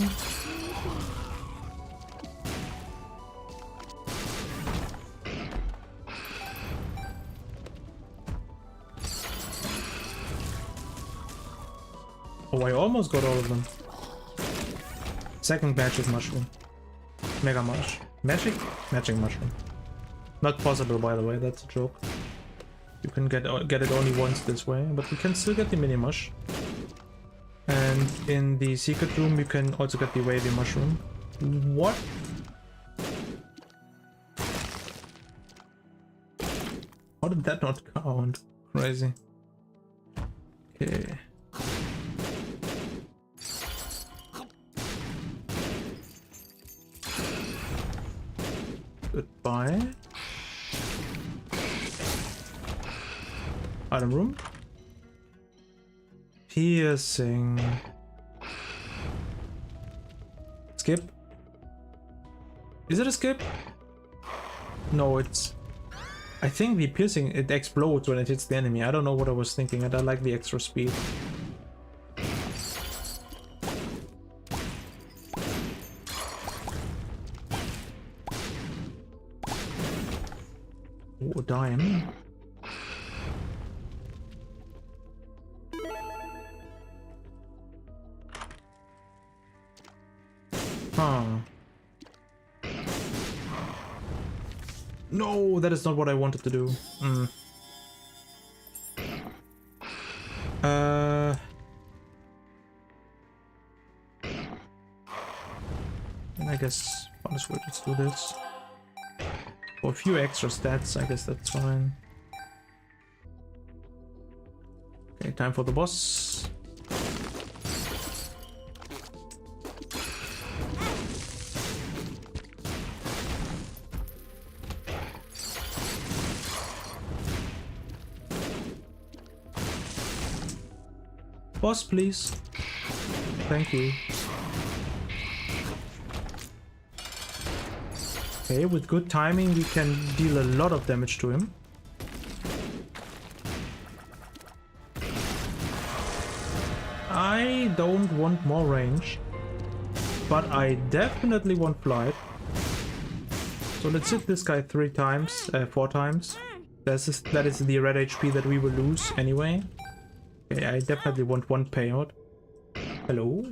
Oh, I almost got all of them. Second magic mushroom. Mega mush. Magic? Magic mushroom. Not possible, by the way, that's a joke. You can get it only once this way, but we can still get the mini mush. And in the secret room you can also get the wavy mushroom. What? How did that not count? Crazy. Okay. Goodbye. Item room. Piercing. Skip. Is it a skip? No, it's... I think the piercing, it explodes when it hits the enemy. I don't know what I was thinking, and I like the extra speed. Oh, dime. Huh. No, that is not what I wanted to do. I guess honestly, let's do this. For a few extra stats, I guess that's fine. Okay, time for the boss. Boss, please. Thank you. Okay, with good timing we can deal a lot of damage to him. I don't want more range, but I definitely want flight. So let's hit this guy 4 times. That is the red HP that we will lose anyway. Okay, I definitely want 1 payout. Hello?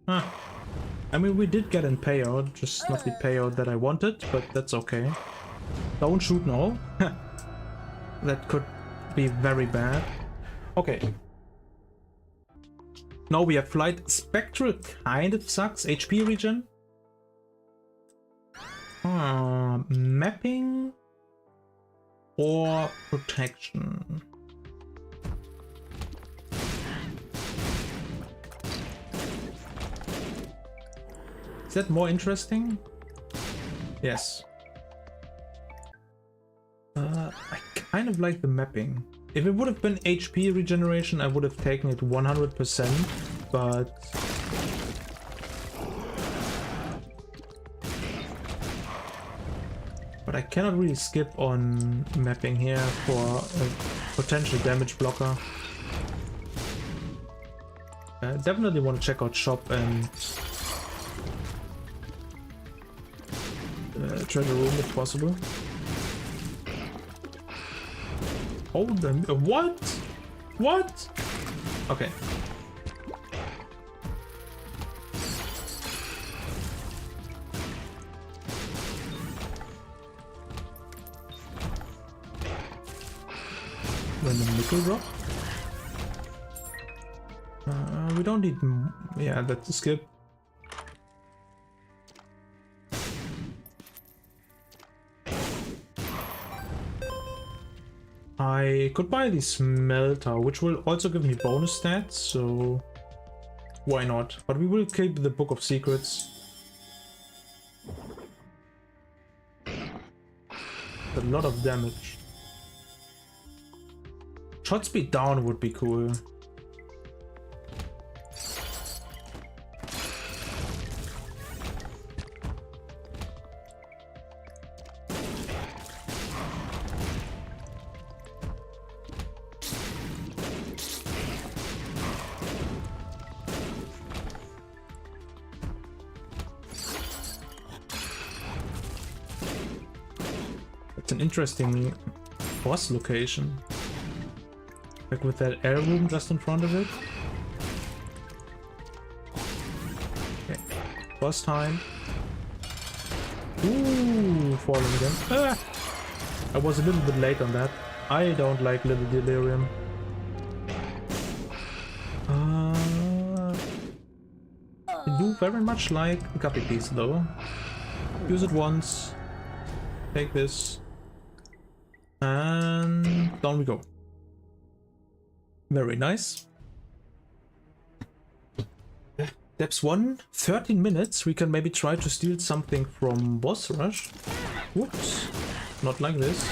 Huh. I mean, we did get a payout, just not the payout that I wanted, but that's okay. Don't shoot now. That could be very bad. Okay. Now we have flight. Spectral kind of sucks. HP regen. Mapping or protection. Is that more interesting? Yes. I kind of like the mapping. If it would have been HP regeneration, I would have taken it 100%, but... But I cannot really skip on mapping here for a potential damage blocker. Definitely want to check out shop and treasure room if possible. Hold them. What? What? Okay. Random nickel drop. We don't need. Yeah, that's a skip. I could buy the smelter, which will also give me bonus stats, so why not? But we will keep the Book of Secrets. A lot of damage. Shot speed down would be cool. An interesting boss location, like with that air room just in front of it. Okay, boss time. Ooh, falling again. Ah! I was a little bit late on that. I don't like little delirium. I do very much like the guppy piece though. Use it once. Take this. And down we go. Very nice. Depths 1, 13 minutes. We can maybe try to steal something from boss rush. Whoops. Not like this.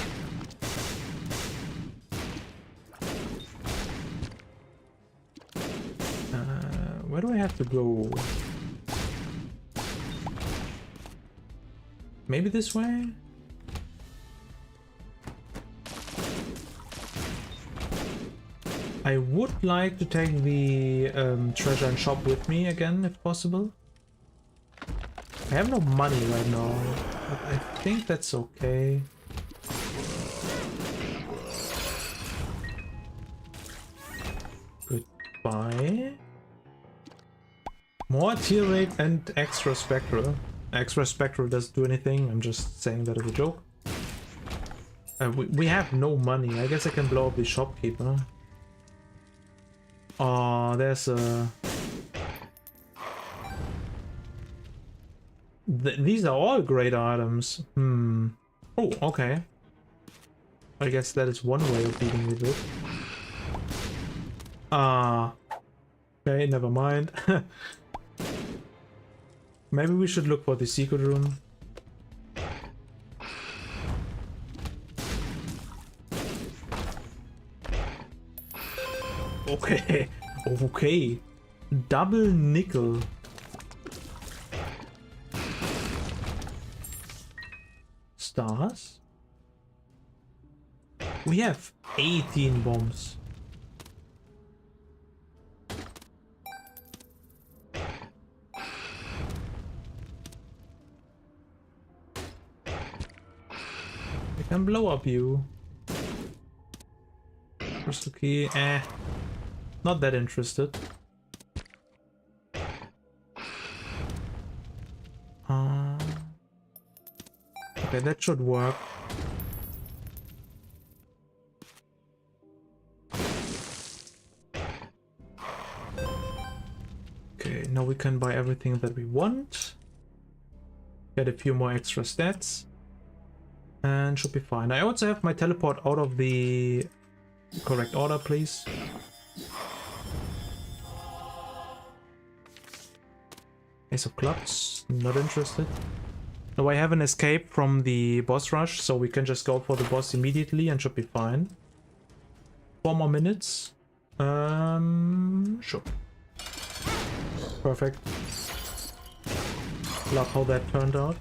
Where do I have to go? Maybe this way? I would like to take the treasure and shop with me again, if possible. I have no money right now, but I think that's okay. Goodbye. More tier rate and extra spectral. Extra spectral doesn't do anything, I'm just saying that as a joke. We have no money, I guess I can blow up the shopkeeper. Oh, there's a... These are all great items. Oh, okay. I guess that is one way of dealing with it. Okay, never mind. Maybe we should look for the secret room. Okay, okay. Double nickel. Stars? We have 18 bombs. I can blow up you. Crystal key, not that interested. Okay, that should work. Okay, now we can buy everything that we want. Get a few more extra stats. And should be fine. I also have my teleport out of the correct order, please. Ace of clubs, not interested. No, I have an escape from the boss rush, so we can just go for the boss immediately and should be fine. 4 more minutes. Sure. Perfect. Love how that turned out.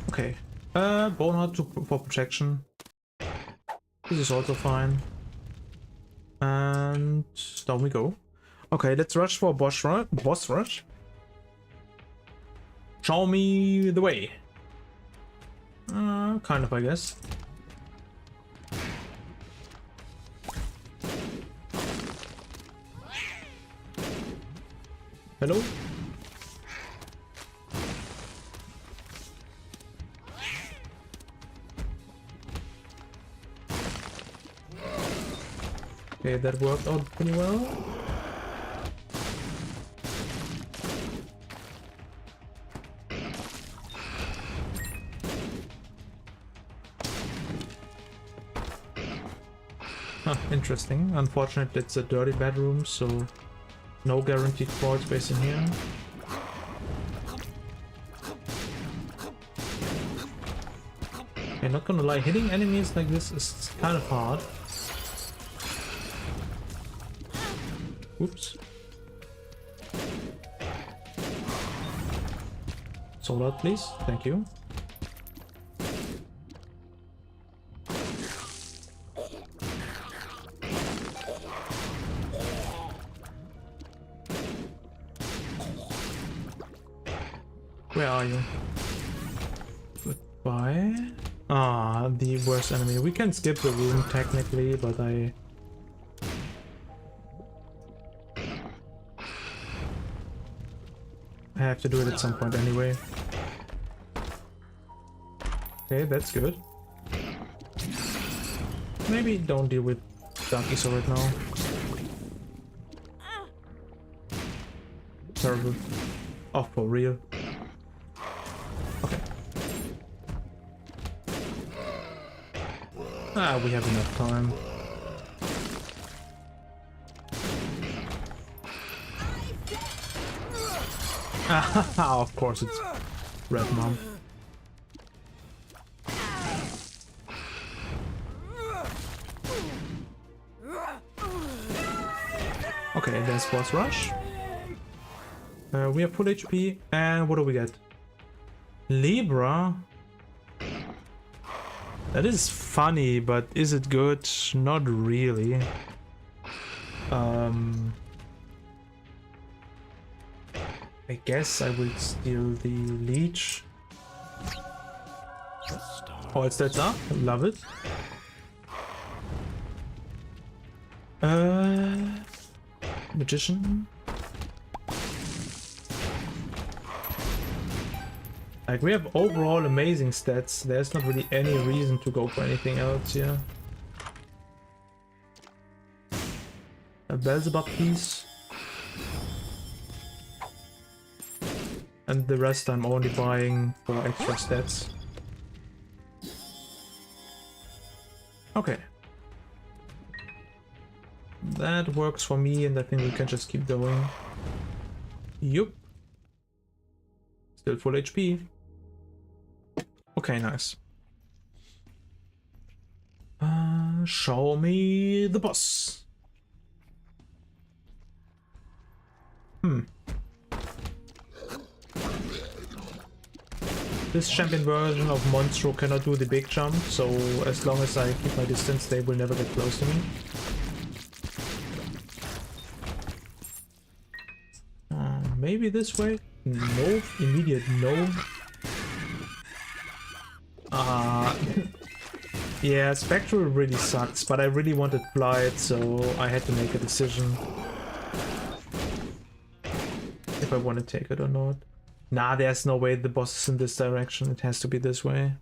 Okay. Bone heart for protection. This is also fine. And down we go. Okay, let's rush for boss rush. Show me the way. Kind of, I guess. Hello? Okay, that worked out pretty well. Huh, interesting. Unfortunately, it's a dirty bedroom, so no guaranteed crawl space in here. Okay, not gonna lie, hitting enemies like this is kind of hard. Oops. Sold out, please. Thank you. Where are you? Goodbye. Ah, the worst enemy. We can skip the room technically, but I have to do it at some point anyway. Okay, that's good. Maybe don't deal with donkeys right now. Terrible. Oh, for real. Okay. Ah, we have enough time. Of course it's Red Mom. Okay, there's boss rush. We have full HP, and what do we get? Libra? That is funny, but is it good? Not really. I guess I will steal the leech. Oh, it's that up. Love it. Magician. Like, we have overall amazing stats. There's not really any reason to go for anything else here. A Beelzebub piece. And the rest I'm only buying for extra stats. Okay. That works for me, and I think we can just keep going. Yup. Still full HP. Okay, nice. Show me the boss. This champion version of Monstro cannot do the big jump, so as long as I keep my distance, they will never get close to me. Maybe this way? No. Immediate no. Yeah, Spectral really sucks, but I really wanted Blight, so I had to make a decision. If I want to take it or not. Nah, there's no way the boss is in this direction. It has to be this way.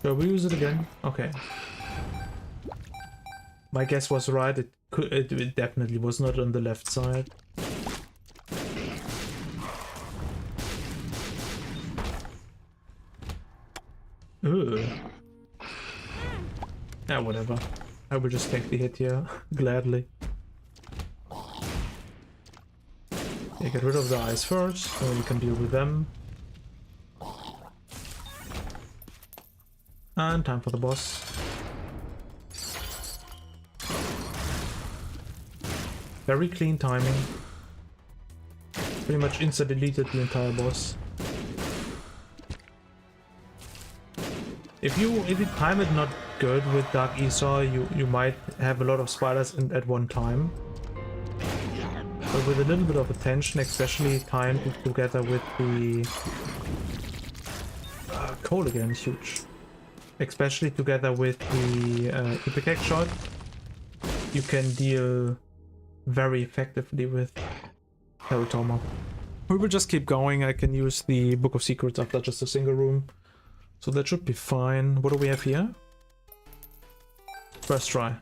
Shall we use it again? Okay. My guess was right. It definitely was not on the left side. Ugh. Yeah, whatever. I will just take the hit here, gladly. Yeah, get rid of the eyes first, and then we can deal with them. And time for the boss. Very clean timing. Pretty much insta-deleted the entire boss. If you time it not good with Dark Esau, you might have a lot of spiders at one time. But with a little bit of attention, especially timed together with the coal again is huge. Especially together with the Ipecac shot, you can deal very effectively with Teratoma. We will just keep going. I can use the Book of Secrets after just a single room. So that should be fine. What do we have here? First try.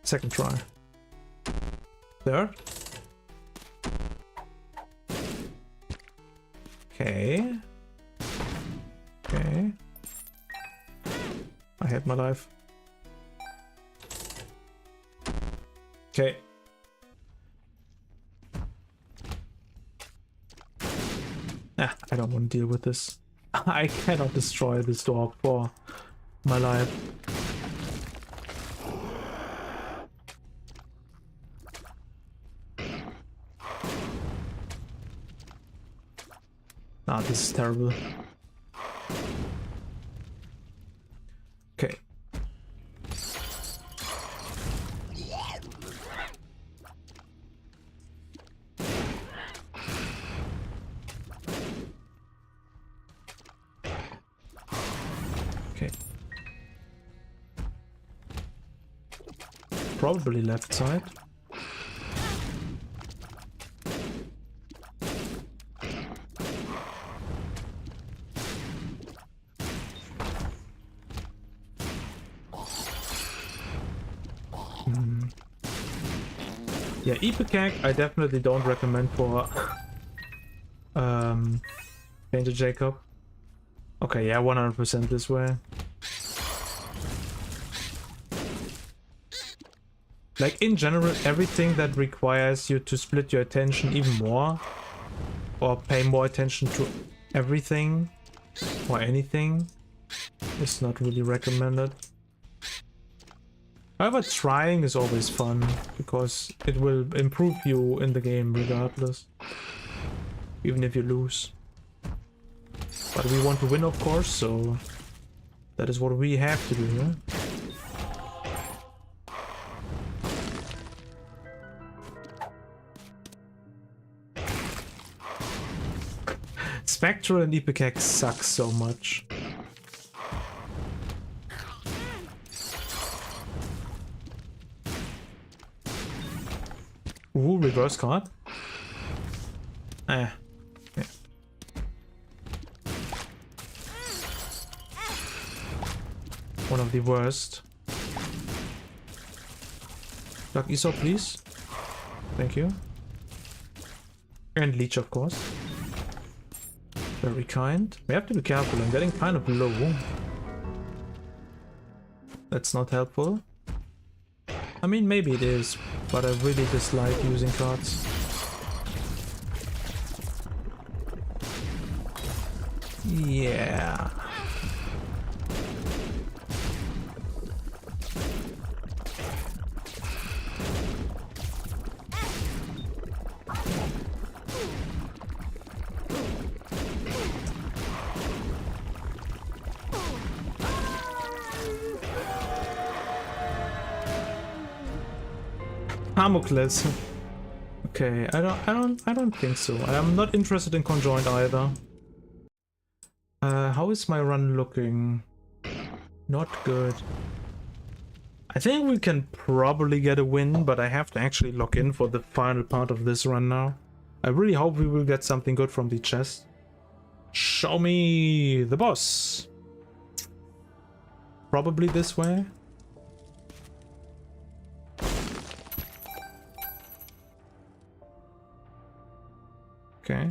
Second try. Third. Okay. Okay. I hate my life. Okay. Ah, I don't want to deal with this. I cannot destroy this dog for my life. Ah, this is terrible. Okay. Okay. Probably left side. Yeah, Ipecac I definitely don't recommend for Tainted Jacob. Okay, yeah, 100% this way. Like in general, everything that requires you to split your attention even more, or pay more attention to everything or anything, is not really recommended. However, trying is always fun, because it will improve you in the game regardless, even if you lose. But we want to win, of course, so that is what we have to do here. Spectral and Ipecac suck so much. Ooh, reverse card. Yeah. One of the worst. Dark Esau, please. Thank you. And Leech, of course. Very kind. We have to be careful. I'm getting kind of low. That's not helpful. I mean, maybe it is, but I really dislike using cards. Yeah. Damocles. Okay, I don't think so. I'm not interested in conjoined either. How is my run looking? Not good. I think we can probably get a win, but I have to actually lock in for the final part of this run now. I really hope we will get something good from the chest. Show me the boss. Probably this way. Okay.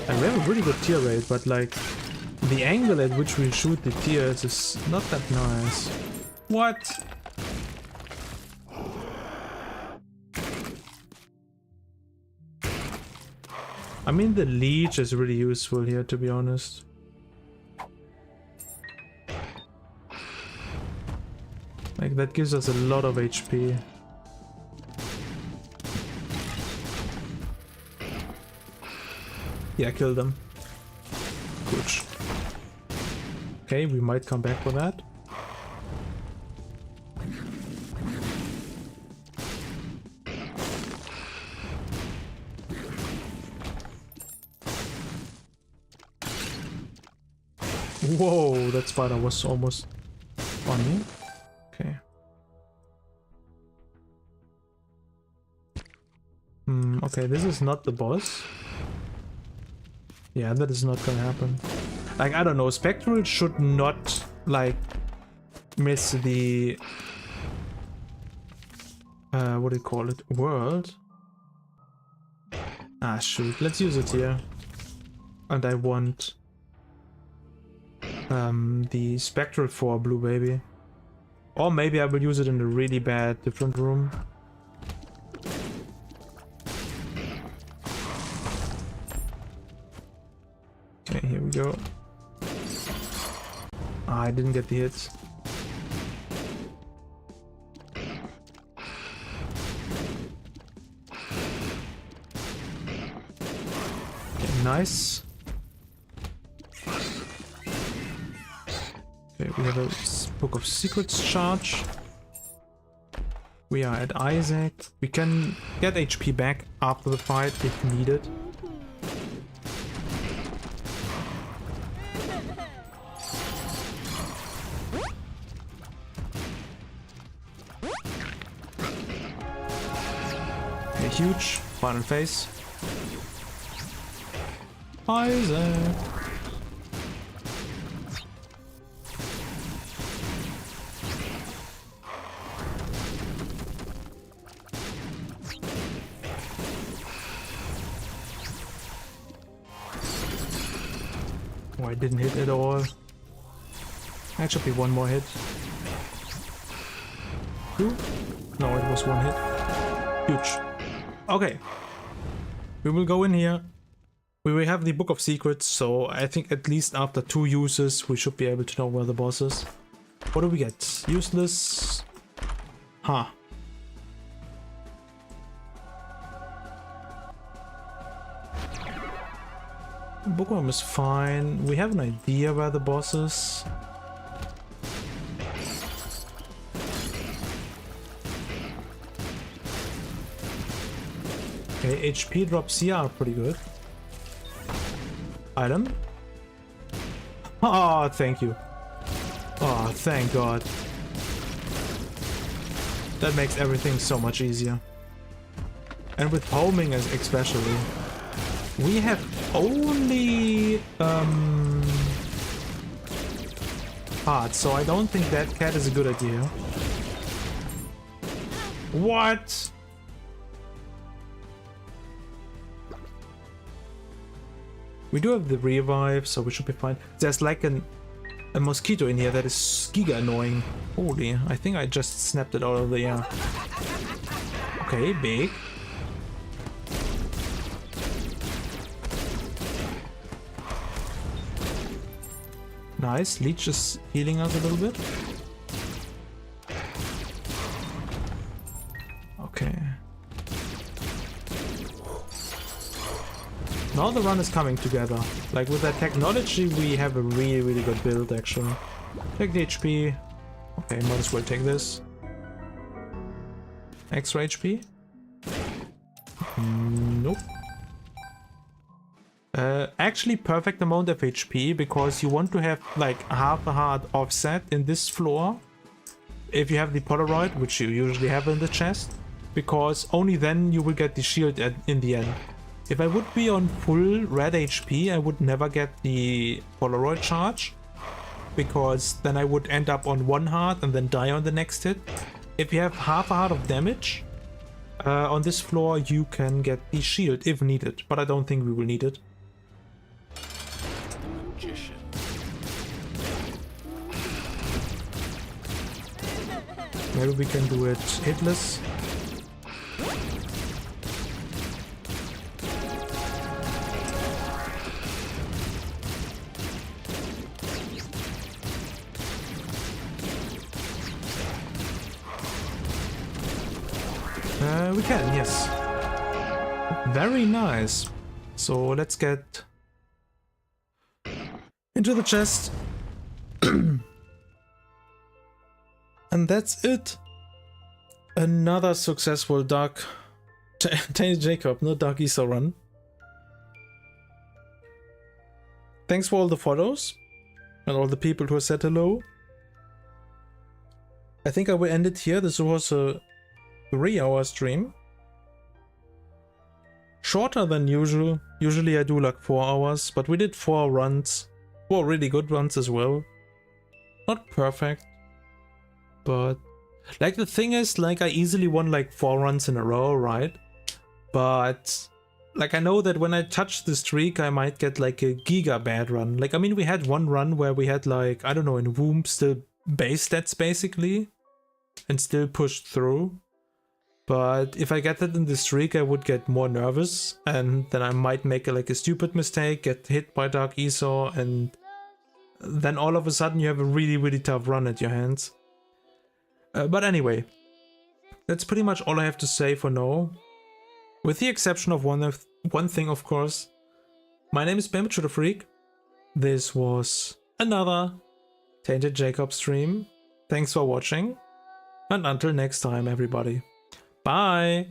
And we have a pretty good tear rate, but like the angle at which we shoot the tears is not that nice. What? I mean, the leech is really useful here, to be honest. Like, that gives us a lot of HP. Yeah, kill them. Good. Okay, we might come back for that. Whoa, that spider was almost on me. Okay. Okay, this is not the boss. Yeah, that is not gonna happen. Like, I don't know, Spectral should not, like, miss the... what do you call it? World? Ah, shoot. Let's use it here. And I want... the Spectral for Blue Baby. Or maybe I will use it in a really bad different room. Okay, here we go. Ah, I didn't get the hits. Okay, nice. Okay, we have a Book of Secrets charge. We are at Isaac. We can get HP back after the fight if needed. Okay, huge. Final phase. Isaac. Oh, I didn't hit at all. That should be one more hit. Two? No, it was one hit. Huge. Okay. We will go in here. We will have the Book of Secrets, so I think at least after 2 uses we should be able to know where the boss is. What do we get? Useless. Huh. Bookworm is fine. We have an idea where the boss is. Okay, HP drops here are pretty good. Item. Oh, thank you. Oh, thank God. That makes everything so much easier. And with homing especially. We have only parts, so I don't think that cat is a good idea. What? We do have the revive, so we should be fine. There's like a mosquito in here that is giga annoying. Holy, I think I just snapped it out of the air. Okay, big. Nice, Leech is healing us a little bit. Okay. Now the run is coming together. Like with that technology, we have a really, really good build actually. Take the HP. Okay, might as well take this. Extra HP? Nope. Actually perfect amount of HP because you want to have like half a heart offset in this floor. If you have the Polaroid, which you usually have in the chest. Because only then you will get the shield in the end. If I would be on full red HP, I would never get the Polaroid charge. Because then I would end up on one heart and then die on the next hit. If you have half a heart of damage on this floor, you can get the shield if needed. But I don't think we will need it. Maybe we can do it hitless. We can, yes. Very nice. So let's get into the chest. And that's it. Another successful Dark Tainted Jacob, no Dark Isa run. Thanks for all the follows and all the people who said hello. I think I will end it here. This was a 3-hour stream. Shorter than usual. Usually I do like 4 hours, but we did 4 runs. 4 really good runs as well. Not perfect, but like the thing is, like I easily won like 4 runs in a row, right? But like I know that when I touch the streak, I might get like a giga bad run. Like I mean, we had one run where we had like, I don't know, in Womb still base stats basically, and still pushed through. But if I get that in the streak, I would get more nervous, and then I might make like a stupid mistake, get hit by Dark Esau, and then all of a sudden you have a really, really tough run at your hands. But anyway, that's pretty much all I have to say for now. With the exception of one thing, of course. My name is Bambochutafreak. This was another Tainted Jacob stream. Thanks for watching, and until next time, everybody. Bye!